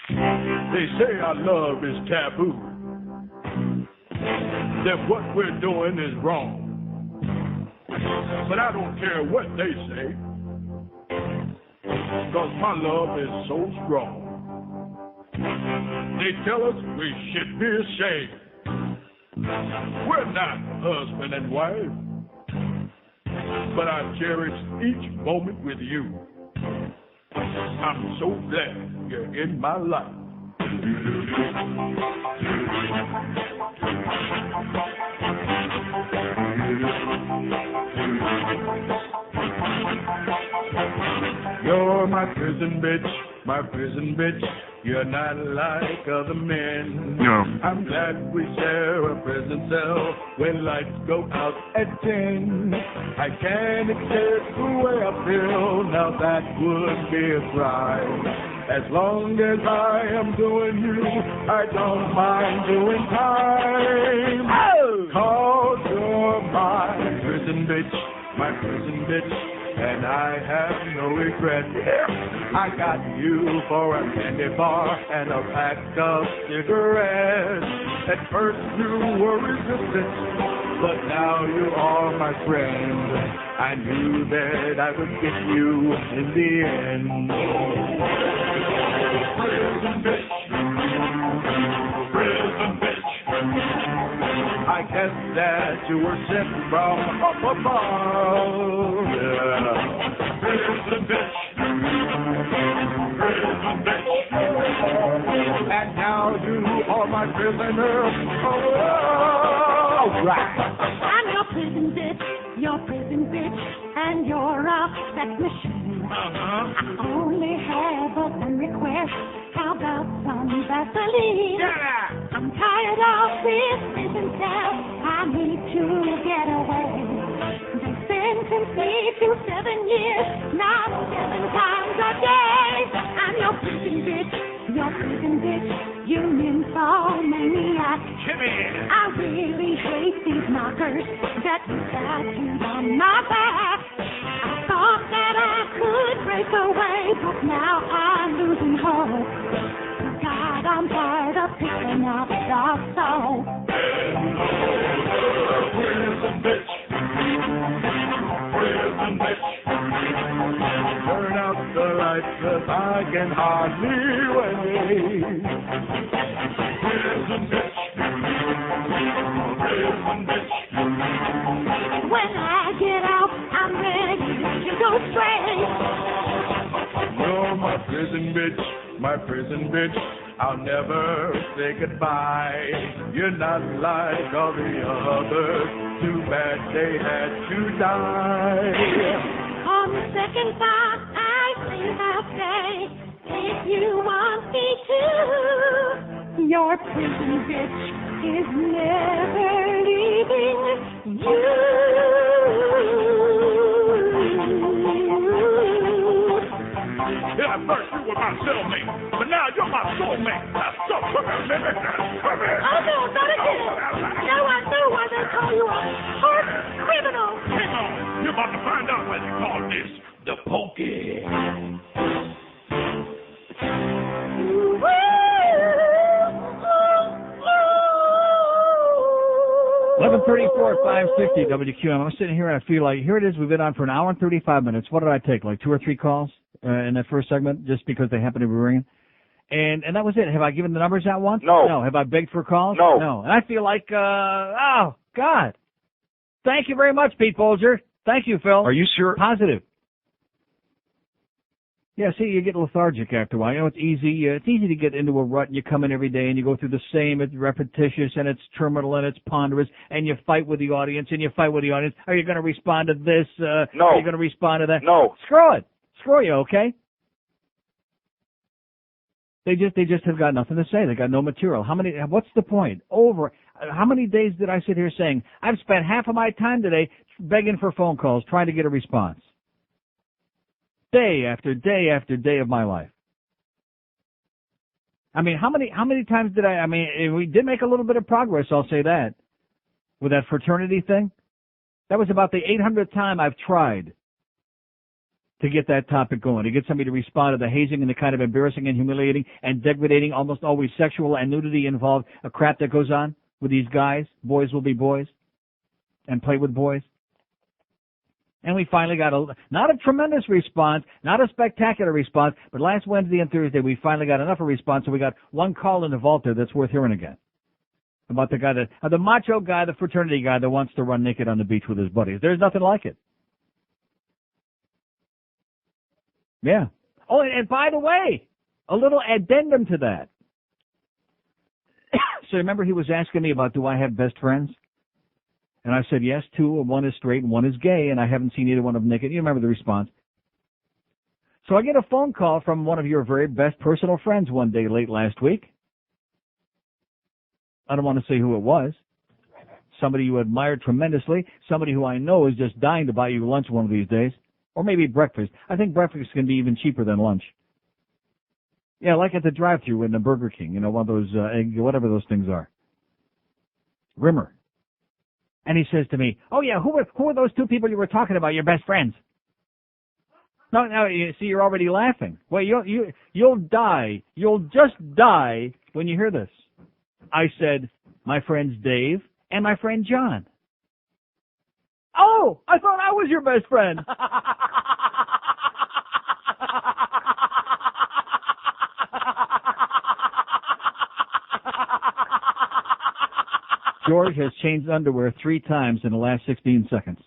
They say our love is taboo, that what we're doing is wrong. But I don't care what they say, 'cause my love is so strong. They tell us we should be ashamed. We're not husband and wife, but I cherish each moment with you. I'm so glad you're in my life. You're my prison bitch, my prison bitch. You're not like other men. No. I'm glad we share a prison cell when lights go out at 10. I can't escape the way I feel, now that would be a crime. As long as I am doing you, I don't mind doing time. Oh! 'Cause you're my prison bitch, my prison bitch. And I have no regret. I got you for a candy bar and a pack of cigarettes. At first you were resistant, but now you are my friend. I knew that I would get you in the end. Prison bitch, prison bitch. I guess that you were sent from up above. Yeah. Prison bitch, prison bitch. And now you are my prisoner. Oh, right. I'm your prison bitch, and you're a sex machine. I only have one request. How about some Vaseline? Yeah. I'm tired of this prison cell. I need to get away. They sentenced me to 7 years, not 7 times a day. I'm your prison bitch, you nymphomaniac. I really hate these knockers that tattooed on my back. I thought that I could break away, but now I'm losing hope. God, I'm tired of picking up the soul. Prison bitch, prison bitch. Turn out the lights 'cause I can hardly wait. Prison bitch, prison bitch. When I get out, I'm ready to go straight. You're my prison bitch, my prison bitch. I'll never say goodbye. You're not like all the others. Too bad they had to die. On the second thought, I think I'll stay if you want me to. Your prison bitch is never leaving you. Yeah, first you were my cellmate, but now you're my soulmate. So come here, baby. Come here. Oh, no, not again. No, I know why they call you a heart criminal. Hang on. You're about to find out why they call this the pokey. 11:34 at 560 WQAM. I'm sitting here and I feel like, here it is, we've been on for an hour and 35 minutes. What did I take, like 2 or 3 calls in that first segment just because they happened to be ringing? And that was it. Have I given the numbers out once? No. No. Have I begged for calls? No. No. And I feel like, oh, God. Thank you very much, Pete Bolger. Thank you, Phil. Are you sure? Positive. Yeah, see, you get lethargic after a while. You know, it's easy to get into a rut, and you come in every day, and you go through the same, it's repetitious, and it's terminal, and it's ponderous, and you fight with the audience, Are you going to respond to this? No. Are you going to respond to that? No. Screw it. Screw you, okay? They just have got nothing to say. They got no material. What's the point? How many days did I sit here saying, I've spent half of my time today begging for phone calls, trying to get a response? Day after day after day of my life. I mean, how many times did we did make a little bit of progress, I'll say that, with that fraternity thing. That was about the 800th time I've tried to get that topic going, to get somebody to respond to the hazing and the kind of embarrassing and humiliating and degrading, almost always sexual and nudity involved crap that goes on with these guys. Boys will be boys and play with boys. And we finally got not a tremendous response, not a spectacular response, but last Wednesday and Thursday we finally got enough of a response, so we got one call in the vault there that's worth hearing again. About the guy the macho guy, the fraternity guy that wants to run naked on the beach with his buddies. There's nothing like it. Yeah. Oh, and by the way, a little addendum to that. So remember he was asking me about, do I have best friends? And I said, yes, two, and one is straight and one is gay, and I haven't seen either one of them naked. You remember the response. So I get a phone call from one of your very best personal friends one day late last week. I don't want to say who it was. Somebody you admire tremendously, somebody who I know is just dying to buy you lunch one of these days. Or maybe breakfast. I think breakfast can be even cheaper than lunch. Yeah, like at the drive-thru in the Burger King, you know, one of those, whatever those things are. Rimmer. And he says to me, oh yeah, who are those two people you were talking about, your best friends? No, you see, you're already laughing. Well, you'll die. You'll just die when you hear this. I said, my friends Dave and my friend John. Oh, I thought I was your best friend. George has changed underwear 3 times in the last 16 seconds.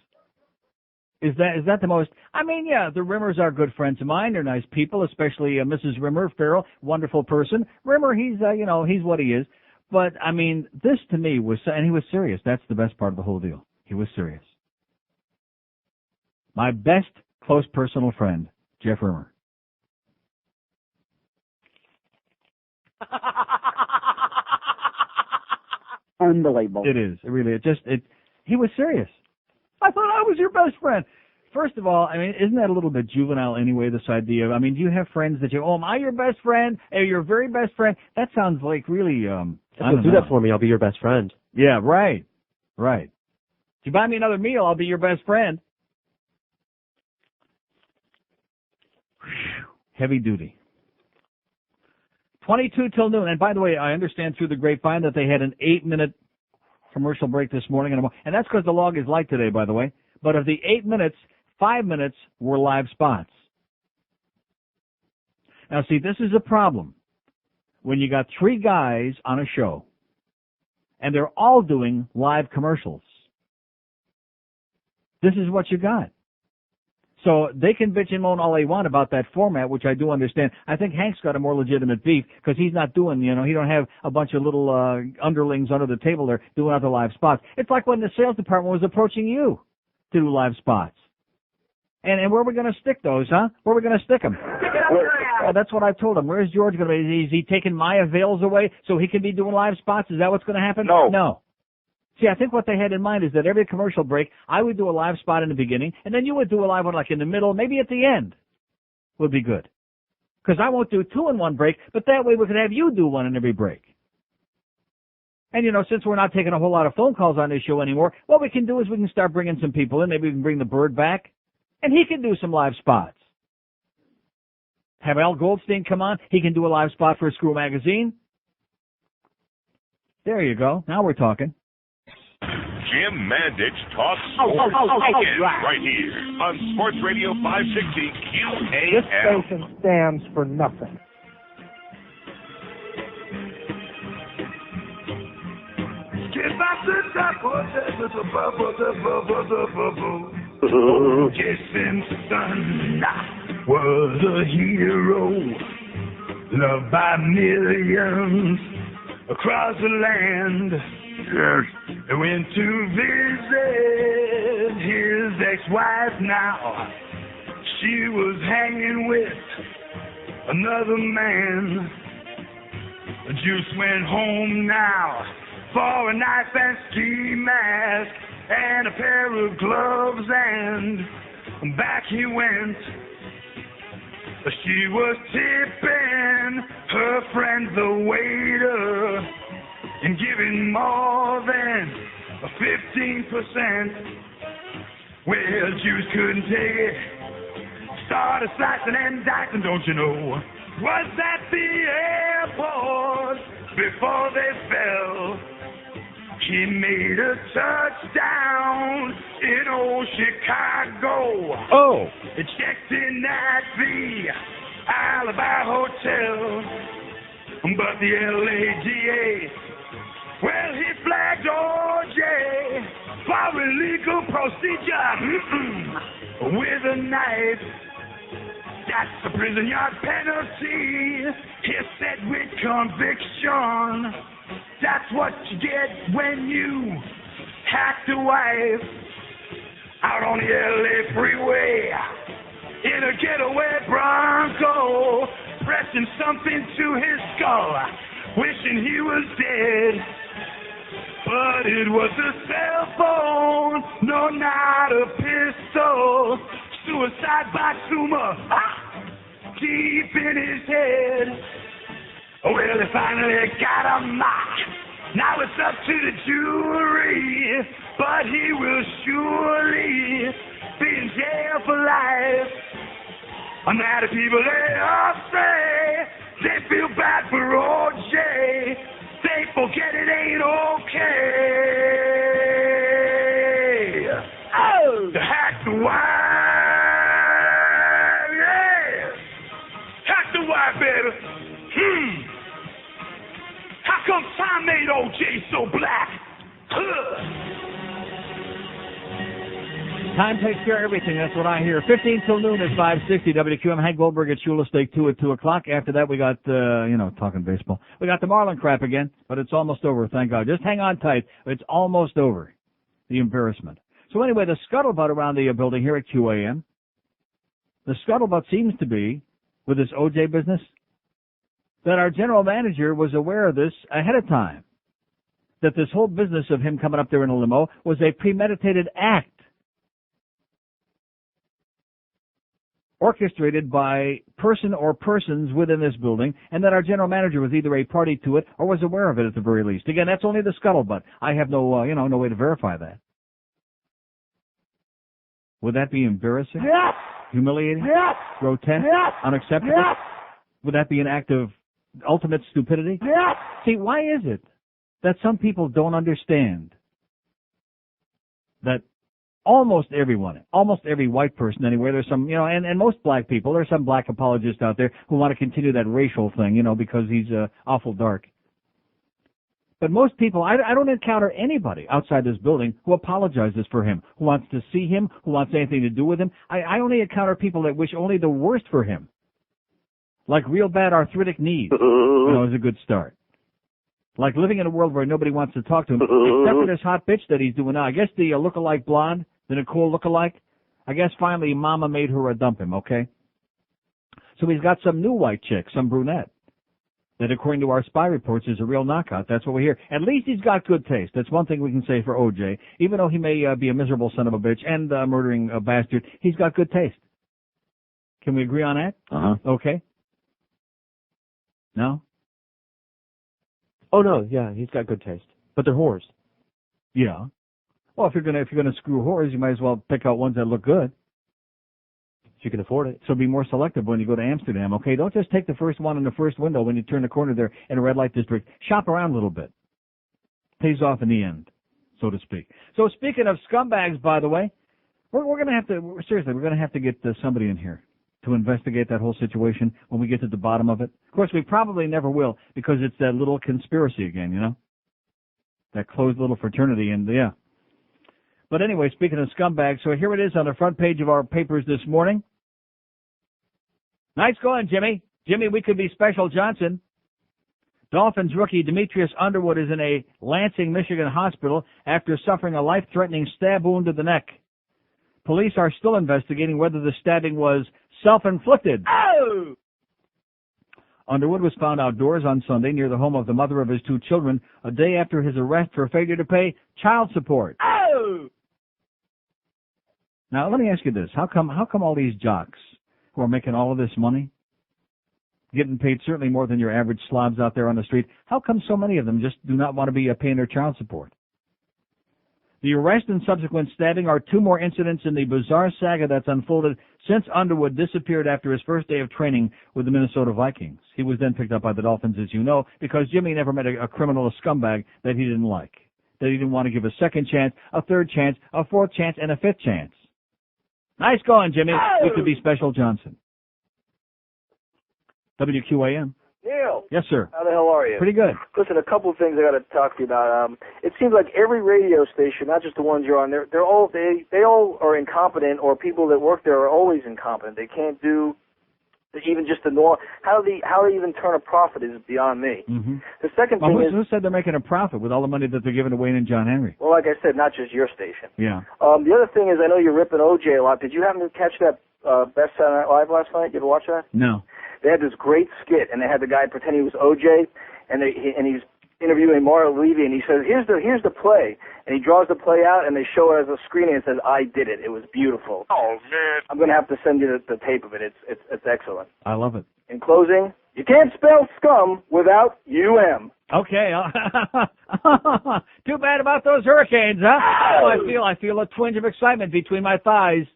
Is that the most? I mean, yeah, the Rimmers are good friends of mine. They're nice people, especially Mrs. Rimmer, Farrell, wonderful person. Rimmer, he's he's what he is. But I mean, this to me was, and he was serious. That's the best part of the whole deal. He was serious. My best close personal friend, Jeff Rimmer. Unbelievable. It is. It really. He was serious. I thought I was your best friend. First of all, I mean, isn't that a little bit juvenile anyway, this idea? I mean, do you have friends that am I your best friend? Are you your very best friend? That sounds like really, do that for me. I'll be your best friend. Yeah, right. Right. If you buy me another meal, I'll be your best friend. Heavy duty. 22 till noon. And by the way, I understand through the grapevine that they had an 8-minute commercial break this morning. And that's because the log is light today, by the way. But of the 8 minutes, 5 minutes were live spots. Now, see, this is a problem. When you got 3 guys on a show, and they're all doing live commercials, this is what you got. So they can bitch and moan all they want about that format, which I do understand. I think Hank's got a more legitimate beef because he's not doing, he don't have a bunch of little underlings under the table there doing other live spots. It's like when the sales department was approaching you to do live spots. And where are we going to stick those, huh? Where are we going to stick them? Well, that's what I've told him. Where's George going to be? Is he taking my avails away so he can be doing live spots? Is that what's going to happen? No. See, I think what they had in mind is that every commercial break, I would do a live spot in the beginning, and then you would do a live one like in the middle, maybe at the end would be good. Because I won't do 2 in one break, but that way we could have you do one in every break. And, since we're not taking a whole lot of phone calls on this show anymore, what we can do is we can start bringing some people in. Maybe we can bring the Bird back, and he can do some live spots. Have Al Goldstein come on. He can do a live spot for Screw Magazine. There you go. Now we're talking. Jim Mandich talks sports again right here on Sports Radio 560 QAM. This station stands for nothing. Simpson was a hero, loved by millions across the land. He went to visit his ex-wife now. She was hanging with another man. Juice went home now for a knife and ski mask and a pair of gloves, and back he went. She was tipping her friend the waiter and giving more than 15%. Well, Jews couldn't take it. Started slicing and dicing, don't you know? Was at the airport before they fell. He made a touchdown in old Chicago. Oh. It checked in at the Alibi Hotel. But the LAGA, well, he flagged OJ for illegal procedure with a knife. That's the prison yard penalty. He said with conviction. That's what you get when you hack the wife out on the LA freeway in a getaway Bronco, pressing something to his skull, wishing he was dead. But it was a cell phone, no, not a pistol. Suicide by tumor, deep in his head. Well, they finally got him. Now it's up to the jury, but he will surely be in jail for life. And now the people they all say they feel bad for OJ. They forget it ain't okay. Oh, to hack the wife, yeah. Hack the wife, baby. How come time made OJ so black? Time takes care of everything. That's what I hear. 15 till noon is 560 WQAM. Hank Goldberg at Shula Steak 2 at 2 o'clock. After that, we got, talking baseball. We got the Marlin crap again, but it's almost over, thank God. Just hang on tight. It's almost over. The embarrassment. So anyway, the scuttlebutt around the building here at QAM, the scuttlebutt seems to be, with this OJ business, that our general manager was aware of this ahead of time. That this whole business of him coming up there in a limo was a premeditated act. Orchestrated by person or persons within this building, and that our general manager was either a party to it or was aware of it at the very least. Again, that's only the scuttlebutt. I have no way to verify that. Would that be embarrassing? Yes! Humiliating? Yes! Grotesque? Yes! Unacceptable? Yes! Would that be an act of ultimate stupidity? Yes! See, why is it that some people don't understand that almost everyone, almost every white person anywhere, there's some, and most black people, there's some black apologists out there who want to continue that racial thing, because he's awful dark. But most people, I don't encounter anybody outside this building who apologizes for him, who wants to see him, who wants anything to do with him. I only encounter people that wish only the worst for him. Like real bad arthritic knees, is a good start. Like living in a world where nobody wants to talk to him, except for this hot bitch that he's doing now. I guess the look-alike blonde, the Nicole look-alike, I guess finally Mama made her dump him, okay? So he's got some new white chick, some brunette, that according to our spy reports is a real knockout. That's what we hear. At least he's got good taste. That's one thing we can say for OJ. Even though he may be a miserable son of a bitch and a murdering bastard, he's got good taste. Can we agree on that? Uh-huh. Okay. No? Oh, no, yeah, he's got good taste. But they're whores. Yeah. Well, if you're gonna screw whores, you might as well pick out ones that look good. If you can afford it. So be more selective when you go to Amsterdam, okay? Don't just take the first one in the first window when you turn the corner there in a red light district. Shop around a little bit. Pays off in the end, so to speak. So speaking of scumbags, by the way, we're gonna have to get somebody in here to investigate that whole situation when we get to the bottom of it. Of course, we probably never will because it's that little conspiracy again, that closed little fraternity, and yeah. But anyway, speaking of scumbags, so here it is on the front page of our papers this morning. Nice going, Jimmy. Jimmy, we could be Special Johnson. Dolphins rookie Demetrius Underwood is in a Lansing, Michigan hospital after suffering a life-threatening stab wound to the neck. Police are still investigating whether the stabbing was self-inflicted. Oh! Underwood was found outdoors on Sunday near the home of the mother of his two children a day after his arrest for failure to pay child support. Oh! Now, let me ask you this. How come all these jocks who are making all of this money, getting paid certainly more than your average slobs out there on the street, how come so many of them just do not want to be paying their child support? The arrest and subsequent stabbing are two more incidents in the bizarre saga that's unfolded since Underwood disappeared after his first day of training with the Minnesota Vikings. He was then picked up by the Dolphins, as you know, because Jimmy never met a criminal, a scumbag that he didn't like, that he didn't want to give a second chance, a third chance, a fourth chance, and a fifth chance. Nice going, Jimmy. Good to be Special Johnson. WQAM. Neil. Yes, sir. How the hell are you? Pretty good. Listen, a couple of things I got to talk to you about. It seems like every radio station, not just the ones you're on, they all are incompetent, or people that work there are always incompetent. They can't do even just the normal. How they even turn a profit is beyond me. Mm-hmm. The second thing is, who said they're making a profit with all the money that they're giving to Wayne and John Henry? well, like I said, not just your station. Yeah. The other thing is, I know you're ripping OJ a lot. Did you happen to catch that Best Saturday Night Live last night? You ever watch that? No. They had this great skit, and they had the guy pretend he was OJ, and he's interviewing Mario Levy, and he says, "Here's the play," and he draws the play out, and they show it as a screen, and it says, "I did it." It was beautiful. Oh man! I'm going to have to send you the tape of it. It's excellent. I love it. In closing, you can't spell scum without UM. Okay. Too bad about those hurricanes, huh? Oh, I feel a twinge of excitement between my thighs.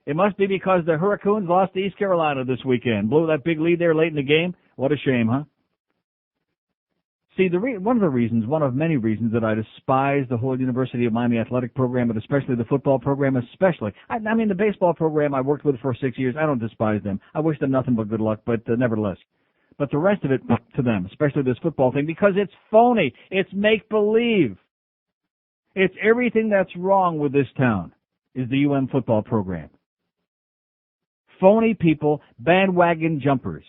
It must be because the Hurricanes lost to East Carolina this weekend. Blew that big lead there late in the game. What a shame, huh? See, one of many reasons that I despise the whole University of Miami athletic program, but especially the football program, especially. I mean, the baseball program I worked with for 6 years, I don't despise them. I wish them nothing but good luck, but nevertheless. But the rest of it, to them, especially this football thing, because it's phony. It's make-believe. It's everything that's wrong with this town is the UM football program. Phony people, bandwagon jumpers,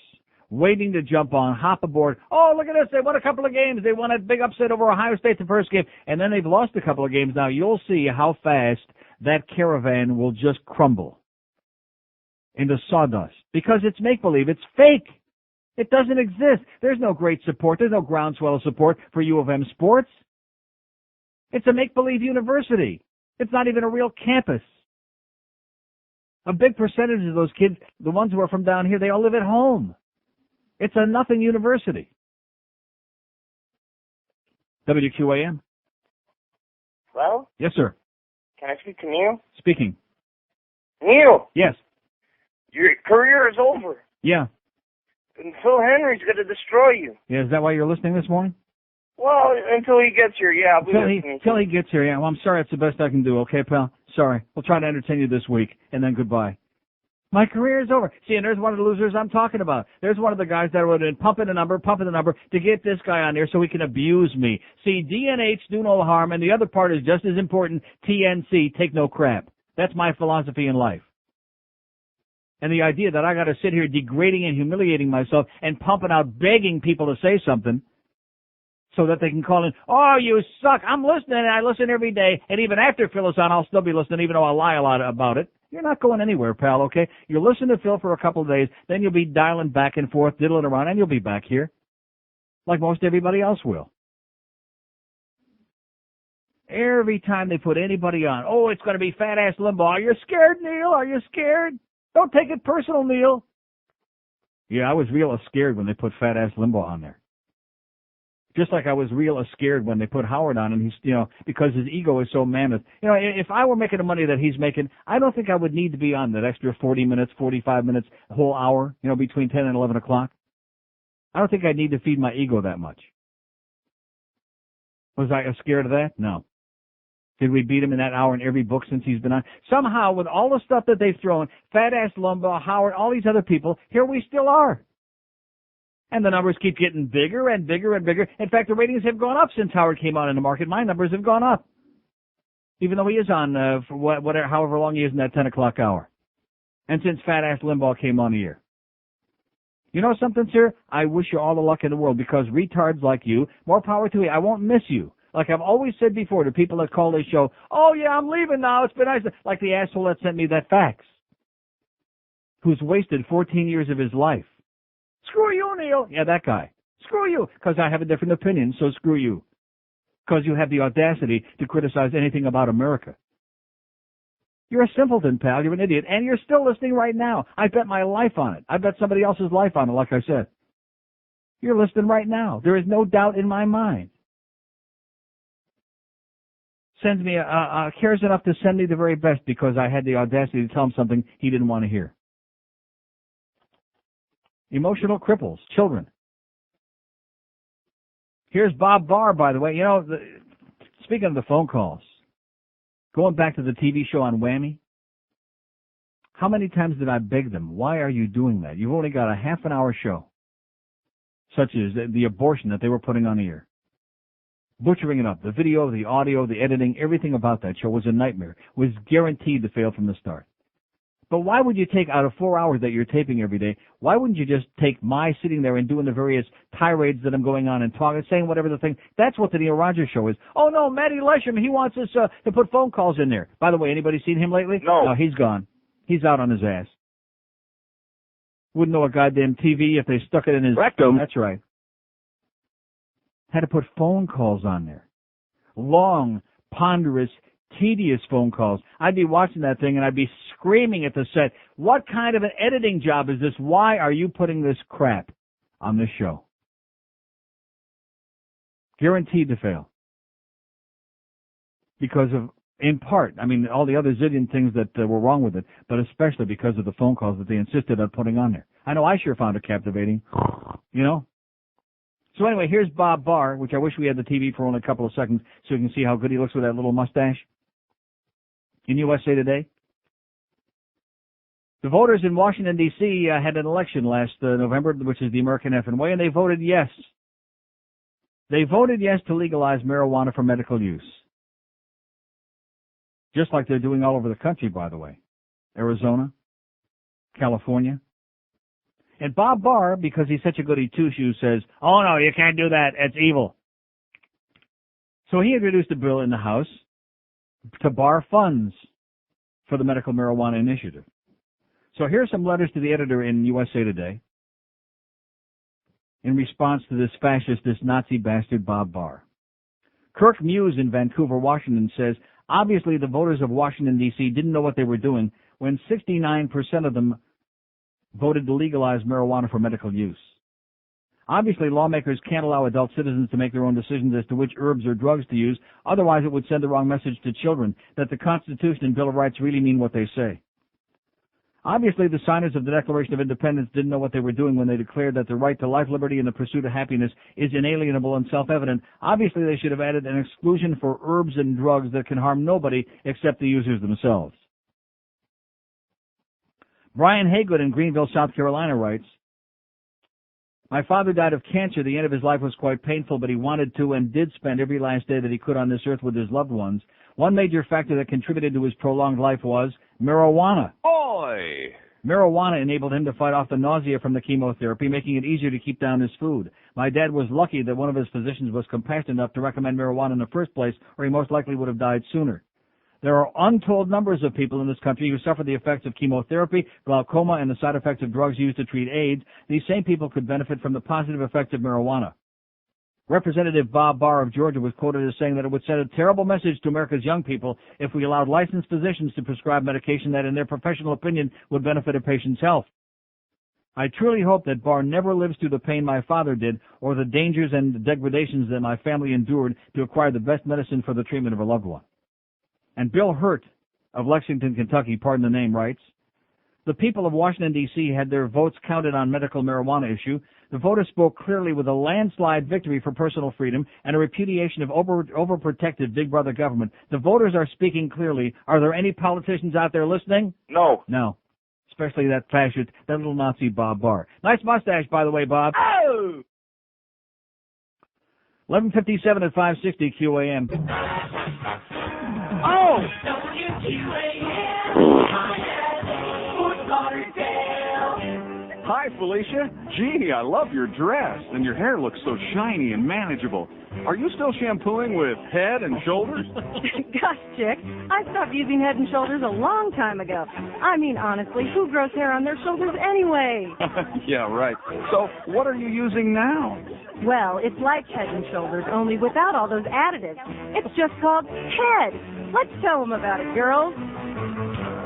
waiting to jump on, hop aboard. Oh, look at this. They won a couple of games. They won a big upset over Ohio State the first game, and then they've lost a couple of games. Now, you'll see how fast that caravan will just crumble into sawdust because it's make-believe. It's fake. It doesn't exist. There's no great support. There's no groundswell of support for U of M sports. It's a make-believe university. It's not even a real campus. A big percentage of those kids, the ones who are from down here, they all live at home. It's a nothing university. WQAM. Well? Yes, sir. Can I speak to Neil? Speaking. Neil! Yes. Your career is over. Yeah. And Phil Henry's going to destroy you. Yeah, is that why you're listening this morning? Well, until he gets here, yeah. I'll be listening. Till he gets here, yeah. Well, I'm sorry, that's the best I can do, okay, pal? Sorry. We'll try to entertain you this week, and then goodbye. My career is over. See, and there's one of the losers I'm talking about. There's one of the guys that would have been pumping the number to get this guy on there so he can abuse me. See, DNH, do no harm, and the other part is just as important, TNC, take no crap. That's my philosophy in life. And the idea that I got to sit here degrading and humiliating myself and pumping out, begging people to say something so that they can call in, oh, you suck. I'm listening, and I listen every day, and even after Phil is on, I'll still be listening, even though I lie a lot about it. You're not going anywhere, pal, okay? You'll listen to Phil for a couple of days, then you'll be dialing back and forth, diddling around, and you'll be back here, like most everybody else will. Every time they put anybody on, oh, it's going to be fat-ass Limbaugh. Are you scared, Neil? Are you scared? Don't take it personal, Neil. Yeah, I was real scared when they put fat-ass Limbaugh on there. Just like I was real scared when they put Howard on, and he's, because his ego is so mammoth. If I were making the money that he's making, I don't think I would need to be on that extra 40 minutes, 45 minutes, a whole hour, between 10 and 11 o'clock. I don't think I'd need to feed my ego that much. Was I scared of that? No. Did we beat him in that hour in every book since he's been on? Somehow, with all the stuff that they've thrown, fat-ass Limbaugh, Howard, all these other people, here we still are. And the numbers keep getting bigger and bigger and bigger. In fact, the ratings have gone up since Howard came on in the market. My numbers have gone up. Even though he is on for however long he is in that 10 o'clock hour. And since fat-ass Limbaugh came on the air. You know something, sir? I wish you all the luck in the world because retards like you, more power to you. I won't miss you. Like I've always said before to people that call this show, oh, yeah, I'm leaving now. It's been nice. Like the asshole that sent me that fax. Who's wasted 14 years of his life. Screw you, Neil. Yeah, that guy. Screw you, because I have a different opinion, so screw you. Because you have the audacity to criticize anything about America. You're a simpleton, pal. You're an idiot. And you're still listening right now. I bet my life on it. I bet somebody else's life on it, like I said. You're listening right now. There is no doubt in my mind. sends me cares enough to send me the very best because I had the audacity to tell him something he didn't want to hear. Emotional cripples, children. Here's Bob Barr, by the way. You know, speaking of the phone calls, going back to the TV show on Whammy, how many times did I beg them, why are you doing that? You've only got a half an hour show, such as the abortion that they were putting on the air. Butchering it up. The video, the audio, the editing, everything about that show was a nightmare. Was guaranteed to fail from the start. But why would you take out of 4 hours that you're taping every day, why wouldn't you just take my sitting there and doing the various tirades that I'm going on and talking, saying whatever the thing, that's what the Neil Rogers show is. Oh no, Matty Lesham, he wants us to put phone calls in there. By the way, anybody seen him lately? No, he's gone. He's out on his ass. Wouldn't know a goddamn TV if they stuck it in his rectum. That's right. Had to put phone calls on there. Long, ponderous, tedious phone calls. I'd be watching that thing and I'd be screaming at the set, what kind of an editing job is this? Why are you putting this crap on this show? Guaranteed to fail. Because of, in part, I mean, all the other zillion things that were wrong with it, but especially because of the phone calls that they insisted on putting on there. I know I sure found it captivating, you know? So anyway, here's Bob Barr, which I wish we had the TV for only a couple of seconds so you can see how good he looks with that little mustache. In USA Today. The voters in Washington, D.C. Had an election last November, which is the American effing way, and they voted yes. They voted yes to legalize marijuana for medical use. Just like they're doing all over the country, by the way. Arizona, California. And Bob Barr, because he's such a goody two-shoes, says, oh, no, you can't do that. It's evil. So he introduced a bill in the House to bar funds for the medical marijuana initiative. So here's some letters to the editor in USA Today in response to this fascist, this Nazi bastard Bob Barr. Kirk Muse in Vancouver, Washington says, obviously the voters of Washington, D.C. didn't know what they were doing when 69% of them voted to legalize marijuana for medical use. Obviously, lawmakers can't allow adult citizens to make their own decisions as to which herbs or drugs to use. Otherwise, it would send the wrong message to children that the Constitution and Bill of Rights really mean what they say. Obviously, the signers of the Declaration of Independence didn't know what they were doing when they declared that the right to life, liberty, and the pursuit of happiness is inalienable and self-evident. Obviously, they should have added an exclusion for herbs and drugs that can harm nobody except the users themselves. Brian Haygood in Greenville, South Carolina writes, my father died of cancer. The end of his life was quite painful, but he wanted to and did spend every last day that he could on this earth with his loved ones. One major factor that contributed to his prolonged life was marijuana. Oi! Marijuana enabled him to fight off the nausea from the chemotherapy, making it easier to keep down his food. My dad was lucky that one of his physicians was compassionate enough to recommend marijuana in the first place, or he most likely would have died sooner. There are untold numbers of people in this country who suffer the effects of chemotherapy, glaucoma, and the side effects of drugs used to treat AIDS. These same people could benefit from the positive effects of marijuana. Representative Bob Barr of Georgia was quoted as saying that it would send a terrible message to America's young people if we allowed licensed physicians to prescribe medication that, in their professional opinion, would benefit a patient's health. I truly hope that Barr never lives through the pain my father did or the dangers and the degradations that my family endured to acquire the best medicine for the treatment of a loved one. And Bill Hurt of Lexington, Kentucky, pardon the name, writes, the people of Washington, D.C. had their votes counted on medical marijuana issue. The voters spoke clearly with a landslide victory for personal freedom and a repudiation of overprotective big brother government. The voters are speaking clearly. Are there any politicians out there listening? No. No. Especially that fascist, that little Nazi Bob Barr. Nice mustache, by the way, Bob. Oh! 11:57 at 560 QAM. Oh! Hi, Felicia. Gee, I love your dress, and your hair looks so shiny and manageable. Are you still shampooing with Head and Shoulders? Gosh, Chick, I stopped using Head and Shoulders a long time ago. I mean, honestly, who grows hair on their shoulders anyway? Yeah, right. So, what are you using now? Well, it's like Head and Shoulders, only without all those additives. It's just called Head. Let's tell them about it, girls.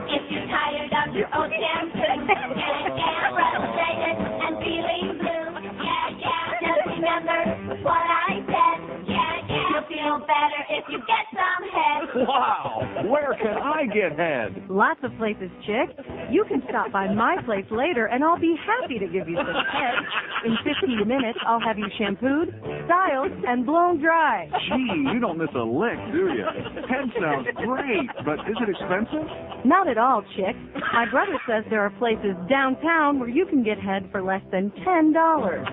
If you're tired of your old shampoo, frustrated and feeling blue, just remember what I said, you'll feel better if if you get some head. Wow! Where can I get head? Lots of places, chick. You can stop by my place later, and I'll be happy to give you some head. In 15 minutes, I'll have you shampooed, styled, and blown dry. Gee, you don't miss a lick, do you? Head sounds great, but is it expensive? Not at all, chick. My brother says there are places downtown where you can get head for less than $10.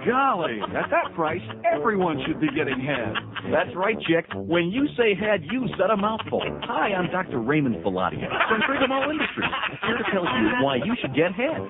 Golly, at that price, everyone should be getting head. That's right, chick. When you say head, you said a mouthful. Hi, I'm Dr. Raymond Valadia from Freedom All Industries, here to tell you why you should get head.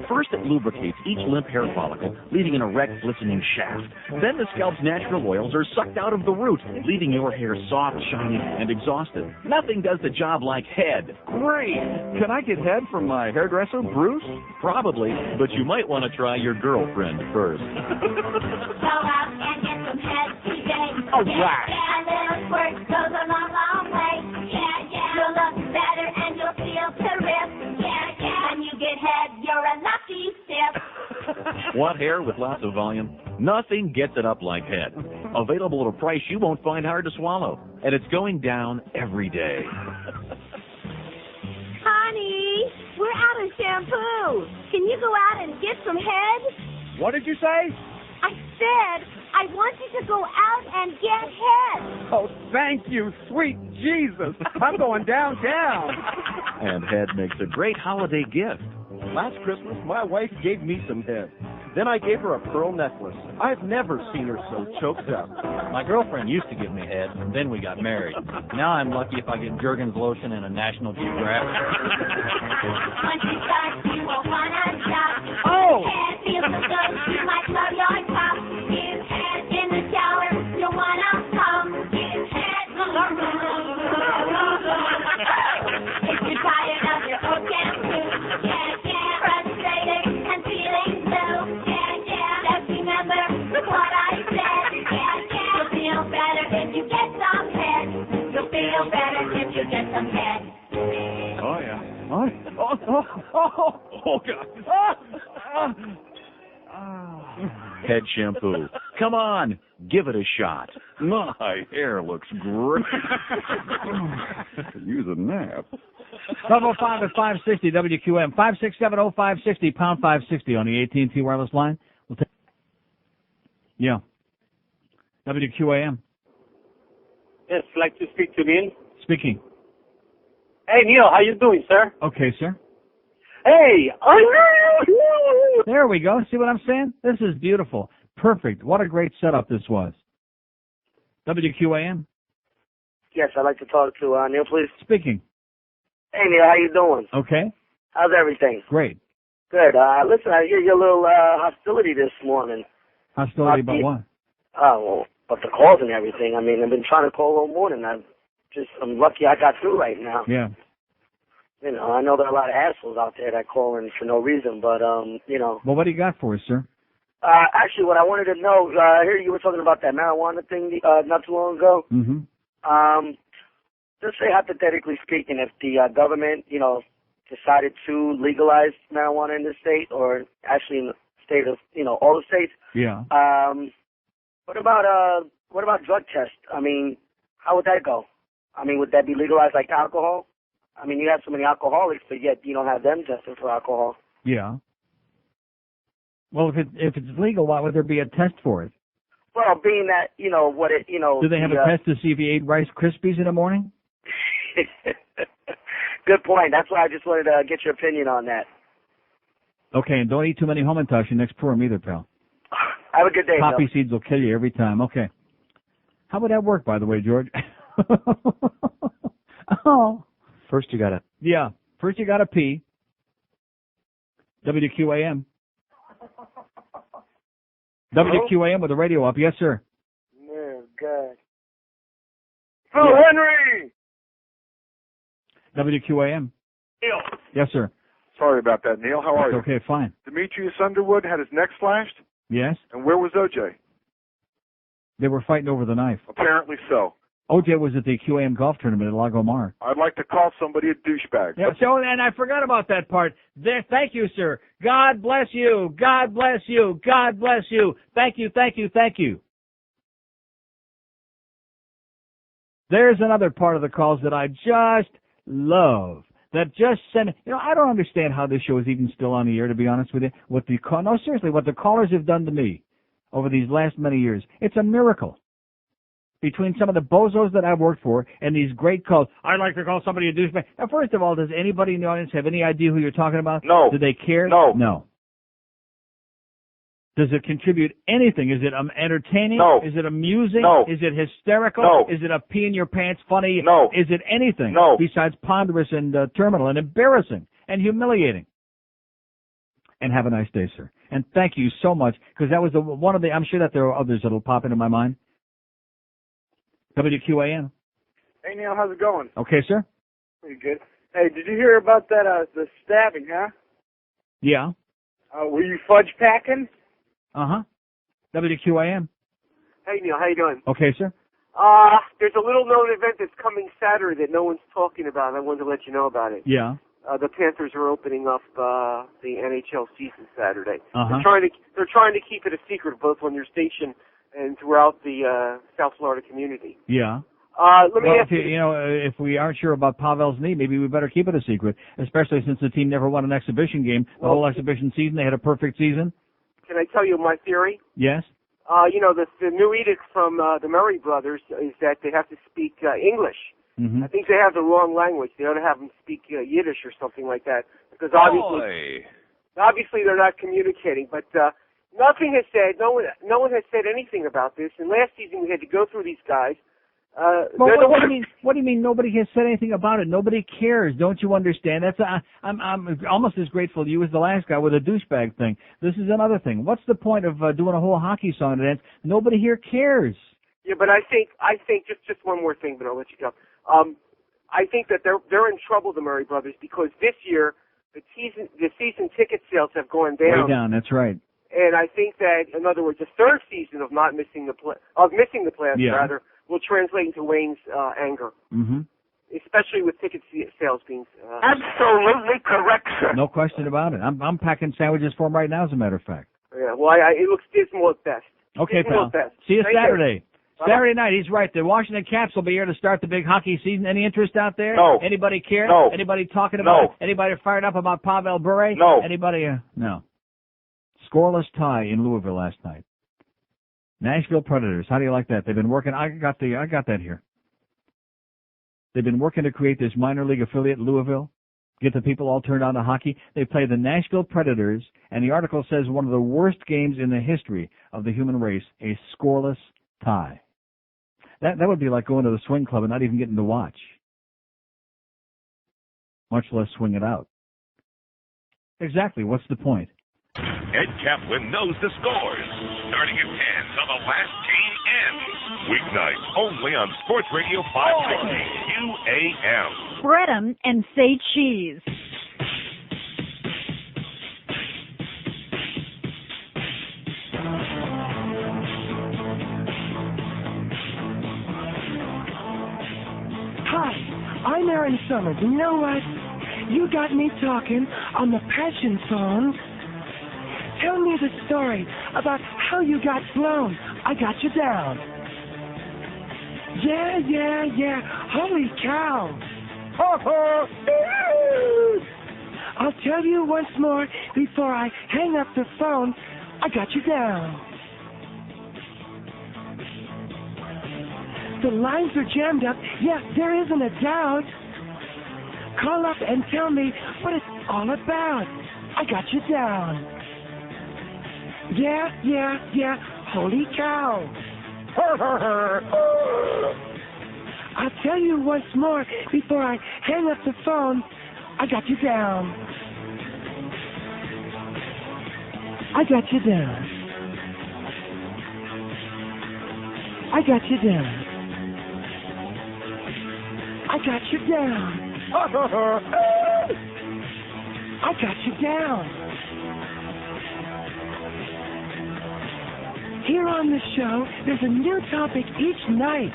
First, it lubricates each limp hair follicle, leaving an erect, glistening shaft. Then the scalp's natural oils are sucked out of the root, leaving your hair soft, shiny, and exhausted. Nothing does the job like head. Great! Can I get head from my hairdresser, Bruce? Probably, but you might want to try your girlfriend first. Go out and get some head today. All right. Yeah, a little squirt goes a long, long way. Yeah, yeah. You'll look better and you'll feel terrific. Yeah, yeah. When you get head, you're a lucky sip. Want hair with lots of volume? Nothing gets it up like head. Available at a price you won't find hard to swallow. And it's going down every day. Honey, we're out of shampoo. Can you go out and get some head? What did you say? I said I want you to go out and get head. Oh, thank you, sweet Jesus. I'm going downtown. And head makes a great holiday gift. Last Christmas, my wife gave me some head. Then I gave her a pearl necklace. I've never seen her so choked up. My girlfriend used to give me head, and then we got married. Now I'm lucky if I get Jergens lotion and a National Geographic. Once you start, you won't wanna stop. Oh! Head feels so good, you might blow your top. Give head in the shower, you'll wanna come. Give head. If you're tired of your old shampoo, frustrated and feeling blue, just remember what I said. You'll feel better if you get some head. You'll feel better if you get some head. Oh, yeah. Oh, God. Head shampoo. Come on, give it a shot. My hair looks great. Use a nap. 1205 at 560 WQM, 5670560, pound 560 on the AT&T wireless line. We'll take. Yeah. WQAM. Yes, like to speak to Neil. Speaking. Hey, Neil, how you doing, sir? Okay, sir. Hey, there we go. See what I'm saying? This is beautiful. Perfect. What a great setup this was. WQAM. Yes, I'd like to talk to Neil, please. Speaking. Hey, Neil, how you doing? Okay. How's everything? Great. Good. Listen, I hear your little hostility this morning. Hostility about what? Well, but the calls and everything. I mean, I've been trying to call all morning. I'm lucky I got through right now. Yeah. You know, I know there are a lot of assholes out there that call in for no reason, but, you know. Well, what do you got for us, sir? Actually, what I wanted to know, I hear you were talking about that marijuana thing not too long ago. Mm-hmm. Just say, hypothetically speaking, if the government, you know, decided to legalize marijuana in the state, or actually in the state of, you know, all the states. Yeah. What about drug tests? I mean, how would that go? I mean, would that be legalized like alcohol? I mean, you have so many alcoholics, but yet you don't have them tested for alcohol. Yeah. Well, if it's legal, why would there be a test for it? Well, being that, you know, what it, you know. Do they have a test to see if you ate Rice Krispies in the morning? Good point. That's why I just wanted to get your opinion on that. Okay, and don't eat too many Hamantash your next program either, pal. Have a good day, Poppy Bill. seeds will kill you every time. Okay. How would that work, by the way, George? Oh. First you gotta. Yeah. First you gotta pee. WQAM. WQAM with the radio up. Yes, sir. Oh, God. Phil Henry! WQAM. Neil. Yes, sir. Sorry about that, Neil. How are you? Okay, fine. Demetrius Underwood had his neck slashed? Yes. And where was OJ? They were fighting over the knife. Apparently so. OJ was at the QAM golf tournament at Lago Mar. I'd like to call somebody a douchebag. Yeah, so, and I forgot about that part. There, thank you, sir. God bless you. God bless you. God bless you. Thank you, thank you, thank you. There's another part of the calls that I just love. That just send, I don't understand how this show is even still on the air, to be honest with you. What the callers have done to me over these last many years, it's a miracle. Between some of the bozos that I've worked for and these great calls, I'd like to call somebody a douchebag. Now, first of all, does anybody in the audience have any idea who you're talking about? No. Do they care? No. No. Does it contribute anything? Is it entertaining? No. Is it amusing? No. Is it hysterical? No. Is it a pee in your pants funny? No. Is it anything No. besides ponderous and terminal and embarrassing and humiliating? And have a nice day, sir. And thank you so much, because that was one of the, I'm sure that there are others that will pop into my mind. WQAM. Hey, Neil, how's it going? Okay, sir? Pretty good. Hey, did you hear about that, the stabbing, huh? Yeah. Were you fudge packing? Uh-huh. WQAM. Hey, Neil, how you doing? Okay, sir. There's a little-known event that's coming Saturday that no one's talking about. I wanted to let you know about it. Yeah. The Panthers are opening up the NHL season Saturday. Uh-huh. They're trying to keep it a secret, both on your station and throughout the South Florida community. Yeah. Let me ask you. If we aren't sure about Pavel's knee, maybe we better keep it a secret, especially since the team never won an exhibition game. The whole exhibition season, they had a perfect season. Can I tell you my theory? Yes. The new edict from the Murray brothers is that they have to speak English. Mm-hmm. I think they have the wrong language. They ought to have them speak Yiddish or something like that, because obviously they're not communicating. But nothing has said. No one has said anything about this. And last season we had to go through these guys. What do you mean nobody has said anything about it? Nobody cares. Don't you understand? I'm almost as grateful to you as the last guy with the douchebag thing. This is another thing. What's the point of doing a whole hockey song and dance? Nobody here cares. Yeah, but I think just one more thing, but I'll let you go. I think that they're in trouble, the Murray brothers, because this year the season ticket sales have gone down. Way down. That's right. And I think that, in other words, the third season of not missing the playoffs, rather, will translate into Wayne's anger. Mm-hmm. Especially with ticket sales being... Absolutely correct, sir. No question about it. I'm packing sandwiches for him right now, as a matter of fact. Yeah, well, it looks dismal at best. Okay, dismal pal. At best. See you Thank Saturday. You. Saturday night, he's right. The Washington Caps will be here to start the big hockey season. Any interest out there? No. Anybody care? No. Anybody talking about No. it? Anybody fired up about Pavel Bure? No. Anybody? No. Scoreless tie in Louisville last night. Nashville Predators. How do you like that? They've been working. I got that here. They've been working to create this minor league affiliate in Louisville, get the people all turned on to hockey. They play the Nashville Predators, and the article says one of the worst games in the history of the human race, a scoreless tie. That would be like going to the swing club and not even getting to watch, much less swing it out. Exactly. What's the point? Ed Kaplan knows the scores. Starting at 10 till the last game ends. Weeknights only on Sports Radio 560 QAM. Spread 'em and say cheese. Hi, I'm Aaron Summers, and you know what? You got me talking on the Passion Song. Tell me the story about how you got blown. I got you down. Yeah. Holy cow. I'll tell you once more before I hang up the phone. I got you down. The lines are jammed up. Yeah, there isn't a doubt. Call up and tell me what it's all about. I got you down. Yeah. Holy cow. I'll tell you once more before I hang up the phone. I got you down. I got you down. I got you down. I got you down. I got you down. Here on the show, there's a new topic each night.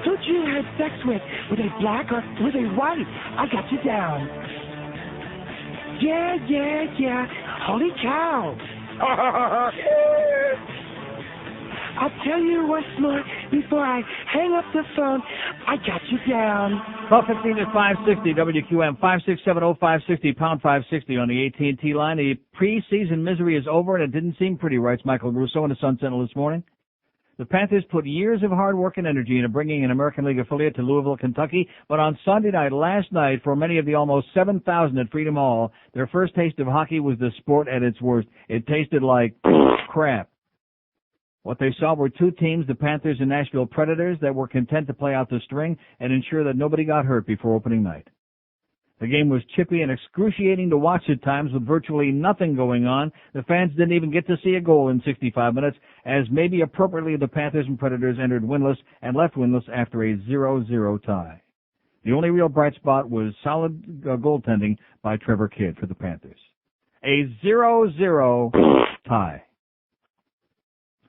Who'd you have sex with a black or with a white? I got you down. Yeah. Holy cow. I'll tell you once more before I hang up the phone, I got you down. 12:15 at 560 WQAM 5670560 pound 560 on the AT&T line. The preseason misery is over, and it didn't seem pretty, writes Michael Russo in the Sun Sentinel this morning. The Panthers put years of hard work and energy into bringing an American League affiliate to Louisville, Kentucky, but on Sunday night, last night, for many of the almost 7,000 at Freedom Hall, their first taste of hockey was the sport at its worst. It tasted like crap. What they saw were two teams, the Panthers and Nashville Predators, that were content to play out the string and ensure that nobody got hurt before opening night. The game was chippy and excruciating to watch at times with virtually nothing going on. The fans didn't even get to see a goal in 65 minutes, as maybe appropriately the Panthers and Predators entered winless and left winless after a 0-0 tie. The only real bright spot was solid goaltending by Trevor Kidd for the Panthers. A 0-0 tie.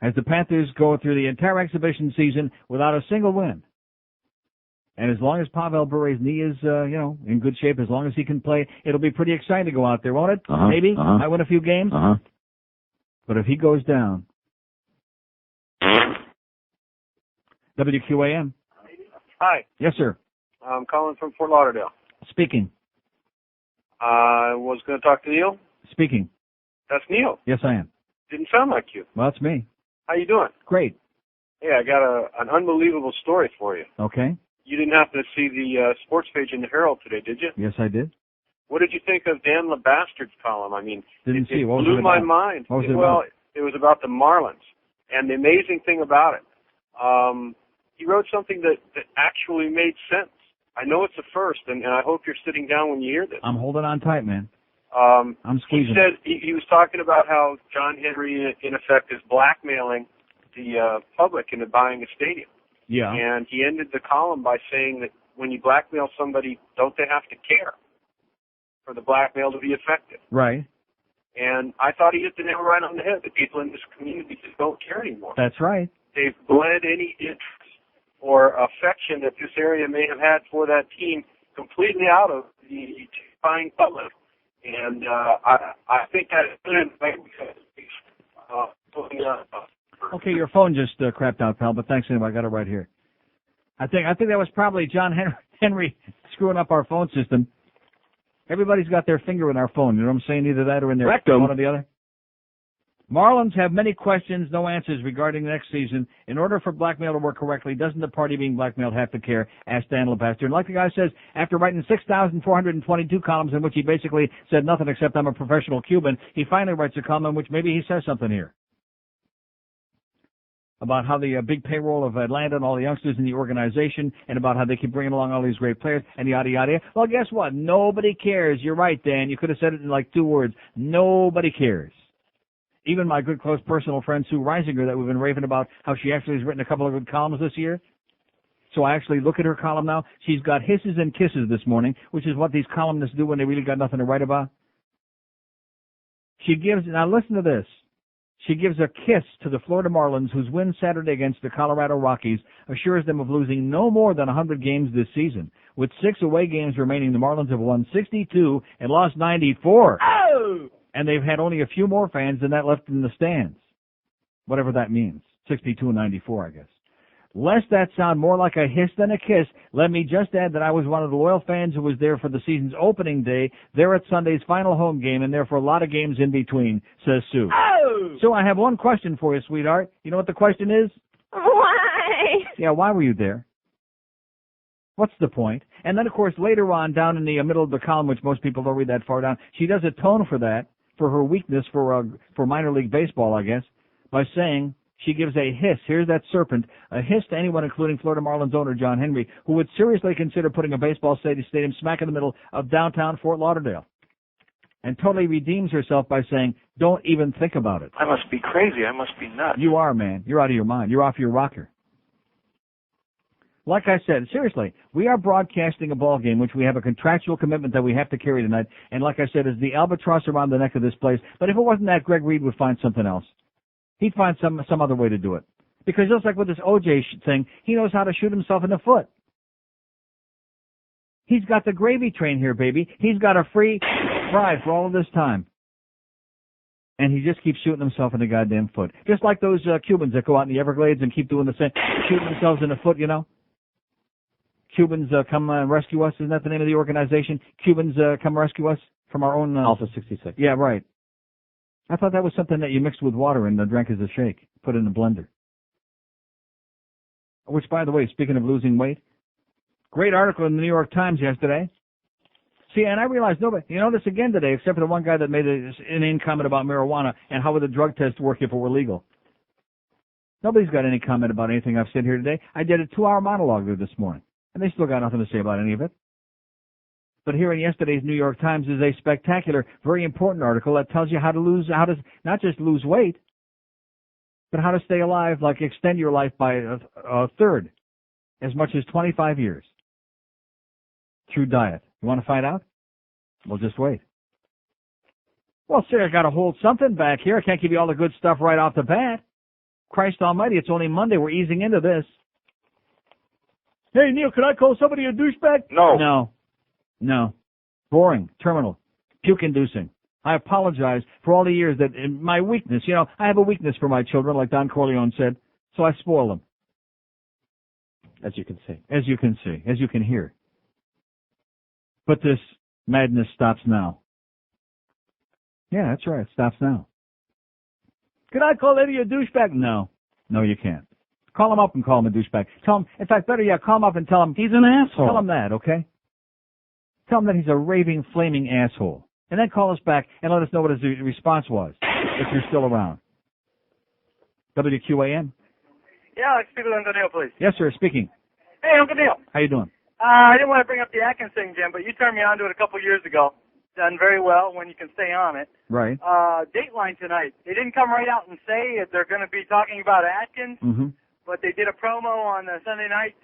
As the Panthers go through the entire exhibition season without a single win. And as long as Pavel Bure's knee is, in good shape, as long as he can play, it'll be pretty exciting to go out there, won't it? Maybe. Might win a few games. But if he goes down. WQAM. Hi. Yes, sir. I'm calling from Fort Lauderdale. Speaking. I was going to talk to Neil. Speaking. That's Neil. Yes, I am. Didn't sound like you. Well, that's me. How you doing? Great. Hey, I got an unbelievable story for you. Okay. You didn't happen to see the sports page in the Herald today, did you? Yes, I did. What did you think of Dan LeBastard's column? I mean, Didn't see. it What was blew it my about? mind. What was it Well, about? it was about the Marlins. And the amazing thing about it, he wrote something that actually made sense. I know it's a first, and I hope you're sitting down when you hear this. I'm holding on tight, man. I'm squeezing. He said he was talking about how John Hendrie, in effect, is blackmailing the public into buying a stadium. Yeah. And he ended the column by saying that when you blackmail somebody, don't they have to care for the blackmail to be effective? Right. And I thought he hit the nail right on the head. The people in this community just don't care anymore. That's right. They've bled any interest or affection that this area may have had for that team completely out of the buying public. And I think that is good because Okay, your phone just crapped out, pal, but thanks anyway. I got it right here. I think that was probably John Henry screwing up our phone system. Everybody's got their finger in our phone. You know what I'm saying? Either that or in their rectum. One or the other. Marlins have many questions, no answers regarding the next season. In order for blackmail to work correctly, doesn't the party being blackmailed have to care? Asked Dan LeBastard. And like the guy says, after writing 6,422 columns in which he basically said nothing except I'm a professional Cuban, he finally writes a column in which maybe he says something here about how the big payroll of Atlanta and all the youngsters in the organization, and about how they keep bringing along all these great players, and yada, yada. Well, guess what? Nobody cares. You're right, Dan. You could have said it in like 2 words. Nobody cares. Even my good, close personal friend, Sue Reisinger, that we've been raving about, how she actually has written a couple of good columns this year. So I actually look at her column now. She's got hisses and kisses this morning, which is what these columnists do when they really got nothing to write about. She gives, now listen to this. She gives a kiss to the Florida Marlins, whose win Saturday against the Colorado Rockies assures them of losing no more than 100 games this season. With 6 away games remaining, the Marlins have won 62 and lost 94. Oh! And they've had only a few more fans than that left in the stands. Whatever that means. 62 and 94, I guess. Lest that sound more like a hiss than a kiss, let me just add that I was one of the loyal fans who was there for the season's opening day, there at Sunday's final home game, and there for a lot of games in between, says Sue. Oh! So I have one question for you, sweetheart. You know what the question is? Why? Yeah, why were you there? What's the point? And then, of course, later on, down in the middle of the column, which most people don't read that far down, she does atone for that, for her weakness for minor league baseball, I guess, by saying she gives a hiss. Here's that serpent, a hiss to anyone, including Florida Marlins owner John Hendrie, who would seriously consider putting a baseball stadium smack in the middle of downtown Fort Lauderdale. And totally redeems herself by saying, don't even think about it. I must be crazy. I must be nuts. You are, man. You're out of your mind. You're off your rocker. Like I said, seriously, we are broadcasting a ball game which we have a contractual commitment that we have to carry tonight. And like I said, is the albatross around the neck of this place. But if it wasn't that, Greg Reed would find something else. He'd find some other way to do it. Because just like with this OJ thing, he knows how to shoot himself in the foot. He's got the gravy train here, baby. He's got a free ride for all of this time. And he just keeps shooting himself in the goddamn foot. Just like those Cubans that go out in the Everglades and keep doing the same, shooting themselves in the foot, you know? Cubans come rescue us. Isn't that the name of the organization? Cubans come rescue us from our own... Alpha 66. Yeah, right. I thought that was something that you mixed with water and drank as a shake. Put in a blender. Which, by the way, speaking of losing weight, great article in the New York Times yesterday. See, and I realized nobody, you know this again today, except for the one guy that made an inane comment about marijuana and how would the drug test work if it were legal. Nobody's got any comment about anything I've said here today. I did a 2-hour monologue there this morning, and they still got nothing to say about any of it. But here in yesterday's New York Times is a spectacular, very important article that tells you how to not just lose weight, but how to stay alive, like extend your life by a third, as much as 25 years, through diet. You want to find out? Well, just wait. Well, sir, I got to hold something back here. I can't give you all the good stuff right off the bat. Christ almighty, it's only Monday. We're easing into this. Hey, Neil, can I call somebody a douchebag? No. No. Boring. Terminal. Puke-inducing. I apologize for all the years that in my weakness, you know, I have a weakness for my children, like Don Corleone said, so I spoil them. As you can see. As you can see. As you can hear. But this madness stops now. Yeah, that's right. It stops now. Can I call Eddie a douchebag? No. No, you can't. Call him up and call him a douchebag. Tell him, in fact, better yet, call him up and tell him he's an asshole. Tell him that, okay? Tell him that he's a raving, flaming asshole. And then call us back and let us know what his response was, if you're still around. WQAM? Yeah, I'll speak with Uncle Neil, please. Yes, sir, speaking. Hey, Uncle Neil. How you doing? I didn't want to bring up the Atkins thing, Jim, but you turned me on to it a couple years ago. Done very well when you can stay on it. Right. Dateline tonight. They didn't come right out and say if they're going to be talking about Atkins, but they did a promo on the Sunday night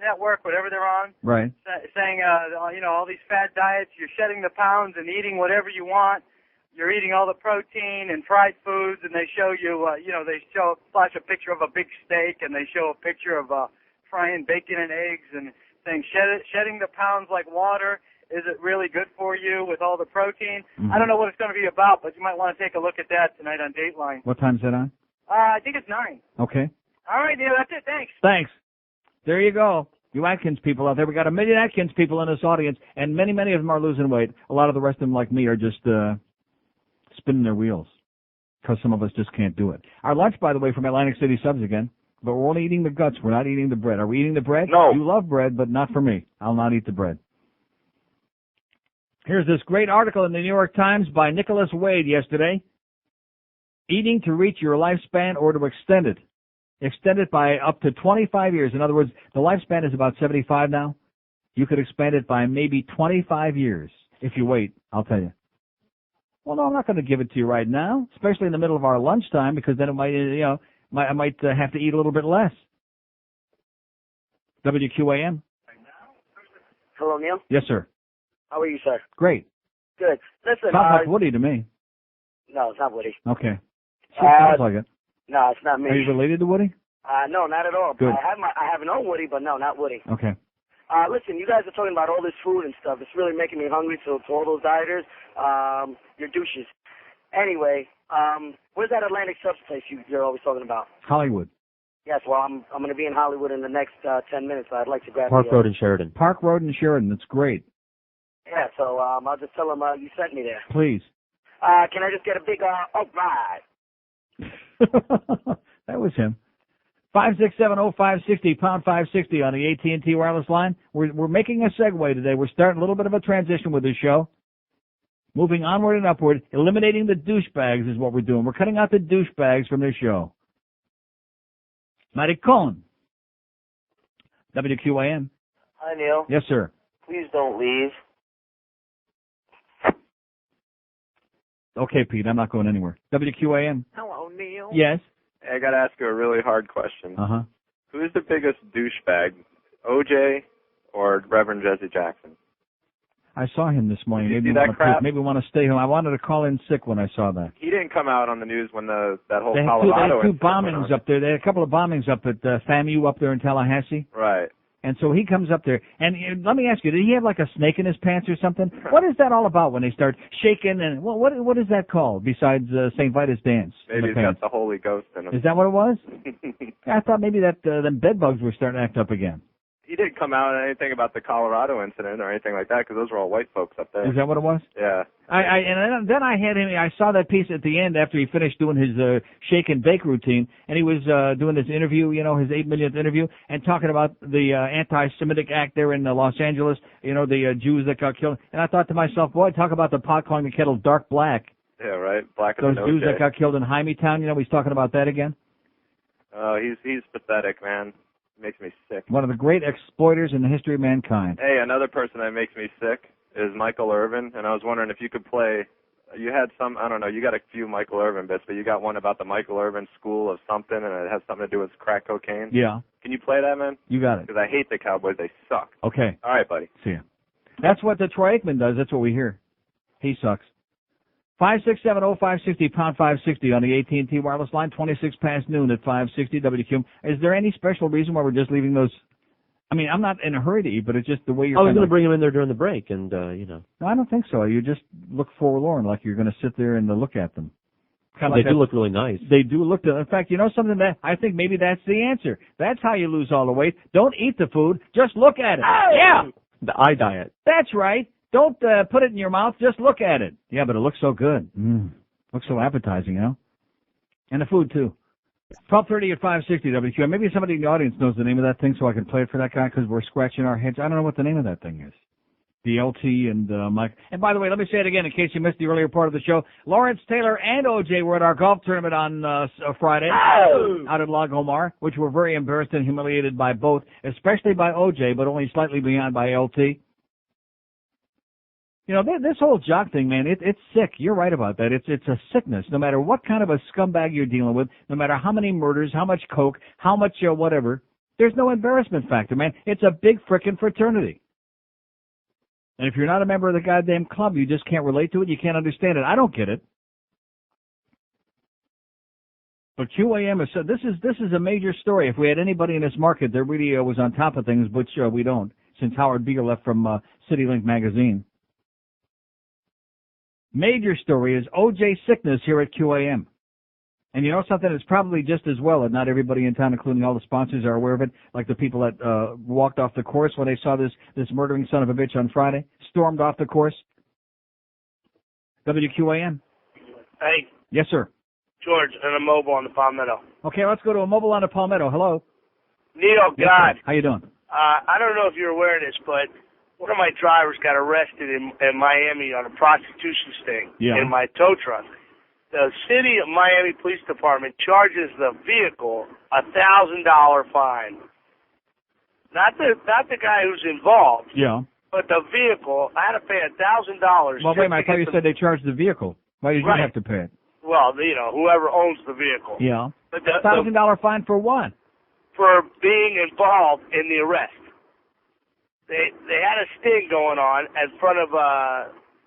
network, whatever they're on. Right. Saying, you know, all these fad diets, you're shedding the pounds and eating whatever you want. You're eating all the protein and fried foods, and they show you, you know, they flash a picture of a big steak, and they show a picture of frying bacon and eggs, and saying shedding the pounds like water. Is it really good for you with all the protein? I don't know what it's going to be about, but you might want to take a look at that tonight on Dateline. What time's that on? I think it's 9. Okay. All right, Neil, that's it. Thanks. Thanks. There you go. You Atkins people out there. We got 1 million Atkins people in this audience, and many, many of them are losing weight. A lot of the rest of them, like me, are just spinning their wheels because some of us just can't do it. Our lunch, by the way, from Atlantic City Subs again, but we're only eating the guts. We're not eating the bread. Are we eating the bread? No. You love bread, but not for me. I'll not eat the bread. Here's this great article in the New York Times by Nicholas Wade yesterday. Eating to reach your lifespan or to extend it. Extend it by up to 25 years. In other words, the lifespan is about 75 now. You could expand it by maybe 25 years. If you wait, I'll tell you. Well, no, I'm not going to give it to you right now, especially in the middle of our lunchtime, because then it might, you know, I might have to eat a little bit less. WQAM? Hello, Neil. Yes, sir. How are you, sir? Great. Good. Listen, Sounds like Woody to me. No, it's not Woody. Okay. Sure sounds like it. No, it's not me. Are you related to Woody? No, not at all. Good. I have an own Woody, but no, not Woody. Okay. Listen, you guys are talking about all this food and stuff. It's really making me hungry. So to all those dieters, you're douches. Anyway, where's that Atlantic Subs place you're always talking about? Hollywood. Yes, well, I'm going to be in Hollywood in the next 10 minutes. So I'd like to grab Park Road in Sheridan. Park Road in Sheridan. That's great. Yeah, so I'll just tell them you sent me there. Please. Can I just get a big all right? That was him. 5670560 pound 560 on the AT&T wireless line. We're making a segue today. We're starting a little bit of a transition with this show. Moving onward and upward, eliminating the douchebags is what we're doing. We're cutting out the douchebags from this show. Maricon. WQAM. Hi, Neil. Yes, sir. Please don't leave. Okay, Pete, I'm not going anywhere. WQAM. Hello, Neil. Yes. I got to ask you a really hard question. Uh-huh. Who's the biggest douchebag, OJ or Reverend Jesse Jackson? I saw him this morning. Did you see that crap? Maybe want to stay home. I wanted to call in sick when I saw that. He didn't come out on the news when that whole They had Colorado two incident went bombings on. up there. They had a couple of bombings up at FAMU up there in Tallahassee. Right. And so he comes up there, and let me ask you, did he have like a snake in his pants or something? What is that all about when they start shaking? And what is that called besides St. Vitus dance? Maybe he's got the Holy Ghost in him. Is that what it was? I thought maybe that them bed bugs were starting to act up again. He didn't come out on anything about the Colorado incident or anything like that because those were all white folks up there. Is that what it was? Yeah. Then I had him. I saw that piece at the end after he finished doing his shake and bake routine, and he was doing this interview, his 8 millionth interview, and talking about the anti-Semitic act there in Los Angeles, the Jews that got killed. And I thought to myself, boy, talk about the pot calling the kettle dark black. Yeah, right. Black as Those an Jews OJ. that got killed in Hymietown, he's talking about that again. Oh, he's pathetic, man. Makes me sick. One of the great exploiters in the history of mankind. Hey, another person that makes me sick is Michael Irvin, and I was wondering if you could play. You had some, I don't know, you got a few Michael Irvin bits, but you got one about the Michael Irvin school of something, and it has something to do with crack cocaine. Yeah. Can you play that, man? You got it. Because I hate the Cowboys. They suck. Okay. All right, buddy. See ya. That's what the Troy Aikman does. That's what we hear. He sucks. 5670560 pound 560 on the AT&T wireless line. 26 past noon at 560 WQAM. Is there any special reason why we're just leaving those? I mean, I'm not in a hurry to eat, but it's just the way you're. I was going to bring him in there during the break, and No, I don't think so. You just look forlorn, like you're going to sit there and look at them. Kind of they do look really nice. They do look. In fact, something that I think maybe that's the answer. That's how you lose all the weight. Don't eat the food. Just look at it. Oh! Yeah. The eye diet. That's right. Don't put it in your mouth. Just look at it. Yeah, but it looks so good. Looks so appetizing, And the food, too. 12:30 at 560 WQAM. Maybe somebody in the audience knows the name of that thing so I can play it for that guy because we're scratching our heads. I don't know what the name of that thing is. The LT and Mike. And by the way, let me say it again in case you missed the earlier part of the show. Lawrence Taylor and OJ were at our golf tournament on Friday out at Lago Omar, which were very embarrassed and humiliated by both, especially by OJ, but only slightly beyond by LT. This whole jock thing, man, it's sick. You're right about that. It's a sickness. No matter what kind of a scumbag you're dealing with, no matter how many murders, how much coke, how much whatever, there's no embarrassment factor, man. It's a big frickin' fraternity. And if you're not a member of the goddamn club, you just can't relate to it. You can't understand it. I don't get it. But QAM is this is a major story. If we had anybody in this market that really was on top of things, which we don't, since Howard Beagle left from CityLink magazine. Major story is OJ sickness here at QAM. And something that's probably just as well, and not everybody in town, including all the sponsors, are aware of it, like the people that walked off the course when they saw this murdering son of a bitch on Friday, stormed off the course. WQAM. Hey. Yes, sir. George, and a mobile on the Palmetto. Okay, let's go to a mobile on the Palmetto. Hello. Neil, yes, God. Sir. How you doing? I don't know if you're aware of this, but one of my drivers got arrested in Miami on a prostitution sting in my tow truck. The city of Miami Police Department charges the vehicle $1,000 fine. Not the guy who's involved. Yeah. But the vehicle, I had to pay $1,000. Well, wait a minute. I thought you said they charged the vehicle. Why did you have to pay it? Well, whoever owns the vehicle. Yeah. But $1,000 fine for what? For being involved in the arrest. They had a sting going on in front of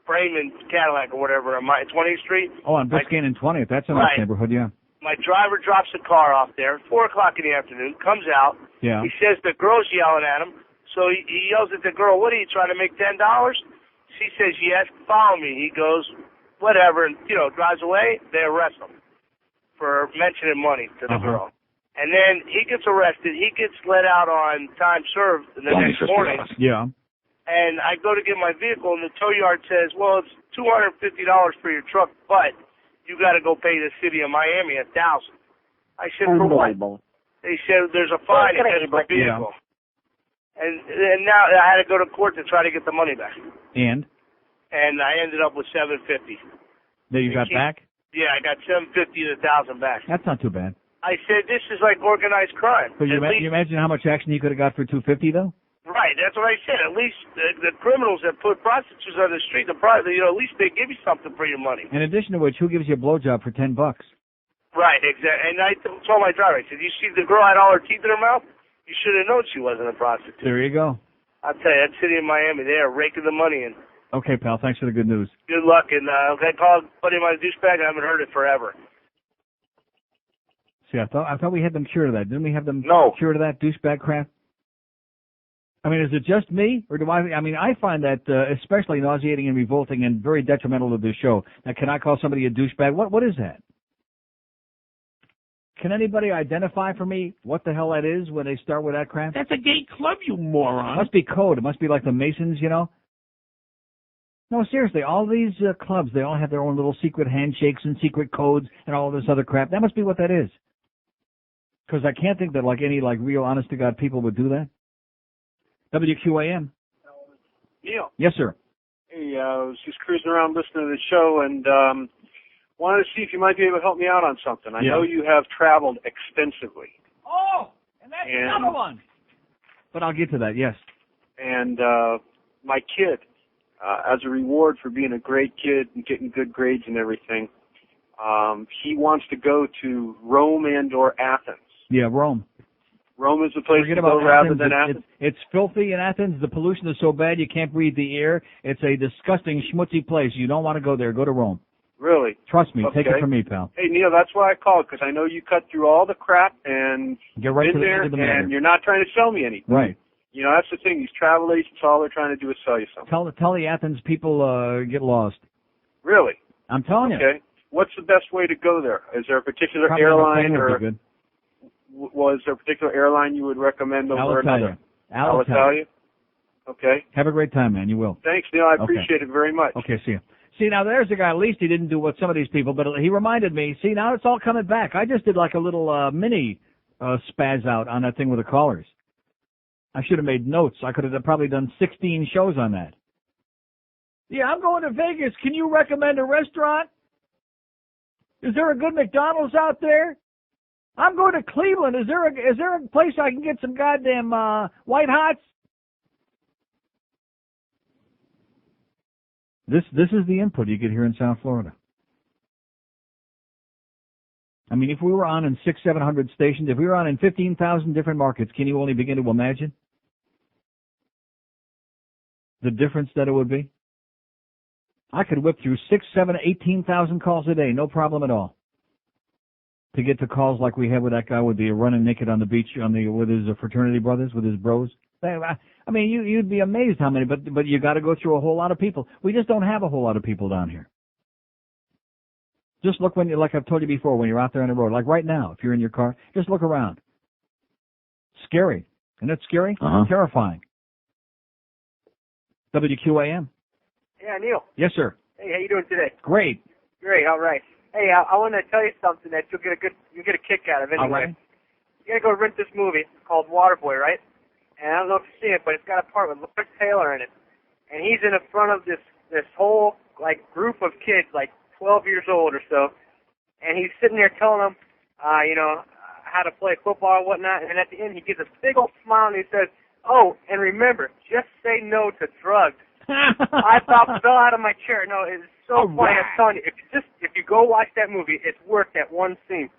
Freeman Cadillac or whatever on 20th Street. Oh, on Biscayne and 20th. That's a nice neighborhood, yeah. My driver drops the car off there, 4 o'clock in the afternoon, comes out. Yeah. He says the girl's yelling at him, so he yells at the girl, "What are you, trying to make $10?" She says, "Yes, follow me." He goes, "Whatever," and, drives away. They arrest him for mentioning money to the girl. And then he gets arrested. He gets let out on time served the next morning. Yeah. And I go to get my vehicle, and the tow yard says, "Well, it's $250 for your truck, but you got to go pay the city of Miami $1,000." I said, "For what?" They said, "There's a fine against the vehicle." Yeah. And now I had to go to court to try to get the money back. And I ended up with $750. That you got back? Yeah, I got $750 to $1,000 back. That's not too bad. I said, this is like organized crime. So you imagine how much action you could have got for $250 though? Right, that's what I said. At least the criminals that put prostitutes on the street, at least they give you something for your money. In addition to which, who gives you a blowjob for $10? Right, exactly. And I told my driver, I said, "You see the girl had all her teeth in her mouth? You should have known she wasn't a prostitute." There you go. I'll tell you, that city of Miami, they are raking the money in. Okay, pal. Thanks for the good news. Good luck, and I called buddy of mine a douchebag. I haven't heard it forever. See, I thought we had them cured of that. Didn't we have them cured of that douchebag crap? I mean, is it just me, or do I mean, I find that especially nauseating and revolting and very detrimental to this show. Now, can I call somebody a douchebag? What is that? Can anybody identify for me what the hell that is when they start with that crap? That's a gay club, you moron. It must be code. It must be like the Masons, you know? No, seriously, all these clubs, they all have their own little secret handshakes and secret codes and all this other crap. That must be what that is. Because I can't think that like any like real honest-to-God people would do that. WQAM. Neil. Yes, sir. Hey, I was just cruising around listening to the show and wanted to see if you might be able to help me out on something. I know you have traveled extensively. Oh, and that's another one. But I'll get to that, yes. And my kid, as a reward for being a great kid and getting good grades and everything, he wants to go to Rome and or Athens. Yeah, Rome. Rome is the place Forget to about go rather Athens. than Athens. It's filthy in Athens. The pollution is so bad you can't breathe the air. It's a disgusting, schmutzy place. You don't want to go there. Go to Rome. Really? Trust me. Okay. Take it from me, pal. Hey, Neil, that's why I called, because I know you cut through all the crap and Get right been to the there, end of the matter. and you're not trying to sell me anything. Right. You know, that's the thing. These travel agents, all they're trying to do is sell you something. Tell the Athens people get lost. Really? I'm telling you. Okay. What's the best way to go there? Is there a particular Probably airline would or be good. was there a particular airline you would recommend over another? Alitalia. Alitalia? Okay. Have a great time, man. You will. Thanks, Neil. I Okay. appreciate it very much. Okay, see you. See, now there's a guy, at least he didn't do what some of these people, but he reminded me, see, now it's all coming back. I just did like a little mini spaz out on that thing with the callers. I should have made notes. I could have probably done 16 shows on that. Yeah, I'm going to Vegas. Can you recommend a restaurant? Is there a good McDonald's out there? I'm going to Cleveland. Is there a place I can get some goddamn White Hots? This is the input you get here in South Florida. I mean, if we were on in 600-700 stations, if we were on in 15,000 different markets, can you only begin to imagine the difference that it would be? I could whip through 6, 7, 18,000 calls a day, no problem at all, to get to calls like we had with that guy with the running naked on the beach with his fraternity brothers, with his bros. I mean, you'd be amazed how many, but you got to go through a whole lot of people. We just don't have a whole lot of people down here. Just look like I've told you before, when you're out there on the road, like right now, if you're in your car, just look around. Scary. Isn't it scary? Terrifying. WQAM. Yeah, Neil. Yes, sir. Hey, how you doing today? Great. Great. All right. Hey, I want to tell you something that you'll get a kick out of anyway. All right. You gotta go rent this movie called Waterboy, right? And I don't know if you've seen it, but it's got a part with Lord Taylor in it, and he's in the front of this whole like group of kids, like 12 years old or so, and he's sitting there telling them, how to play football and whatnot. And at the end, he gives a big old smile and he says, "Oh, and remember, just say no to drugs." I about fell out of my chair. No, it's so funny. I'm telling you, if you go watch that movie, it's worth that one scene.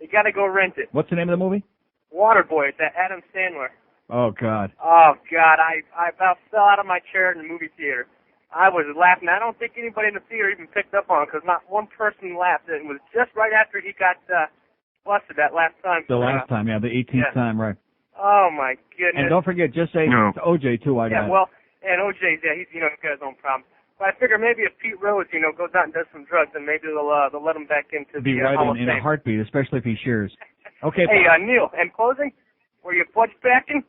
You got to go rent it. What's the name of the movie? Waterboy. It's that Adam Sandler. Oh, God. Oh, God. I about fell out of my chair in the movie theater. I was laughing. I don't think anybody in the theater even picked up on it because not one person laughed. It was just right after he got busted that last time. The last time, yeah, the 18th time, right. Oh, my goodness. And don't forget, just say to OJ, too, I got it. Well, and OJ's, he's got his own problems. But I figure maybe if Pete Rose, goes out and does some drugs, then maybe they'll let him back into Be the right Hall of in Fame. a heartbeat, especially if he shares. Okay. Hey, Neil, in closing, were you fudge packing?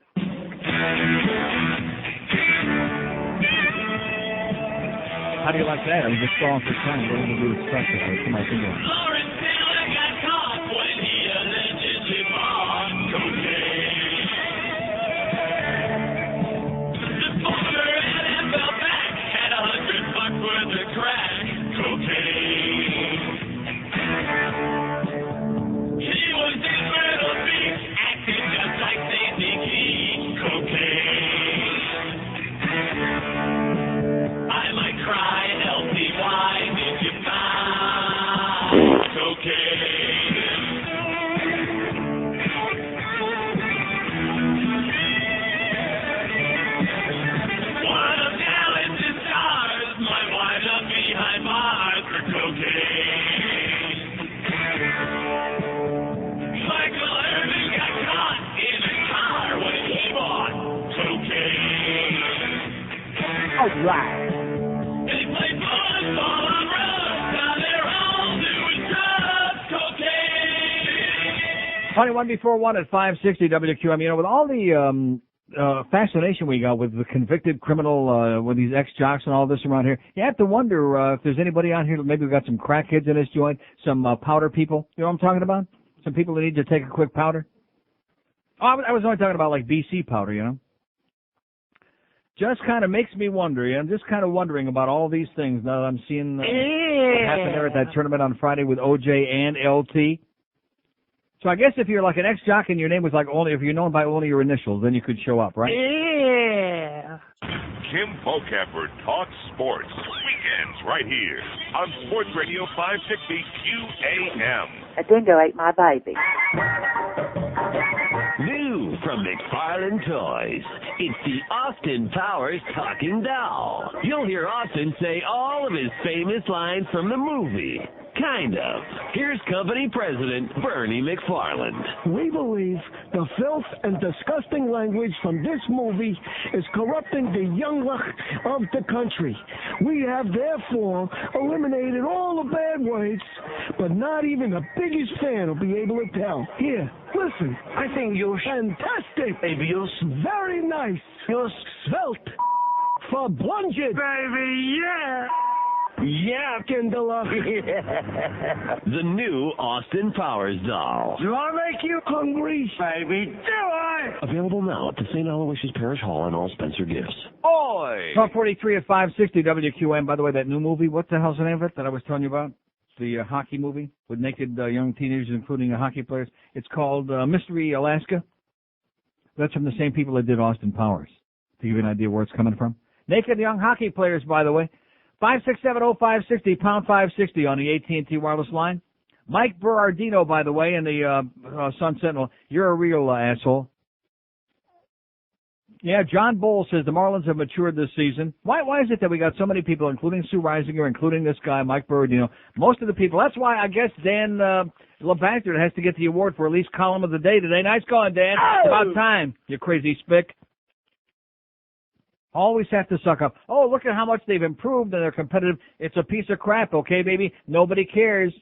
How do you like that? I was just stalling for time. What did you expect? I put my finger on it. Lawrence Taylor got caught when he allegedly bought cocaine. The former NFL back had $100 worth of crack cocaine. He was in Myrtle Beach, acting just like Sandy Key. Cocaine. I might cry, help me, why did you find? All right. They play football on road, now they're all doing drugs, cocaine. 21 before 1 at 560 WQAM. You know, with all the fascination we got with the convicted criminal, with these ex-jocks and all this around here, you have to wonder if there's anybody out here, maybe we've got some crackheads in this joint, some powder people. You know what I'm talking about? Some people that need to take a quick powder. Oh, I was only talking about like BC powder, you know. Just kind of makes me wonder. I'm just kind of wondering about all these things now that I'm seeing what happened there at that tournament on Friday with OJ and LT. So I guess if you're like an ex-jock and your name was like only, if you're known by only your initials, then you could show up, right? Yeah. Kim Bocamper talks sports. Weekends right here on Sports Radio 560 QAM. A dingo ate my baby. New from McFarlane Toys, it's the Austin Powers Talking Doll. You'll hear Austin say all of his famous lines from the movie. Kind of. Here's company president Bernie McFarland. We believe the filth and disgusting language from this movie is corrupting the young luck of the country. We have therefore eliminated all the bad words, but not even the biggest fan will be able to tell. Here, listen. I think you're fantastic. Baby, you're very nice. You're svelte. For blunged. Baby, yeah. Yeah, Kindler. The new Austin Powers doll. Do I make you hungry? Baby, do I? Available now at the St. Aloysius Parish Hall and all Spencer gifts. Oi! Talk 43 at 560 WQAM. By the way, that new movie, what the hell's the name of it that I was telling you about? The hockey movie with naked young teenagers, including hockey players. It's called Mystery Alaska. That's from the same people that did Austin Powers, to give you an idea where it's coming from. Naked young hockey players, by the way. 5670560, pound 560 on the AT&T wireless line. Mike Berardino, by the way, in the Sun Sentinel. You're a real asshole. Yeah, John Bowles says the Marlins have matured this season. Why is it that we got so many people, including Sue Reisinger, including this guy, Mike Berardino, most of the people, that's why I guess Dan LeBastard has to get the award for at least column of the day today. Nice going, Dan. It's about time, you crazy spick. Always have to suck up. Oh, look at how much they've improved and they're competitive. It's a piece of crap, okay, baby? Nobody cares.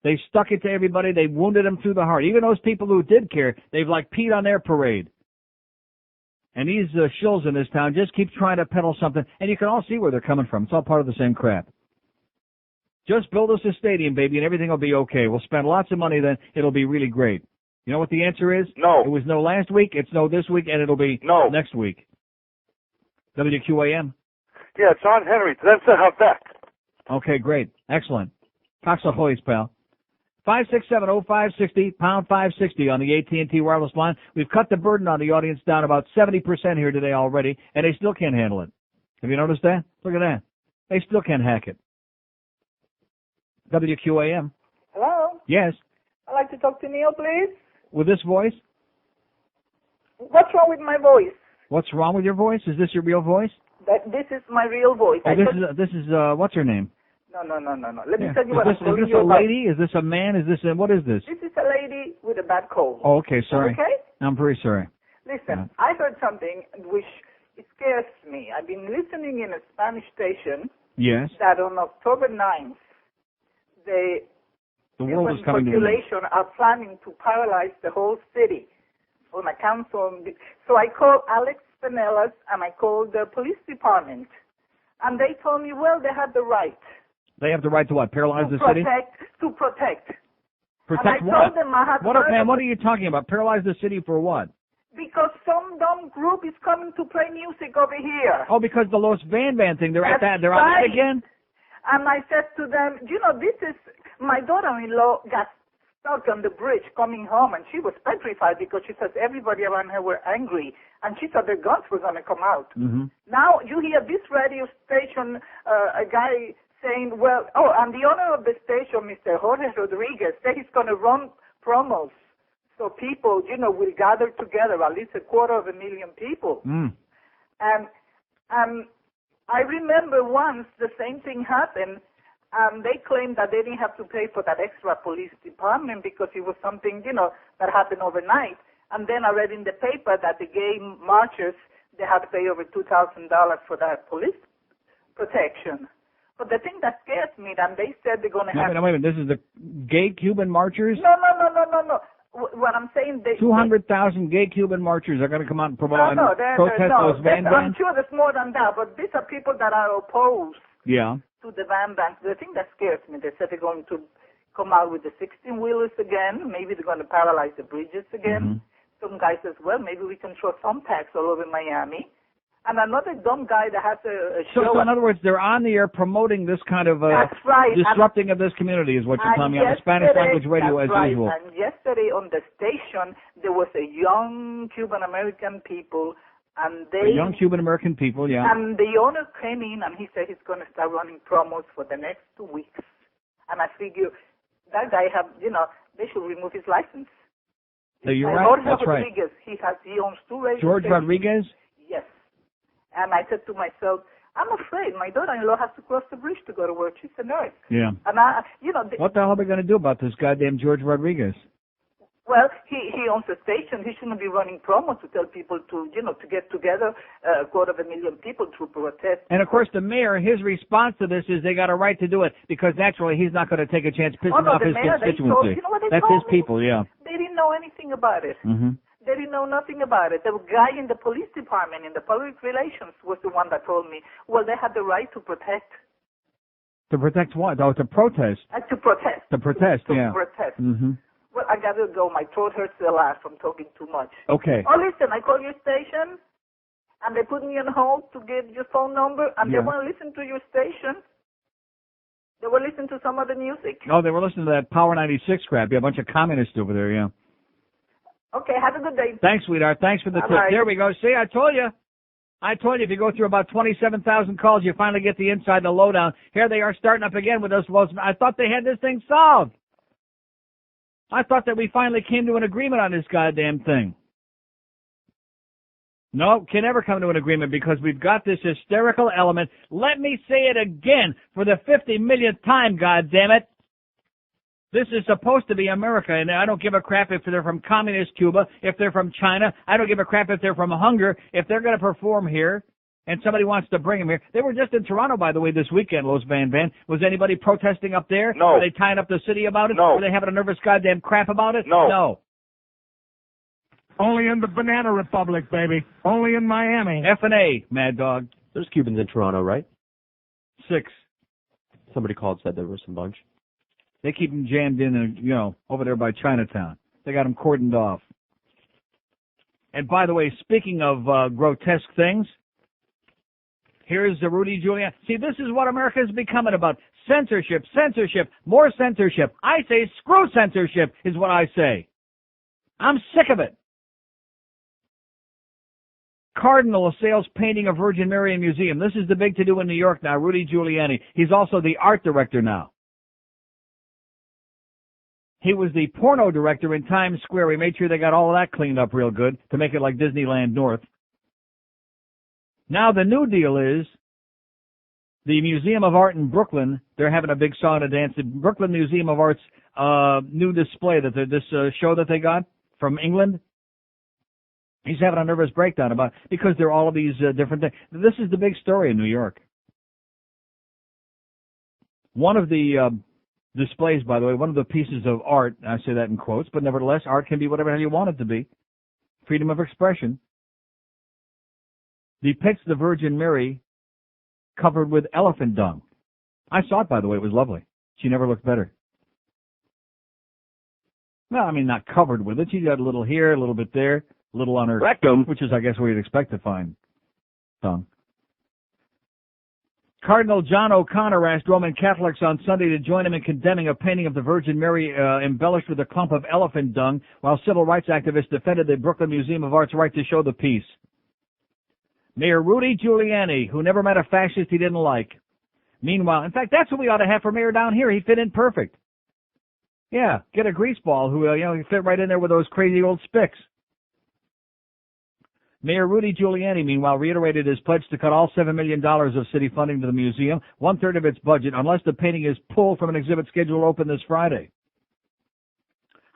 They stuck it to everybody. They wounded them through the heart. Even those people who did care, they've like peed on their parade. And these shills in this town just keep trying to peddle something, and you can all see where they're coming from. It's all part of the same crap. Just build us a stadium, baby, and everything will be okay. We'll spend lots of money then. It'll be really great. You know what the answer is? No. It was no last week, it's no this week, and it'll be no next week. WQAM. Yeah, it's on Henry. That's how back. Okay, great. Excellent. Cox ahoy, pal. 5670560, pound 560 on the AT&T wireless line. We've cut the burden on the audience down about 70% here today already, and they still can't handle it. Have you noticed that? Look at that. They still can't hack it. WQAM. Hello? Yes. I'd like to talk to Neil, please. With this voice? What's wrong with my voice? What's wrong with your voice? Is this your real voice? This is my real voice. Oh, this is what's her name? No. Let me tell you what I'm calling Is this you a about. lady? Is this a man? Is this what is this? This is a lady with a bad cold. Oh, okay, sorry. Okay? I'm very sorry. Listen, I heard something which it scares me. I've been listening in a Spanish station. Yes. That on October 9th, the world is coming to an end. population are planning to paralyze the whole city on a council. So I called Alex Pinellas and I called the police department. And they told me, well, they have the right. They have the right to what? Paralyze the city? To protect. Protect and I what? told them I had What, man, what are you talking about? Paralyze the city for what? Because some dumb group is coming to play music over here. Oh, because the Los Van thing. They're at that. They're on right. that again? And I said to them, this is, my daughter-in-law got stuck on the bridge coming home, and she was petrified because she says everybody around her were angry, and she thought the guns were going to come out. Mm-hmm. Now you hear this radio station, a guy saying, and the owner of the station, Mr. Jorge Rodriguez, said he's going to run promos so people, will gather together, at least 250,000 people. Mm. And I remember once the same thing happened, and they claimed that they didn't have to pay for that extra police department because it was something, that happened overnight. And then I read in the paper that the gay marchers, they have to pay over $2,000 for that police protection. But the thing that scares me, and they said they're going to have... No, wait a minute. This is the gay Cuban marchers? No. What I'm saying... 200,000 gay Cuban marchers are going to come out and protest those van I'm bans? sure there's more than that, but these are people that are opposed Yeah. to the van bans. The thing that scares me, they said they're going to come out with the 16-wheelers again. Maybe they're going to paralyze the bridges again. Some guy says, well, maybe we can throw thumbtacks all over Miami. And another dumb guy that has a show. So in other words, they're on the air promoting this kind of That's right. disrupting of this community is what you're telling me on the Spanish language radio as usual. And yesterday on the station, there was a young Cuban-American people, and they... Young Cuban-American people, yeah. And the owner came in, and he said he's going to start running promos for the next 2 weeks. And I figure that guy they should remove his license. So you're right. Jorge That's right. Rodriguez, he owns 2 radio George stations. Rodriguez? Yes. And I said to myself, I'm afraid my daughter-in-law has to cross the bridge to go to work. She's a nurse. Yeah. And what the hell are we going to do about this goddamn George Rodriguez? Well, he owns a station. He shouldn't be running promos to tell people to get together, 250,000 people to protest. And of course, the mayor, his response to this is they got a right to do it because naturally he's not going to take a chance pissing off his constituency. That's his people, yeah. They didn't know anything about it. They didn't know nothing about it. The guy in the police department, in the public relations, was the one that told me, well, they had the right to protect. To protect what? Oh, to protest. To protest. To protest, yeah. To protest. Well, I got to go. My throat hurts a lot from talking too much. Okay. Oh, listen, I call your station, and they put me on hold to get your phone number, and they want to listen to your station. They were listening to some other music. Oh, they were listening to that Power 96 crap. Yeah, a bunch of communists over there, yeah. Okay, have a good day. Thanks, sweetheart. Thanks for the tip. Right. There we go. See, I told you. If you go through about 27,000 calls, you finally get the inside, the lowdown. Here they are starting up again with us. I thought they had this thing solved. I thought that we finally came to an agreement on this goddamn thing. No, can never come to an agreement because we've got this hysterical element. Let me say it again for the 50 millionth time, goddammit. This is supposed to be America, and I don't give a crap if they're from communist Cuba, if they're from China. I don't give a crap if they're from Hungary. If they're going to perform here and somebody wants to bring them here. They were just in Toronto, by the way, this weekend, Los Van Van. Was anybody protesting up there? No. Were they tying up the city about it? No. Were they having a nervous goddamn crap about it? No. Only in the Banana Republic, baby. Only in Miami. F&A, Mad Dog. There's Cubans in Toronto, right? 6. Somebody called, said there was some bunch. They keep them jammed in, over there by Chinatown. They got them cordoned off. And by the way, speaking of grotesque things, here's Rudy Giuliani. See, this is what America is becoming about. Censorship, more censorship. I say screw censorship is what I say. I'm sick of it. Cardinal sales painting of Virgin Mary Museum. This is the big to-do in New York now, Rudy Giuliani. He's also the art director now. He was the porno director in Times Square. He made sure they got all of that cleaned up real good to make it like Disneyland North. Now the new deal is the Museum of Art in Brooklyn. They're having a big song and dance. The Brooklyn Museum of Art's new display, this show that they got from England. He's having a nervous breakdown about because there are all of these different things. This is the big story in New York. One of the displays, by the way, one of the pieces of art, I say that in quotes, but nevertheless, art can be whatever you want it to be. Freedom of expression. Depicts the Virgin Mary covered with elephant dung. I saw it, by the way. It was lovely. She never looked better. Well, I mean, not covered with it. She got a little here, a little bit there, a little on her rectum, which is, I guess, where you'd expect to find tongue. Cardinal John O'Connor asked Roman Catholics on Sunday to join him in condemning a painting of the Virgin Mary embellished with a clump of elephant dung, while civil rights activists defended the Brooklyn Museum of Art's right to show the piece. Mayor Rudy Giuliani, who never met a fascist he didn't like. Meanwhile, in fact, that's what we ought to have for mayor down here. He fit in perfect. Yeah, get a greaseball who, he fit right in there with those crazy old spics. Mayor Rudy Giuliani, meanwhile, reiterated his pledge to cut all $7 million of city funding to the museum, 1/3 of its budget, unless the painting is pulled from an exhibit scheduled to open this Friday.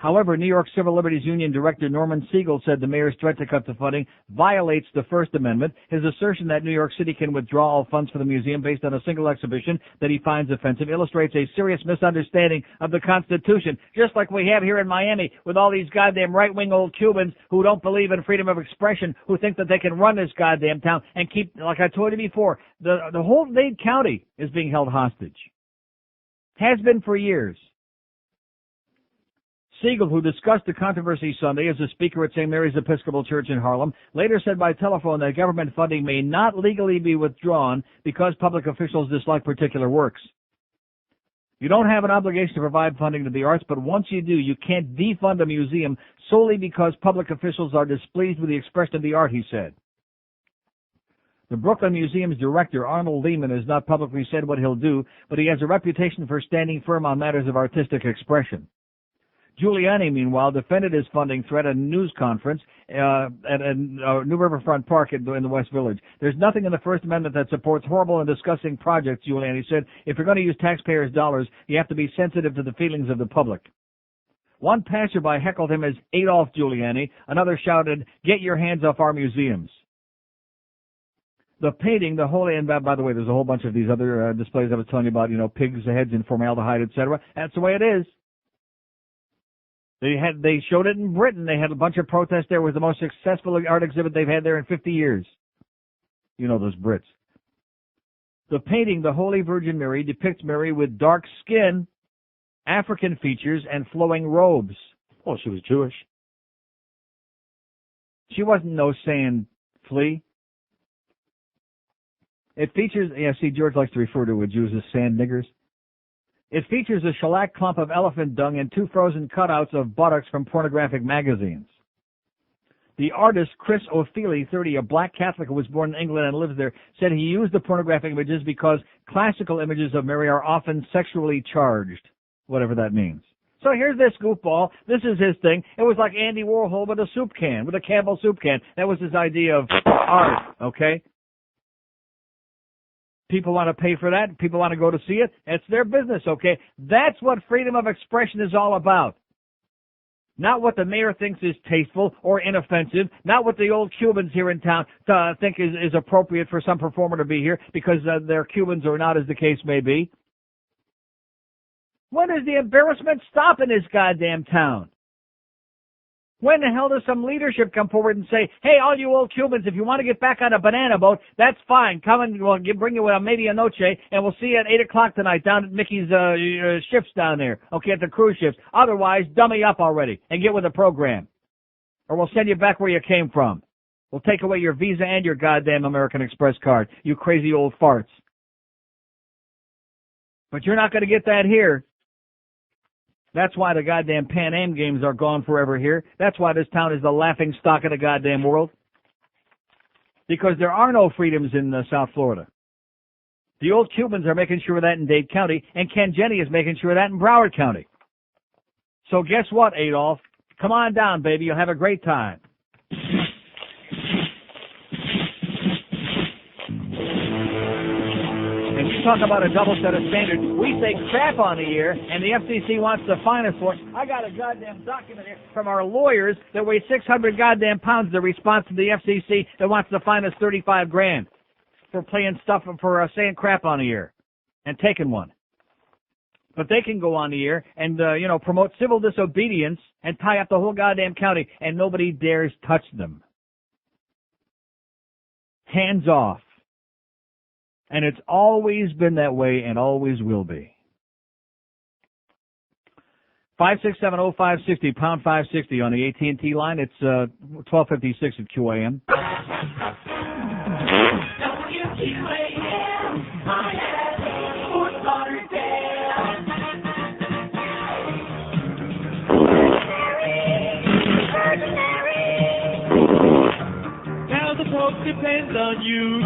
However, New York Civil Liberties Union Director Norman Siegel said the mayor's threat to cut the funding violates the First Amendment. His assertion that New York City can withdraw all funds for the museum based on a single exhibition that he finds offensive illustrates a serious misunderstanding of the Constitution, just like we have here in Miami with all these goddamn right-wing old Cubans who don't believe in freedom of expression, who think that they can run this goddamn town and keep, like I told you before, the whole Dade County is being held hostage. Has been for years. Siegel, who discussed the controversy Sunday as a speaker at St. Mary's Episcopal Church in Harlem, later said by telephone that government funding may not legally be withdrawn because public officials dislike particular works. You don't have an obligation to provide funding to the arts, but once you do, you can't defund a museum solely because public officials are displeased with the expression of the art, he said. The Brooklyn Museum's director, Arnold Lehman, has not publicly said what he'll do, but he has a reputation for standing firm on matters of artistic expression. Giuliani, meanwhile, defended his funding threat at a news conference at New Riverfront Park in the West Village. There's nothing in the First Amendment that supports horrible and disgusting projects, Giuliani said. If you're going to use taxpayers' dollars, you have to be sensitive to the feelings of the public. One passerby heckled him as Adolf Giuliani. Another shouted, "Get your hands off our museums." The painting, the holy, and by the way, there's a whole bunch of these other displays I was telling you about, pigs' heads in formaldehyde, etc. That's the way it is. They showed it in Britain. They had a bunch of protests there. It was the most successful art exhibit they've had there in 50 years. You know those Brits. The painting, the Holy Virgin Mary, depicts Mary with dark skin, African features, and flowing robes. Well, she was Jewish. She wasn't no sand flea. It features, George likes to refer to Jews as sand niggers. It features a shellac clump of elephant dung and 2 frozen cutouts of buttocks from pornographic magazines. The artist, Chris O'Feely, 30, a black Catholic who was born in England and lives there, said he used the pornographic images because classical images of Mary are often sexually charged, whatever that means. So here's this goofball. This is his thing. It was like Andy Warhol with a soup can, with a Campbell soup can. That was his idea of art, okay? People want to pay for that. People want to go to see it. It's their business, okay? That's what freedom of expression is all about. Not what the mayor thinks is tasteful or inoffensive. Not what the old Cubans here in town think is appropriate for some performer to be here because they're Cubans or not, as the case may be. When does the embarrassment stop in this goddamn town? When the hell does some leadership come forward and say, hey, all you old Cubans, if you want to get back on a banana boat, that's fine. Come and we'll bring you a medianoche, and we'll see you at 8 o'clock tonight down at Mickey's ships down there, okay, at the cruise ships. Otherwise, dummy up already and get with the program. Or we'll send you back where you came from. We'll take away your visa and your goddamn American Express card, you crazy old farts. But you're not going to get that here. That's why the goddamn Pan Am games are gone forever here. That's why this town is the laughing stock of the goddamn world. Because there are no freedoms in South Florida. The old Cubans are making sure of that in Dade County, and Ken Jenny is making sure of that in Broward County. So guess what, Adolf? Come on down, baby. You'll have a great time. And you talk about a double set of standards. We say crap on the air, and the FCC wants to fine us for it. I got a goddamn document here from our lawyers that weigh 600 goddamn pounds. The response to the FCC that wants to fine us $35,000 for playing stuff for saying crap on the air and taking one. But they can go on the air and promote civil disobedience and tie up the whole goddamn county, and nobody dares touch them. Hands off. And it's always been that way and always will be. 5670560, pound 560 on the AT&T line. It's 1256 at QAM. WQAM, Fort Lauderdale. Now the Pope depends on you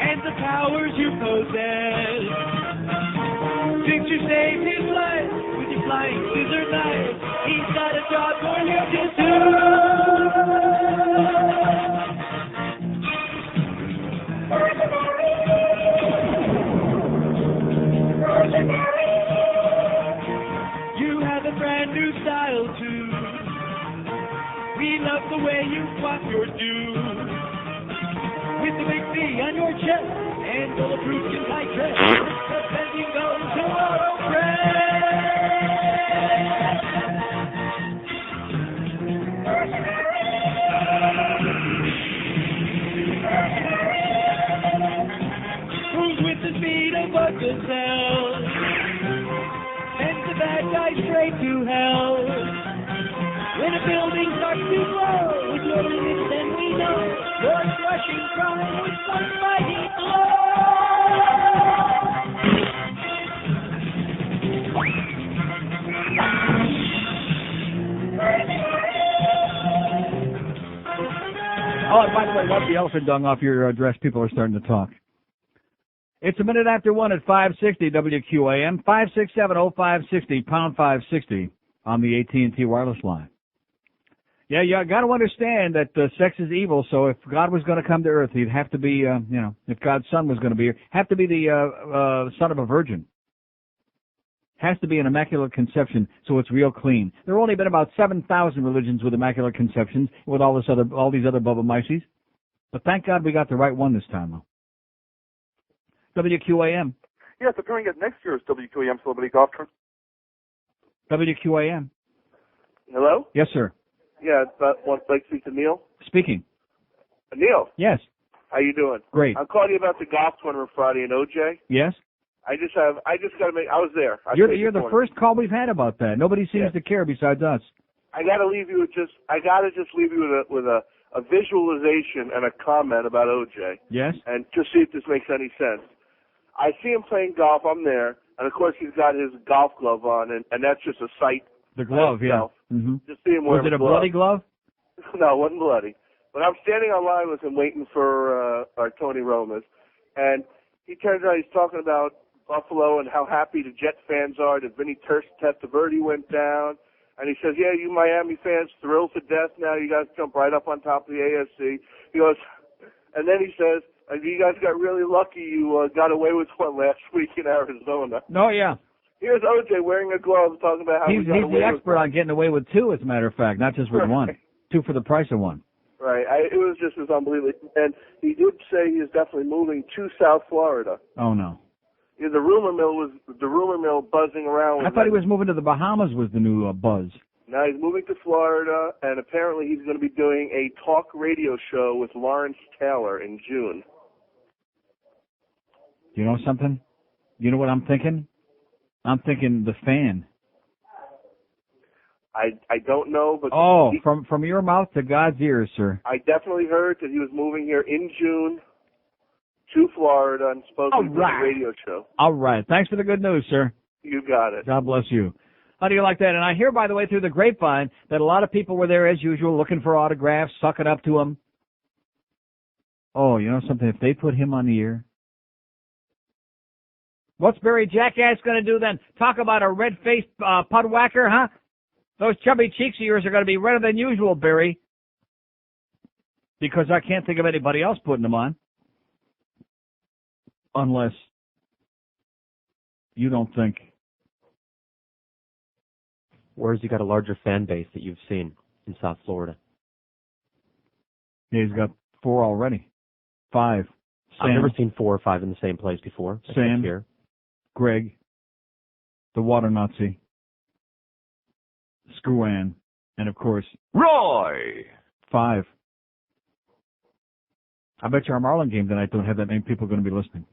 and the powers you possess. Since you saved his life with your flying scissor knife, he's got a job for you to do. You have a friend the way you flop your shoes. With the big B on your chest and bulletproof skin tight dress, pretending goes to auto Who's with the speed of a gazelle? Sends the bad guy straight to hell. When a building starts to blow, with your limits then we know you're crushing crime with one mighty Oh, and by the way, wipe the elephant dung off your dress. People are starting to talk. It's a minute after 1 at 560 WQAM, 567-0560, pound 560 on the AT&T wireless line. Yeah, you got to understand that sex is evil, so if God was going to come to earth, he'd have to be, if God's son was going to be here, have to be the son of a virgin. Has to be an immaculate conception, so it's real clean. There have only been about 7,000 religions with immaculate conceptions, with all these other Bubba Mices. But thank God we got the right one this time, though. WQAM. Yes, appearing at next year's WQAM Celebrity Golf Tournament. WQAM. Hello? Yes, sir. Yeah, like to speak to Neil. Speaking. Neil. Yes. How you doing? Great. I'm calling you about the golf tournament Friday in OJ. Yes. I just got to make. I was there. You're the first call we've had about that. Nobody seems to care besides us. I got to leave you with leave you with a visualization and a comment about OJ. Yes. And just see if this makes any sense. I see him playing golf. I'm there, and of course he's got his golf glove on, and that's just a sight. The glove, yeah. Mm-hmm. Just see him wearing Was it a bloody glove? No, it wasn't bloody. But I'm standing online with him waiting for our Tony Romas, and he turns out he's talking about Buffalo and how happy the Jet fans are that Vinny Testaverde went down. And he says, yeah, you Miami fans thrilled to death now. You guys jump right up on top of the AFC. He goes, and then he says, you guys got really lucky you got away with one last week in Arizona. No, yeah. Here's OJ wearing a glove talking about how he's the expert on getting away with two, as a matter of fact, not just with one. Two for the price of one. Right. It was just as unbelievable. And he did say he is definitely moving to South Florida. Oh, no. Yeah, the rumor mill buzzing around. I thought he was moving to the Bahamas was the new buzz. Now he's moving to Florida, and apparently he's going to be doing a talk radio show with Lawrence Taylor in June. You know something? You know what I'm thinking? I'm thinking The Fan. I don't know, but from your mouth to God's ears, sir. I definitely heard that he was moving here in June to Florida and supposedly do a radio show. All right. Thanks for the good news, sir. You got it. God bless you. How do you like that? And I hear, by the way, through the grapevine that a lot of people were there as usual looking for autographs, sucking up to him. Oh, you know something? If they put him on the air, what's Barry Jackass going to do then? Talk about a red-faced pud whacker, huh? Those chubby cheeks of yours are going to be redder than usual, Barry. Because I can't think of anybody else putting them on. Unless you don't think. Where's he got a larger fan base that you've seen in South Florida? Yeah, he's got 4 already. 5. Sam. I've never seen 4 or 5 in the same place before. Sam, here. Greg, the water Nazi, Screwan, and of course, Roy. 5. I bet you our Marlin game tonight don't have that many people going to be listening.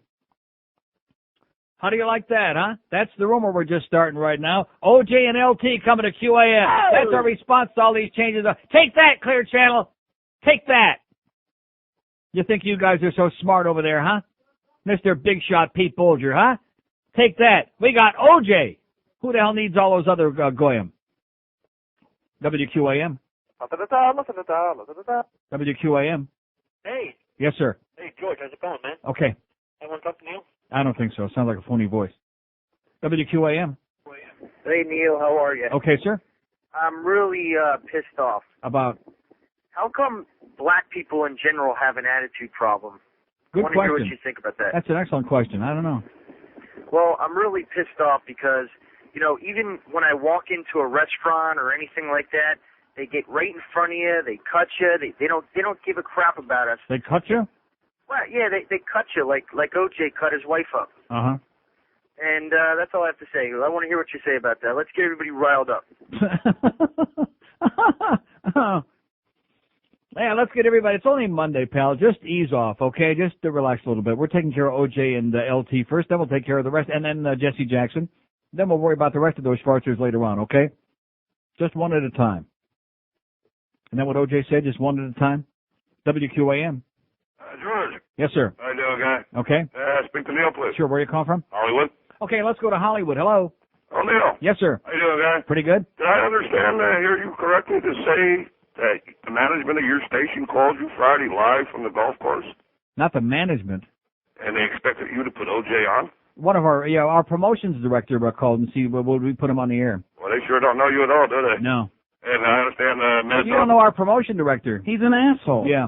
How do you like that, huh? That's the rumor we're just starting right now. OJ and LT coming to QAM. Oh! That's our response to all these changes. Take that, Clear Channel. Take that. You think you guys are so smart over there, huh? Mr. Big Shot Pete Bolger, huh? Take that. We got OJ. Who the hell needs all those other goyim? WQAM. WQAM. Hey. Yes, sir. Hey, George, how's it going, man? Okay. I want to talk to Neil? I don't think so. It sounds like a phony voice. WQAM. Hey, Neil, how are you? Okay, sir. I'm really pissed off. About? How come black people in general have an attitude problem? Good I want to hear what you think about that. That's an excellent question. I don't know. Well, I'm really pissed off because, you know, even when I walk into a restaurant or anything like that, They get right in front of you. They cut you. They don't give a crap about us. They cut you? Well, yeah, they cut you like OJ cut his wife up. Uh-huh. And that's all I have to say. I want to hear what you say about that. Let's get everybody riled up. Yeah, let's get everybody. It's only Monday, pal. Just ease off, okay? Just relax a little bit. We're taking care of OJ and LT first, then we'll take care of the rest, and then Jesse Jackson. Then we'll worry about the rest of those schwarzers later on, okay? Just one at a time. Isn't that what OJ said? Just one at a time? WQAM. George. Yes, sir. How you doing, guy? Okay. Speak to Neil, please. Sure. Where you calling from? Hollywood. Okay, let's go to Hollywood. Hello. Oh, Neil. Yes, sir. How you doing, guy? Pretty good. Did I understand hear you correctly to say that the management of your station called you Friday live from the golf course? Not the management. And they expected you to put OJ on? One of our promotions director called and see would we put him on the air. Well, they sure don't know you at all, do they? No. And I understand Mad You Dog. don't know our promotion director. He's an asshole. Yeah.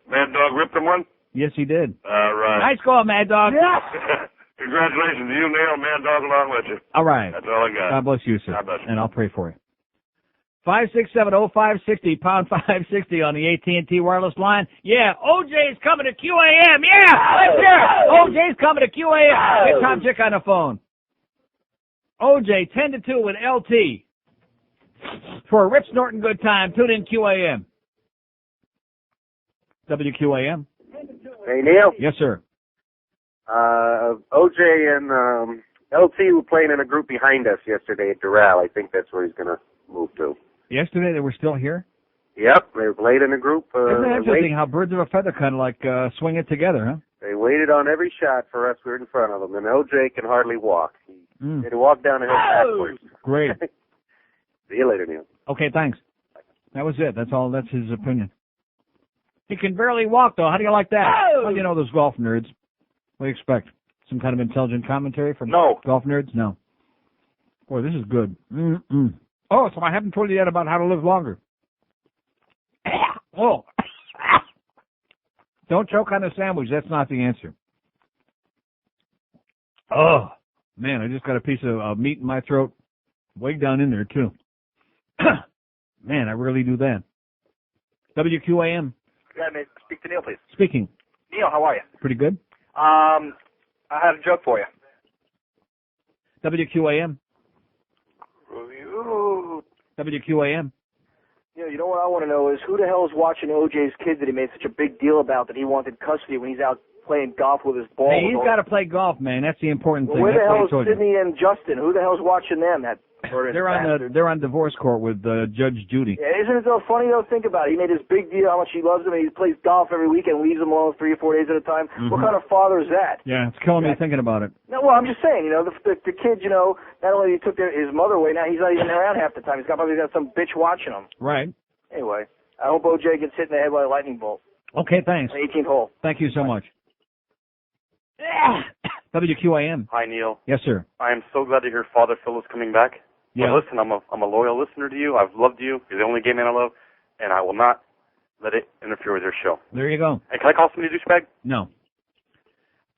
Mad Dog ripped him one? Yes, he did. All right. Nice call, Mad Dog. Yeah. Congratulations to you, Neil. Mad Dog along with you. All right. That's all I got. God bless you, sir. God bless you. And I'll pray for you. 567-0560, pound 560 on the AT&T wireless line. Yeah, OJ's coming to QAM. Yeah, let's hear it. OJ's coming to QAM. Get Tom Chick on the phone. OJ, 10 to 2 with LT. For a Rip Snorton good time, tune in QAM. WQAM. Hey, Neil. Yes, sir. OJ and LT were playing in a group behind us yesterday at Doral. I think that's where he's going to move to. Yesterday they were still here? Yep, they played in a group. Isn't that interesting how birds of a feather kind of like swing it together, huh? They waited on every shot for us. We were in front of them, and OJ can hardly walk. He had to walk down the hill backwards. Great. See you later, Neil. Okay, thanks. That was it. That's all. That's his opinion. He can barely walk, though. How do you like that? Well, you know those golf nerds. What do you expect? Some kind of intelligent commentary from golf nerds? No. Boy, this is good. Mm-mm. Oh, so I haven't told you yet about how to live longer. Oh. Don't choke on a sandwich. That's not the answer. Oh, man, I just got a piece of meat in my throat. Way down in there, too. Man, I really do that. WQAM. Yeah, man, speak to Neil, please. Speaking. Neil, how are you? Pretty good. I had a joke for you. WQAM. WQAM. Yeah, you know what I want to know is who the hell is watching OJ's kid that he made such a big deal about that he wanted custody when he's out playing golf with his ball? Hey, he's got to play golf, man. That's the important thing. Where the That's hell what I is told you. Sydney and Justin? Who the hell's watching them? They're on divorce court with Judge Judy. Yeah, isn't it so funny though? Think about it. He made this big deal how much he loves him, and he plays golf every weekend, leaves him alone 3 or 4 days at a time. Mm-hmm. What kind of father is that? Yeah, it's killing me thinking about it. No, well, I'm just saying, you know, the kid, you know, not only he took his mother away, now he's not even around half the time. He's probably got some bitch watching him. Right. Anyway, I hope OJ gets hit in the head by a lightning bolt. Okay, thanks. 18th hole. Thank you so much. WQAM. Hi, Neil. Yes, sir. I am so glad to hear Father Phil is coming back. Yeah. Well, listen, I'm a loyal listener to you. I've loved you. You're the only gay man I love, and I will not let it interfere with your show. There you go. And can I call somebody a douchebag? No.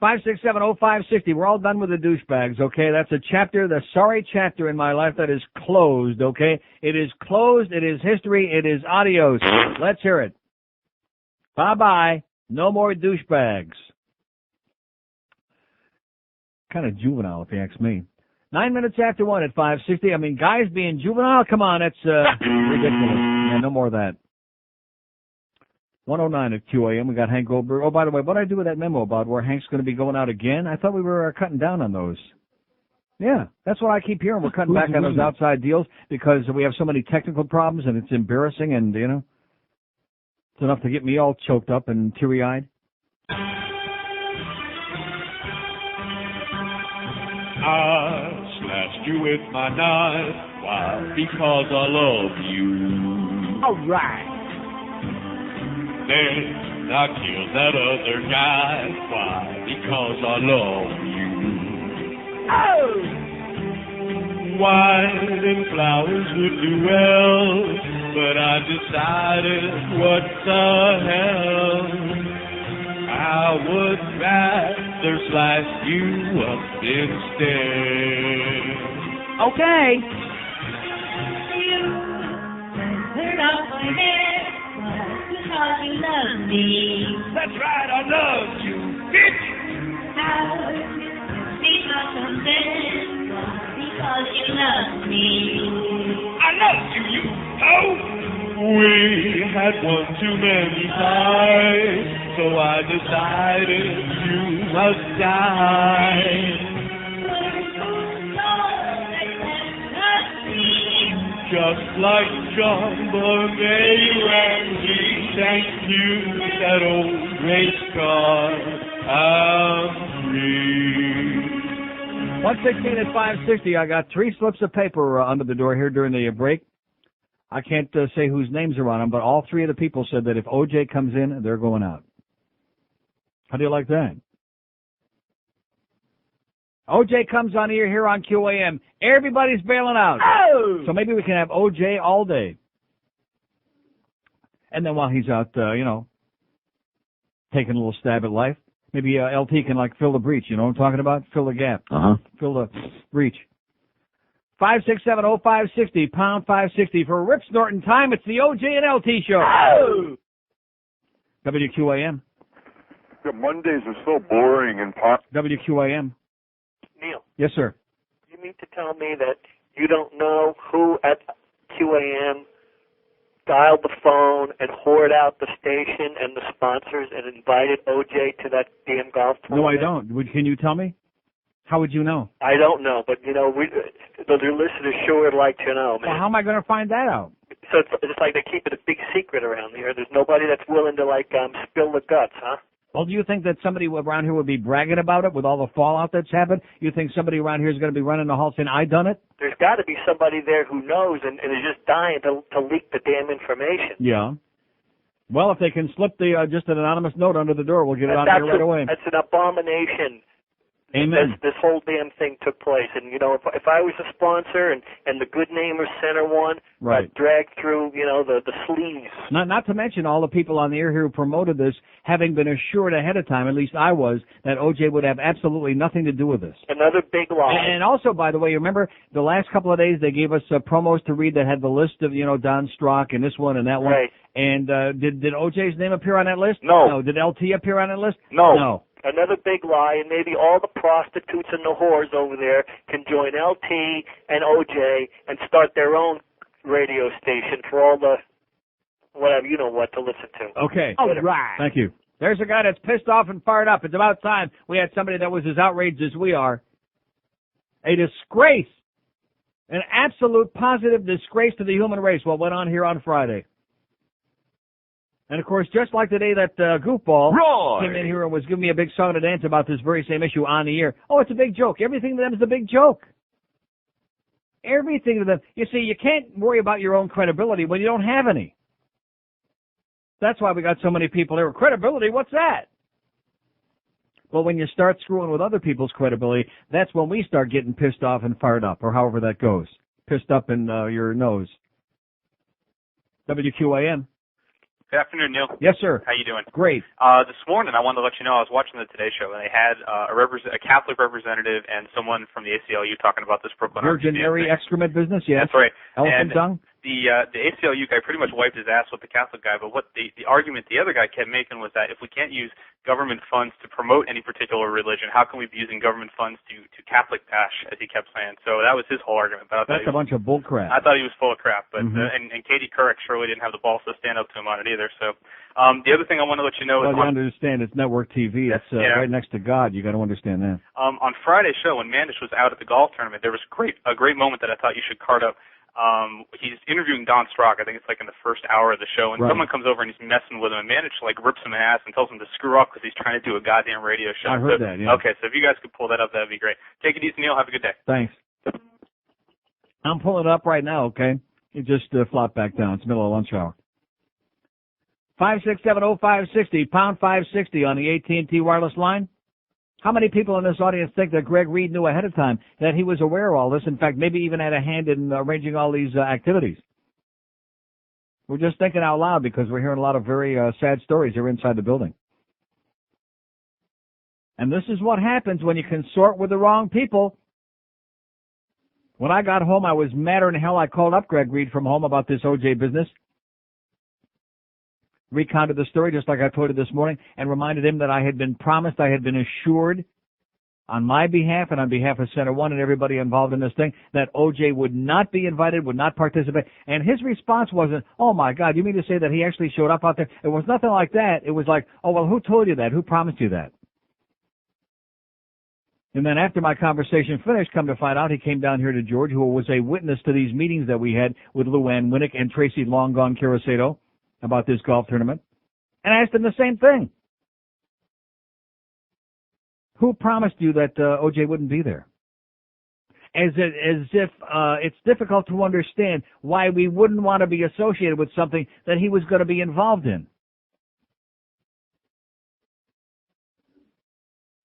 567-0560. We're all done with the douchebags, okay? That's a chapter, the sorry chapter in my life that is closed, okay? It is closed. It is history. It is adios. Let's hear it. Bye-bye. No more douchebags. Kind of juvenile, if you ask me. 9 minutes after 1 at 560. I mean, guys being juvenile, come on, that's ridiculous. Yeah, no more of that. 109 at QAM. We got Hank Goldberg. Oh, by the way, what did I do with that memo about where Hank's going to be going out again? I thought we were cutting down on those. Yeah, that's what I keep hearing. We're cutting back on those outside deals because we have so many technical problems and it's embarrassing and, you know, it's enough to get me all choked up and teary-eyed. I slashed you with my knife. Why? Because I love you. All right. Then I killed that other guy. Why? Because I love you. Oh! Wine and flowers would do well, but I decided, what the hell? I would rather slice you up instead. Okay. off my head because you love me. That's right, I love you, bitch. I would sleep off my bed because you love me. I love you, you hoe. We had one too many times, so I decided you must die. Just like John Bonet Ramsey, thank you, that old great Scott, I'm free. 116 at 560. I got 3 slips of paper under the door here during the break. I can't say whose names are on them, but all 3 of the people said that if OJ comes in, they're going out. How do you like that? OJ comes on here on QAM. Everybody's bailing out. Oh! So maybe we can have OJ all day. And then while he's out, taking a little stab at life, maybe LT can fill the breach. You know what I'm talking about? Fill the gap. Fill the breach. 5670560, pound 560 for Rip Snorton time. It's the OJ and LT show. Oh! WQAM. The Mondays are so boring and WQAM. Neil, Yes, sir. you mean to tell me that you don't know who at QAM dialed the phone and whored out the station and the sponsors and invited OJ to that damn golf No, I tournament? don't. Can you tell me? How would you know? I don't know, but the listeners sure would like to know, man. Well, how am I going to find that out? So it's like they keep it a big secret around here. There's nobody that's willing to spill the guts, huh? Well, do you think that somebody around here would be bragging about it with all the fallout that's happened? You think somebody around here is going to be running the hall saying, I done it? There's got to be somebody there who knows and is just dying to leak the damn information. Yeah. Well, if they can slip the just an anonymous note under the door, we'll get it out here right away. That's an abomination. Amen. This whole damn thing took place, and if I was a sponsor and the Good Neighbor Center one, Right. I'd drag through the sleeves. Not to mention all the people on the air here who promoted this, having been assured ahead of time, at least I was, that OJ would have absolutely nothing to do with this. Another big lie. And also, by the way, you remember the last couple of days they gave us promos to read that had the list of Don Strock and this one and that one. Right. And did OJ's name appear on that list? No. No. Did LT appear on that list? No. No. Another big lie, and maybe all the prostitutes and the whores over there can join LT and OJ and start their own radio station for all the whatever to listen to. Okay. All right. Thank you. There's a guy that's pissed off and fired up. It's about time we had somebody that was as outraged as we are. A disgrace. An absolute positive disgrace to the human race, what went on here on Friday. And, of course, just like the day that goofball came in here and was giving me a big song to dance about this very same issue on the air. Oh, it's a big joke. Everything to them is a big joke. Everything to them. You see, you can't worry about your own credibility when you don't have any. That's why we got so many people there. Credibility, what's that? Well, when you start screwing with other people's credibility, that's when we start getting pissed off and fired up, or however that goes. Pissed up in your nose. WQAM. Good afternoon, Neil. Yes, sir. How you doing? Great. This morning, I wanted to let you know I was watching the Today Show, and they had a Catholic representative and someone from the ACLU talking about this Brooklyn Virgin Mary excrement business, yes. That's right. Elephant And tongue? The ACLU guy pretty much wiped his ass with the Catholic guy, but what the argument the other guy kept making was that if we can't use government funds to promote any particular religion, how can we be using government funds to Catholic bash, as he kept saying? So that was his whole argument. But That's a bunch of bull crap. I thought he was full of crap, but Mhm. and Katie Couric surely didn't have the balls to stand up to him on it either. So the other thing I want to let you know Well, is you understand it's network TV. It's yeah. right next to God. You got to understand that. on Friday's show when Mandish was out at the golf tournament, there was a great moment that I thought you should card up. He's interviewing Don Strock, I think it's in the first hour of the show, and Right. someone comes over and he's messing with him, and Mandish rips him an ass and tells him to screw up because he's trying to do a goddamn radio show. I heard that, yeah. Okay, so if you guys could pull that up, that'd be great. Take it easy, Neil. Have a good day. Thanks. I'm pulling it up right now, okay? It just flopped back down. It's middle of lunch hour. 5670560, pound 560 on the AT&T wireless line. How many people in this audience think that Greg Reed knew ahead of time, that he was aware of all this? In fact, maybe even had a hand in arranging all these activities. We're just thinking out loud because we're hearing a lot of very sad stories here inside the building. And this is what happens when you consort with the wrong people. When I got home, I was madder than hell. I called up Greg Reed from home about this OJ business. recounted the story just like I told it this morning, and reminded him that I had been promised, I had been assured on my behalf and on behalf of Center One and everybody involved in this thing that OJ would not be invited, would not participate. And his response wasn't, oh my God, you mean to say that he actually showed up out there? It was nothing like that. It was like, oh, well, who told you that? Who promised you that? And then after my conversation finished, come to find out, he came down here to George, who was a witness to these meetings that we had with Lou Ann Winnick and Tracy Long Gone Caracedo about this golf tournament, and asked him the same thing. Who promised you that OJ wouldn't be there? As if it's difficult to understand why we wouldn't want to be associated with something that he was going to be involved in.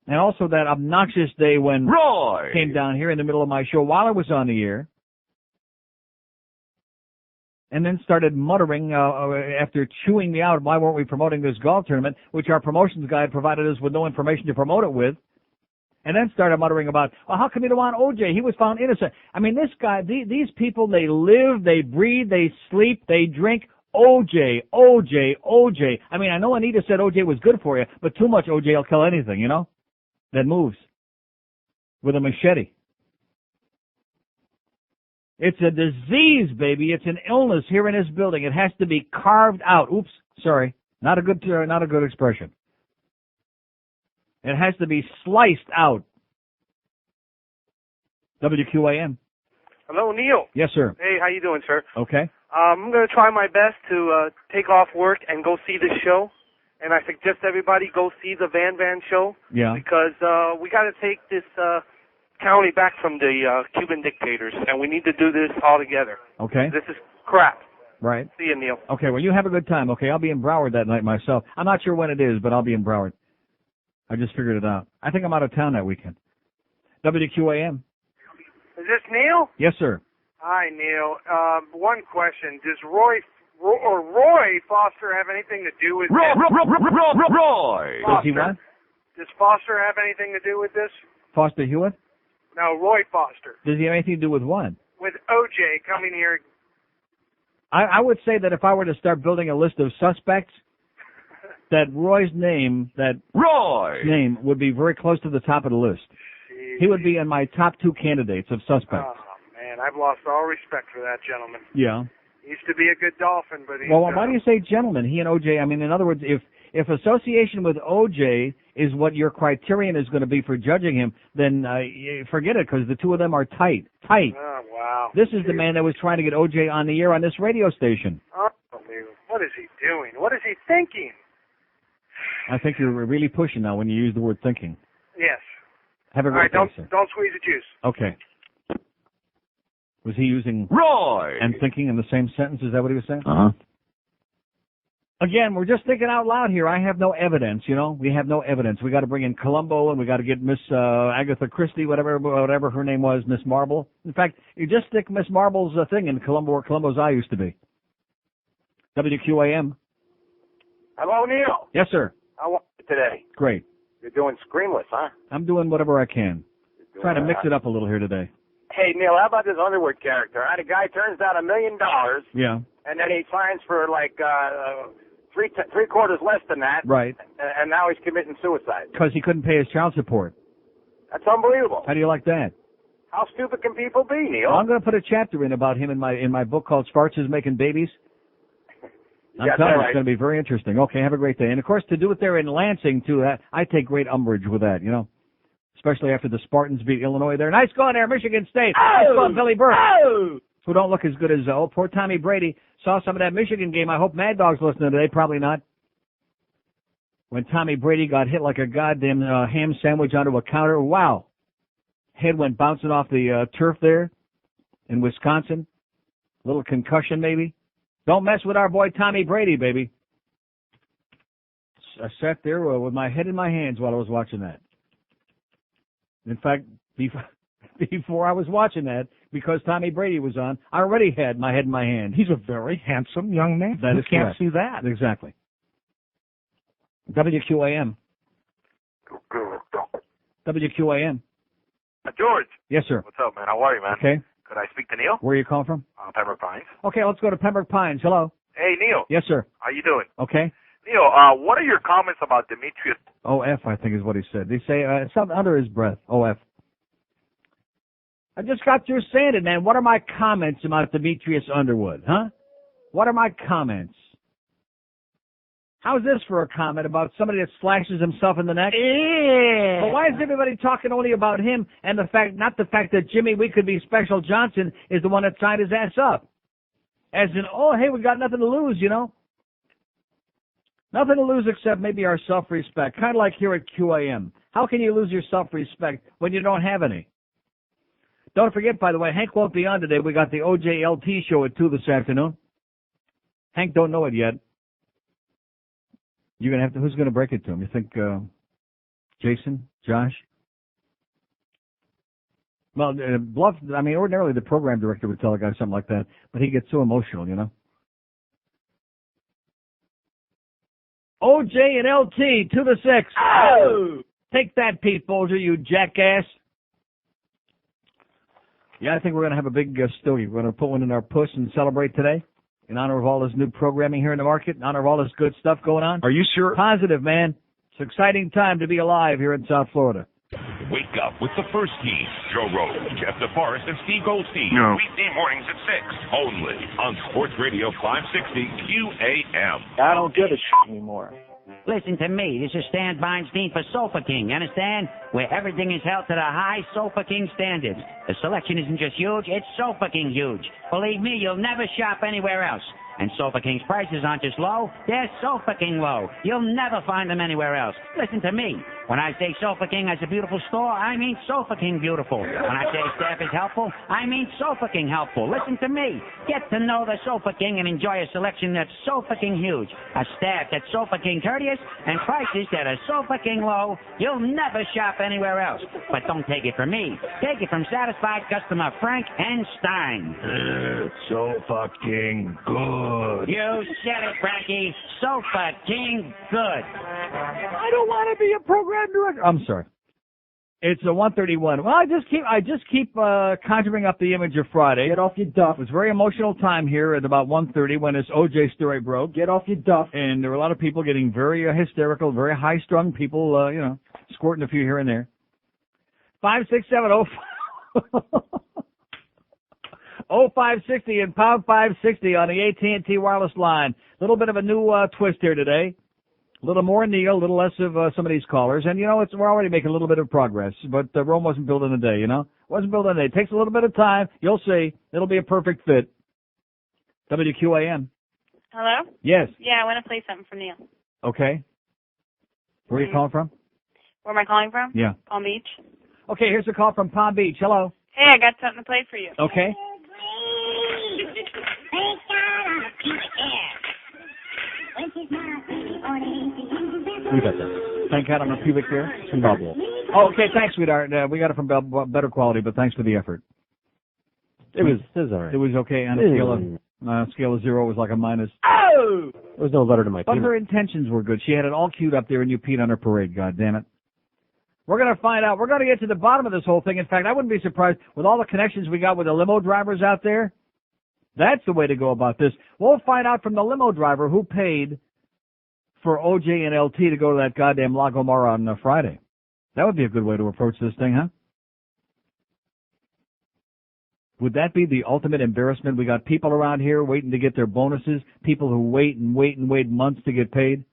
And also that obnoxious day when Roy came down here in the middle of my show while I was on the air, and then started muttering after chewing me out, why weren't we promoting this golf tournament, which our promotions guy provided us with no information to promote it with, and then started muttering about, well, how come you don't want OJ? He was found innocent. I mean, this guy, these people, they live, they breathe, they sleep, they drink OJ, OJ, OJ. I mean, I know Anita said OJ was good for you, but too much OJ will kill anything, you know, that moves with a machete. It's a disease, baby. It's an illness here in this building. It has to be carved out. Oops, sorry. Not a good expression. It has to be sliced out. WQAM. Hello, Neil. Yes, sir. Hey, how you doing, sir? Okay. I'm going to try my best to take off work and go see this show. And I suggest everybody go see the Van Van show. Yeah. Because we got to take this county back from the Cuban dictators, and we need to do this all together. Okay. This is crap. Right. See you, Neil. Okay, well, you have a good time. Okay, I'll be in Broward that night myself. I'm not sure when it is, but I'll be in Broward. I just figured it out. I think I'm out of town that weekend. WQAM. Is this Neil? Yes, sir. Hi, Neil. One question. Does Roy Foster have anything to do with this? Roy! Does he what? Does Foster have anything to do with this? Foster Hewitt? No, Roy Foster. Does he have anything to do with what? With OJ coming here. I would say that if I were to start building a list of suspects, that Roy's name, name would be very close to the top of the list. Jeez. He would be in my top 2 candidates of suspects. Oh, man, I've lost all respect for that gentleman. Yeah. He used to be a good Dolphin, but he's... Well, why do you say gentleman? He and OJ, I mean, in other words, if association with OJ is what your criterion is going to be for judging him, then forget it, because the two of them are tight. Tight. Oh, wow. This is the man that was trying to get OJ on the air on this radio station. Unbelievable. What is he doing? What is he thinking? I think you're really pushing now when you use the word thinking. Yes. Have a All great right, day, sir. don't squeeze the juice. Okay. Was he using Roy and thinking in the same sentence? Is that what he was saying? Uh-huh. Again, we're just thinking out loud here. I have no evidence, you know. We have no evidence. We got to bring in Columbo, and we got to get Miss Agatha Christie, whatever her name was, Miss Marble. In fact, you just stick Miss Marble's thing in Columbo where Columbo's eye used to be. WQAM. Hello, Neil. Yes, sir. How are you today? Great. You're doing screenless, huh? I'm doing whatever I can. Trying to mix it up a little here today. Hey, Neil, how about this Underwood character? Right? A guy turns down $1 million, Yeah. and then he signs for like three quarters less than that. Right. And now he's committing suicide. Because he couldn't pay his child support. That's unbelievable. How do you like that? How stupid can people be, Neil? Well, I'm going to put a chapter in about him in my book called Sparks is Making Babies. I'm Yeah, telling you, right. it's going to be very interesting. Okay, have a great day. And, of course, to do it there in Lansing, too, I take great umbrage with that, you know, especially after the Spartans beat Illinois there. Nice going there, Michigan State. Nice going, Billy Burke. Who don't look as good as, poor Tommy Brady. Saw some of that Michigan game. I hope Mad Dog's listening today. Probably not. When Tommy Brady got hit like a goddamn ham sandwich onto a counter. Wow. Head went bouncing off the turf there in Wisconsin. Little concussion, maybe. Don't mess with our boy Tommy Brady, baby. I sat there with my head in my hands while I was watching that. In fact, before I was watching that, because Tommy Brady was on, I already had my head in my hand. He's a very handsome young man. That Who is can't correct. see that? Exactly. WQAM. WQAM. George. Yes, sir. What's up, man? How are you, man? Okay. Could I speak to Neil? Where are you calling from? Pembroke Pines. Okay, let's go to Pembroke Pines. Hello. Hey, Neil. Yes, sir. How you doing? Okay. Neil, what are your comments about Demetrius? OF, I think is what he said. They say something under his breath. OF. I just got through saying it, man. What are my comments about Demetrius Underwood, huh? What are my comments? How's this for a comment about somebody that slashes himself in the neck? Yeah. But why is everybody talking only about him and not the fact that Jimmy We Could Be Special Johnson is the one that signed his ass up? As in, oh, hey, we got nothing to lose, you know? Nothing to lose except maybe our self-respect. Kind of like here at QAM. How can you lose your self-respect when you don't have any? Don't forget, by the way, Hank won't be on today. We got the OJLT show at 2 this afternoon. Hank don't know it yet. You're gonna have to. Who's gonna break it to him? You think Jason, Josh? Well, Bluff. I mean, ordinarily the program director would tell a guy something like that, but he gets so emotional, you know. OJ and LT 2 to 6. Oh! Take that, Pete Bolger, you jackass. Yeah, I think we're gonna have a big stogie. We're gonna put one in our puss and celebrate today. In honor of all this new programming here in the market, in honor of all this good stuff going on. Are you sure? Positive, man. It's an exciting time to be alive here in South Florida. Wake up with the first team. Joe Rose, Jeff DeForest, and Steve Goldstein. No. Weekday mornings at 6. Only on Sports Radio 560 QAM. I don't give a shit anymore. Listen to me. This is Stan Feinstein for Sofa King. Understand? Where everything is held to the high Sofa King standards. The selection isn't just huge, it's Sofa King huge. Believe me, you'll never shop anywhere else. And Sofa King's prices aren't just low, they're Sofa King low. You'll never find them anywhere else. Listen to me. When I say Sofa King has a beautiful store, I mean Sofa King beautiful. When I say staff is helpful, I mean Sofa King helpful. Listen to me. Get to know the Sofa King and enjoy a selection that's Sofa King huge, a staff that's Sofa King courteous, and prices that are Sofa King low. You'll never shop anywhere else. But don't take it from me. Take it from satisfied customer Frank N. Stein. Sofa King good. You said it, Frankie. Sofa King good. I don't want to be a program director. I'm sorry. It's a 1:31. Well, I just keep conjuring up the image of Friday. Get off your duff. It was a very emotional time here at about 1:30 when this OJ story broke. Get off your duff. And there were a lot of people getting very hysterical, very high-strung people, you know, squirting a few here and there. 567 0560 and pound 560 on the AT&T wireless line. A little bit of a new twist here today. A little more Neil, a little less of some of these callers. And, you know, we're already making a little bit of progress. But Rome wasn't built in a day, you know. Wasn't built in a day. It takes a little bit of time. You'll see. It'll be a perfect fit. WQAM. Hello? Yes. Yeah, I want to play something for Neil. Okay. Where are you calling from? Where am I calling from? Yeah. Palm Beach. Okay, here's a call from Palm Beach. Hello. Hey, I got something to play for you. Okay. We got that. Thank God I'm a pubic hair. Oh, okay, thanks, sweetheart. We got it from better quality, but thanks for the effort. It was all right. It was okay on a scale of 0. It was like a minus. Oh! There was no letter to my But peanut. her intentions were good. She had it all queued up there, and you peed on her parade. God damn it. We're going to find out. We're going to get to the bottom of this whole thing. In fact, I wouldn't be surprised with all the connections we got with the limo drivers out there. That's the way to go about this. We'll find out from the limo driver who paid for OJ and LT to go to that goddamn La Gomorrah on Friday. That would be a good way to approach this thing, huh? Would that be the ultimate embarrassment? We got people around here waiting to get their bonuses, people who wait and wait and wait months to get paid.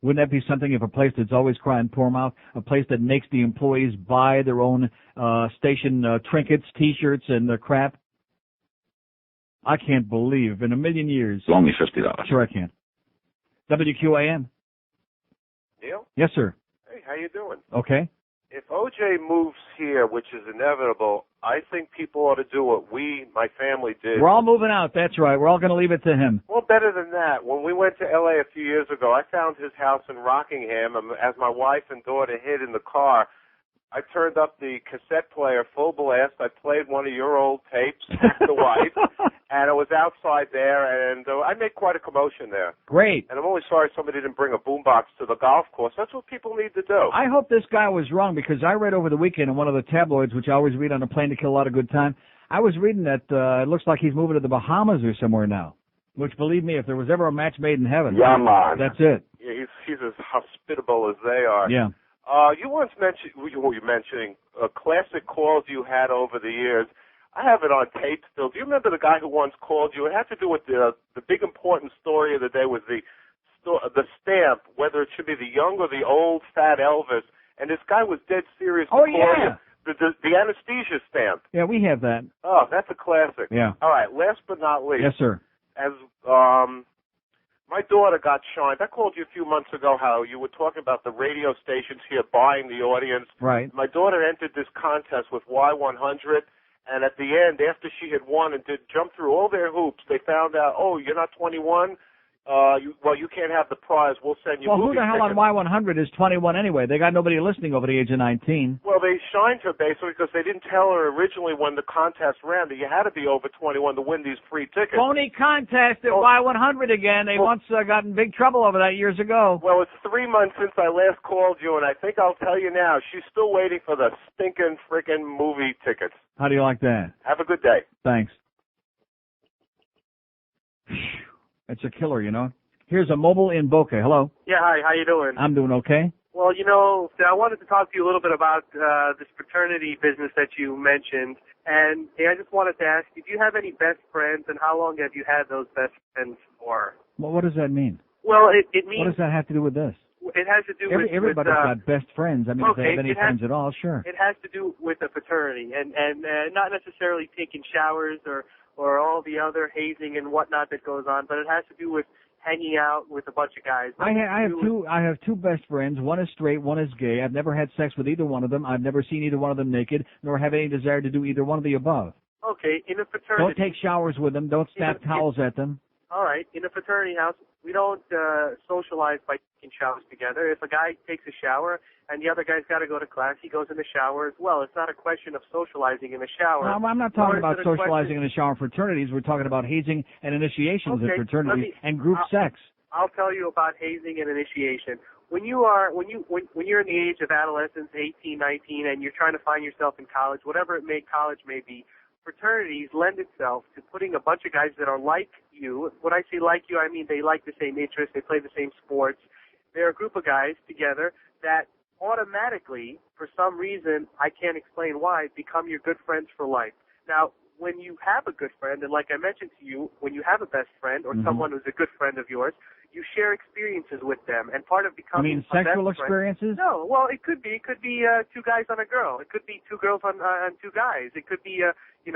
Wouldn't that be something if a place that's always crying poor mouth, a place that makes the employees buy their own station trinkets, T-shirts, and crap? I can't believe in a million years. It's only $50. Sure I can. WQAM. Neil? Yes, sir. Hey, how you doing? Okay. If OJ moves here, which is inevitable, I think people ought to do what my family did. We're all moving out. That's right. We're all going to leave it to him. Well, better than that. When we went to L.A. a few years ago, I found his house in Rockingham. As my wife and daughter hid in the car, I turned up the cassette player full blast. I played one of your old tapes with the wife, and I was outside there, and I made quite a commotion there. Great. And I'm only sorry somebody didn't bring a boombox to the golf course. That's what people need to do. I hope this guy was wrong, because I read over the weekend in one of the tabloids, which I always read on a plane to kill a lot of good time, I was reading that it looks like he's moving to the Bahamas or somewhere now. Which, believe me, if there was ever a match made in heaven, Yeah, man. that's it. Yeah, he's as hospitable as they are. Yeah. You once mentioned, you were mentioning classic calls you had over the years. I have it on tape still. Do you remember the guy who once called you? It had to do with the big important story of the day was the stamp, whether it should be the young or the old fat Elvis. And this guy was dead serious. Oh, to call yeah. you. The anesthesia stamp. Yeah, we have that. Oh, that's a classic. Yeah. All right, last but not least. Yes, sir. As my daughter got shined. I called you a few months ago how you were talking about the radio stations here buying the audience. Right. My daughter entered this contest with Y100, and at the end, after she had won and did jump through all their hoops, they found out, oh, you're not 21? You can't have the prize. We'll send you Well, who movie the hell on tickets. Y100 is 21 anyway? They got nobody listening over the age of 19. Well, they shined her basically because they didn't tell her originally when the contest ran that you had to be over 21 to win these free tickets. Phony contest at Y100 again. They once got in big trouble over that years ago. Well, it's 3 months since I last called you, and I think I'll tell you now, she's still waiting for the stinking frickin' movie tickets. How do you like that? Have a good day. Thanks. It's a killer, you know. Here's a mobile in Boca. Hello. Yeah, hi, how you doing? I'm doing okay. Well, I wanted to talk to you a little bit about this fraternity business that you mentioned, and I just wanted to ask, did you have any best friends, and how long have you had those best friends for? Well, what does that mean? Well, it means... What does that have to do with this? It has to do with... Everybody's got best friends. I mean, if they have any friends at all, sure. It has to do with a fraternity, and not necessarily taking showers or all the other hazing and whatnot that goes on, but it has to do with hanging out with a bunch of guys. I have two best friends. One is straight, one is gay. I've never had sex with either one of them. I've never seen either one of them naked, nor have any desire to do either one of the above. Okay, in a fraternity... Don't take showers with them. Don't snap towels at them. All right, in a fraternity house, we don't socialize by taking showers together. If a guy takes a shower and the other guy's got to go to class, he goes in the shower as well. It's not a question of socializing in the shower. No, I'm not talking about socializing in the shower in fraternities. We're talking about hazing and initiations in fraternities and group sex. I'll tell you about hazing and initiation. When you're in the age of adolescence, 18, 19, and you're trying to find yourself in college, whatever college may be, fraternities lend itself to putting a bunch of guys that are like you. When I say like you, I mean they like the same interests, they play the same sports. They're a group of guys together that automatically, for some reason, I can't explain why, become your good friends for life. Now, when you have a good friend, and like I mentioned to you, when you have a best friend or someone who's a good friend of yours, you share experiences with them, and part of becoming sexual experiences? No, well, it could be two guys on a girl. It could be two girls on two guys. It could be in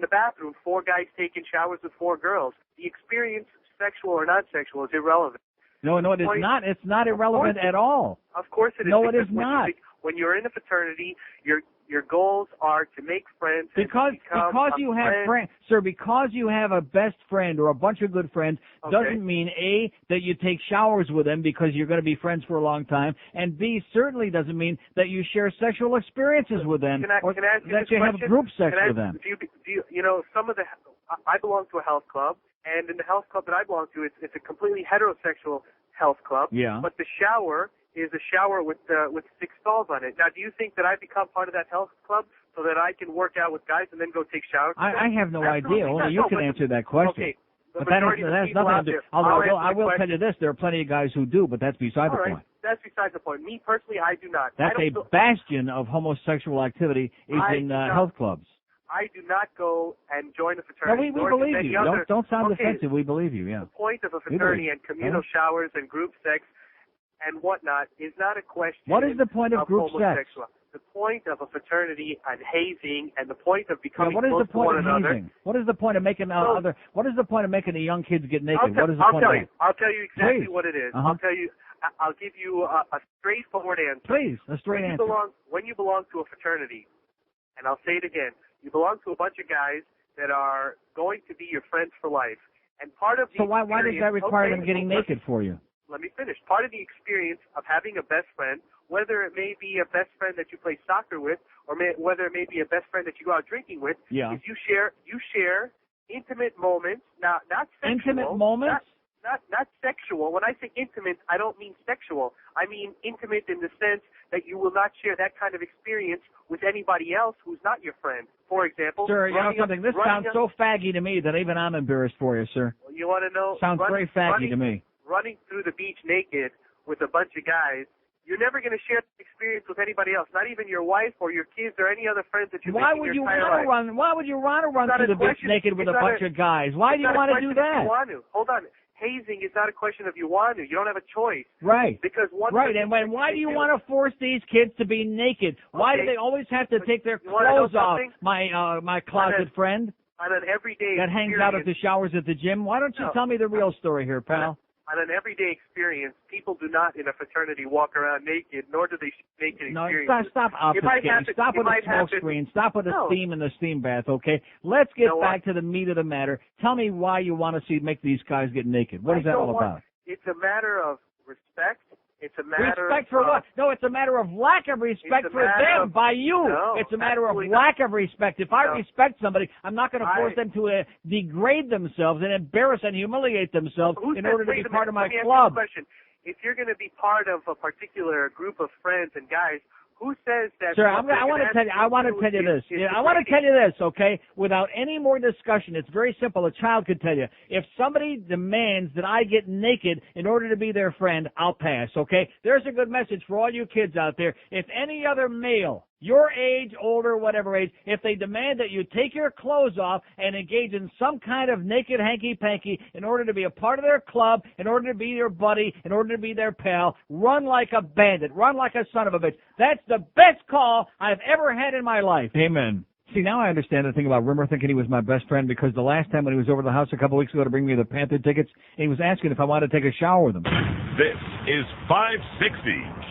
the bathroom, 4 guys taking showers with 4 girls. The experience, sexual or not sexual, is irrelevant. No, it is not. It's not irrelevant at all. Of course it is. No, it is not. When you're in a fraternity, your goals are to make friends. Because you have friends, sir. Because you have a best friend or a bunch of good friends doesn't mean A, that you take showers with them because you're going to be friends for a long time, and B, certainly doesn't mean that you share sexual experiences with them or can I ask you that this you question? have group sex with them. I belong to a health club, and in the health club that I belong to, it's a completely heterosexual health club. Yeah. But the shower is a shower with 6 stalls on it. Now, do you think that I become part of that health club so that I can work out with guys and then go take showers? I have no idea. Only you can answer that question. Okay. But that has nothing to do. I will tell you this: there are plenty of guys who do, but that's beside the point. That's beside the point. Me personally, I do not. That's a bastion of homosexual activity in health clubs. I do not go and join a fraternity. No, we believe you. Don't sound defensive. We believe you. Yeah. The point of a fraternity and communal showers and group sex and whatnot is not a question. What is the point of group sex? The point of a fraternity and hazing, and the point of becoming what is close the point to one of another. hazing? What is the point of making What is the point of making the young kids get naked? What is the point of that? I'll tell you exactly Please. what it is. Uh-huh. I'll give you a straightforward answer. Please, a straight answer. When you belong to a fraternity, and I'll say it again, you belong to a bunch of guys that are going to be your friends for life. And part of the why does that require them getting naked for you? Let me finish. Part of the experience of having a best friend, whether it may be a best friend that you play soccer with, or whether it may be a best friend that you go out drinking with, is you share intimate moments. Not sexual. Intimate moments? Not sexual. When I say intimate, I don't mean sexual. I mean intimate in the sense that you will not share that kind of experience with anybody else who's not your friend. For example, Sir, you know something? This sounds so faggy to me that even I'm embarrassed for you, sir. You want to know? Sounds very faggy to me. Running through the beach naked with a bunch of guys, you're never going to share that experience with anybody else, not even your wife or your kids or any other friends that you Why would you want to run? Why would you want to run through the beach naked with a bunch of guys? Why do you want to do that? You want to. Hold on. Hazing is not a question of you want to. You don't have a choice. Right. Because and why do you want to force these kids to be naked? Why do they always have to take their clothes off? My closet friend on an everyday that hangs out at the showers at the gym. Why don't you tell me the real story here, pal? On an everyday experience, people do not in a fraternity walk around naked, nor do they naked experience. No, stop obfuscating. Stop with the smoke screen. Stop with the steam and the steam bath, okay? Let's get back to the meat of the matter. Tell me why you want to make these guys get naked. What is that all about? It's a matter of respect. It's a matter respect for what? No, it's a matter of lack of respect for them by you. No, it's a matter of lack of respect. If I respect somebody, I'm not going to force them to degrade themselves and embarrass and humiliate themselves in order to be part of my club. If you're going to be part of a particular group of friends and guys, who says that? Sir, I want to tell you. I want to tell you this. I want to tell you this, okay? Without any more discussion, it's very simple. A child could tell you. If somebody demands that I get naked in order to be their friend, I'll pass, okay? There's a good message for all you kids out there. If any other male, your age, older, whatever age, if they demand that you take your clothes off and engage in some kind of naked hanky-panky in order to be a part of their club, in order to be your buddy, in order to be their pal, run like a bandit, run like a son of a bitch. That's the best call I've ever had in my life. Amen. See, now I understand the thing about Rimmer thinking he was my best friend, because the last time when he was over to the house a couple of weeks ago to bring me the Panther tickets, and he was asking if I wanted to take a shower with him. This is 560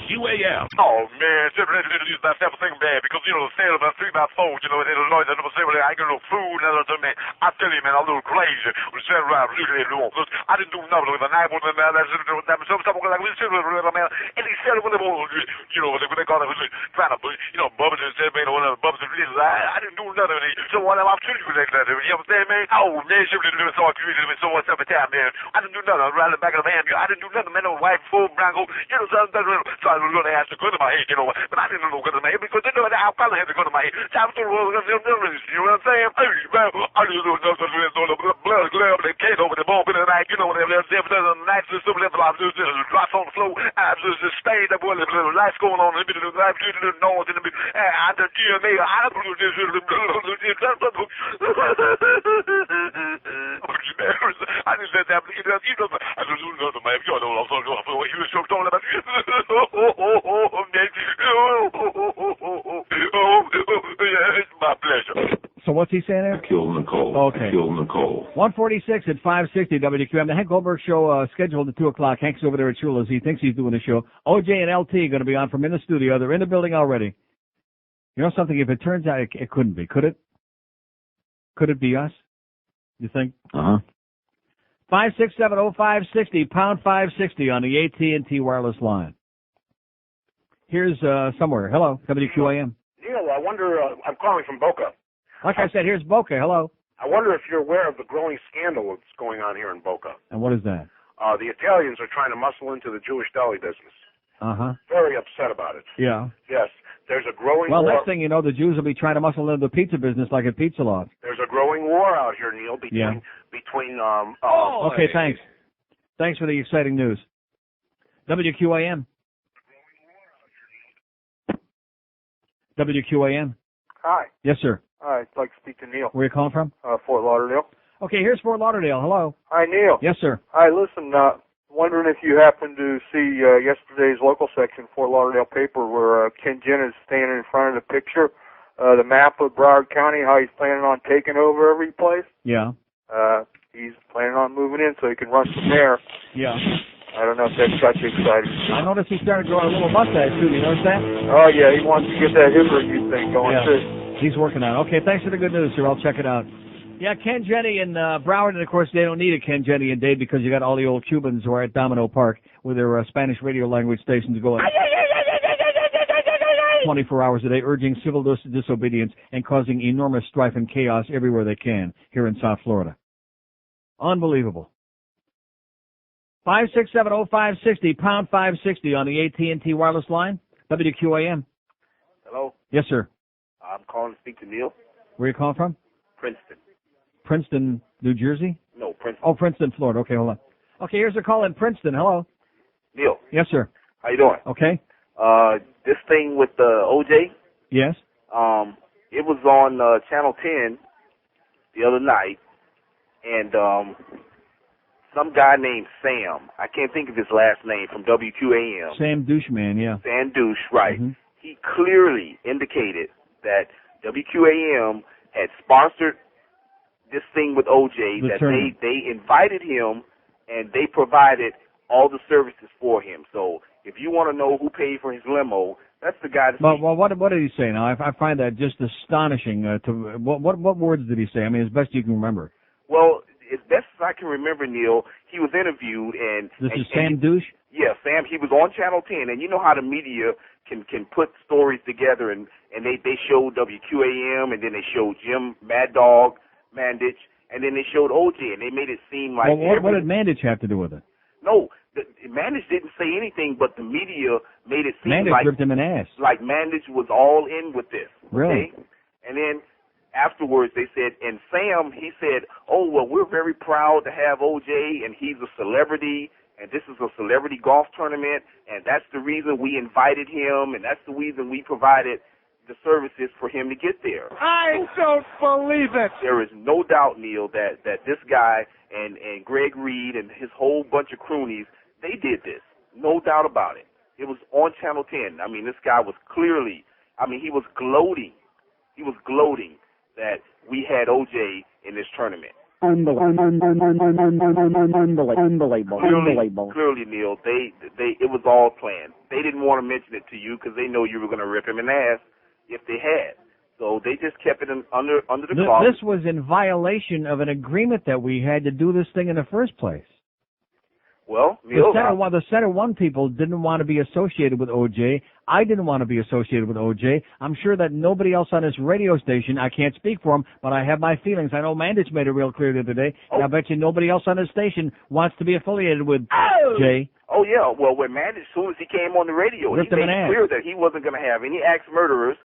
QAM. Oh, man, that's everything bad, because, the sale about 3x4, in Illinois, they never say, well, I got no food, and other man. I tell you, man, I'm a little crazy. I didn't do nothing with a knife, and he said, when they call it, trying to, bubbles and said, man, bubbles and I didn't do nothing. So what I'm telling you like that, you understand, man? Oh, man, so I created so much every time, man. I didn't do nothing. I was right in the back of the van. I didn't do nothing, man. No white, full, blanco. So I was going to have to go to my head, but I didn't know go to my head because they know that I probably had to go to my head. So I was going to you know what I'm saying? I just don't know the blood glove that came over the bump in the night, whatever there's the night, so I just drops on the floor. I just stayed up with the lights going on in the middle of the night, the noise in the middle. I just I just said that he does I just do nothing, man. You know what he was so talking about. It's my pleasure. So what's he saying there? Kill Nicole. Okay. Kill Nicole. 146 at 560 WQAM. The Hank Goldberg show scheduled at 2 o'clock. Hank's over there at Shula's. He thinks he's doing a show. OJ and LT are going to be on from in the studio. They're in the building already. You know something? If it turns out it couldn't be, could it? Could it be us? You think? 5670560 pound 560 on the AT&T wireless line. Here's somewhere. Hello, WQAM. Neil, I wonder. I'm calling from Boca. Like I said, here's Boca. Hello. I wonder if you're aware of the growing scandal that's going on here in Boca. And what is that? The Italians are trying to muscle into the Jewish deli business. Very upset about it. Yeah. Yes. There's a growing war. Well, next thing you know, the Jews will be trying to muscle into the pizza business like at Pizza Lot. There's a growing war out here, Neil, between okay, thanks. Thanks for the exciting news. WQAM. WQAM. Hi. Yes, sir. Hi, I'd like to speak to Neil. Where are you calling from? Fort Lauderdale. Okay, here's Fort Lauderdale. Hello. Hi, Neil. Yes, sir. Hi, listen, wondering if you happen to see yesterday's local section, Fort Lauderdale paper, where Ken Jen is standing in front of the picture, the map of Broward County, how he's planning on taking over every place. Yeah. He's planning on moving in so he can run from there. Yeah. I don't know if that's got you excited. I noticed he started growing a little mustache, too. You notice that? Oh, yeah, he wants to get that hipper you thing going, too. He's working on it. Okay, thanks for the good news, sir. I'll check it out. Yeah, Ken Jenny and Broward, and of course they don't need a Ken Jenny and Dave because you got all the old Cubans who are at Domino Park with their Spanish radio language stations going 24 hours a day, urging civil disobedience and causing enormous strife and chaos everywhere they can here in South Florida. Unbelievable. 5670560, pound 560 on the AT&T wireless line. WQAM. Hello? Yes, sir. I'm calling to speak to Neil. Where are you calling from? Princeton. Princeton, New Jersey? No, Princeton. Oh, Princeton, Florida. Okay, hold on. Okay, here's a call in Princeton. Hello. Neil. Yes, sir. How you doing? Okay. This thing with OJ, Yes. it was on Channel 10 the other night, and some guy named Sam, I can't think of his last name, from WQAM. Sam Doucheman, yeah. Sam Douche, right. Mm-hmm. He clearly indicated that WQAM had sponsored this thing with OJ, that they invited him and they provided all the services for him. So if you want to know who paid for his limo, that's the guy. Well, what did he say? Now, I find that just astonishing. What words did he say? I mean, as best you can remember. Well, as best as I can remember, Neil, he was interviewed and This is Sam Douche? Yeah, Sam. He was on Channel 10, and you know how the media can put stories together, and they showed WQAM, and then they showed Jim Mad Dog Mandich, and then they showed OJ, and they made it seem like. Well, what did Mandich have to do with it? No, Mandich didn't say anything, but the media made it seem Mandich like ripped him an ass. Like Mandich was all in with this. Really? Okay? And then afterwards they said, and Sam, he said, oh, well, we're very proud to have OJ, and he's a celebrity, and this is a celebrity golf tournament, and that's the reason we invited him, and that's the reason we provided the services for him to get there. I don't believe it. There is no doubt, Neil, that this guy and Greg Reed and his whole bunch of croonies, they did this. No doubt about it. It was on Channel 10. I mean, this guy was clearly, he was gloating. He was gloating that we had OJ in this tournament. Unbelievable. Clearly, Neil, it was all planned. They didn't want to mention it to you because they know you were going to rip him in the ass if they had. So they just kept it under the cloth. This was in violation of an agreement that we had to do this thing in the first place. Well, Neil, the Center One people didn't want to be associated with OJ. I didn't want to be associated with OJ. I'm sure that nobody else on this radio station, I can't speak for him, but I have my feelings. I know Mandich made it real clear the other day, and I bet you nobody else on this station wants to be affiliated with Jay. Oh, yeah. Well, when Mandich, as soon as he came on the radio, he made it clear that he wasn't going to have any axe murderers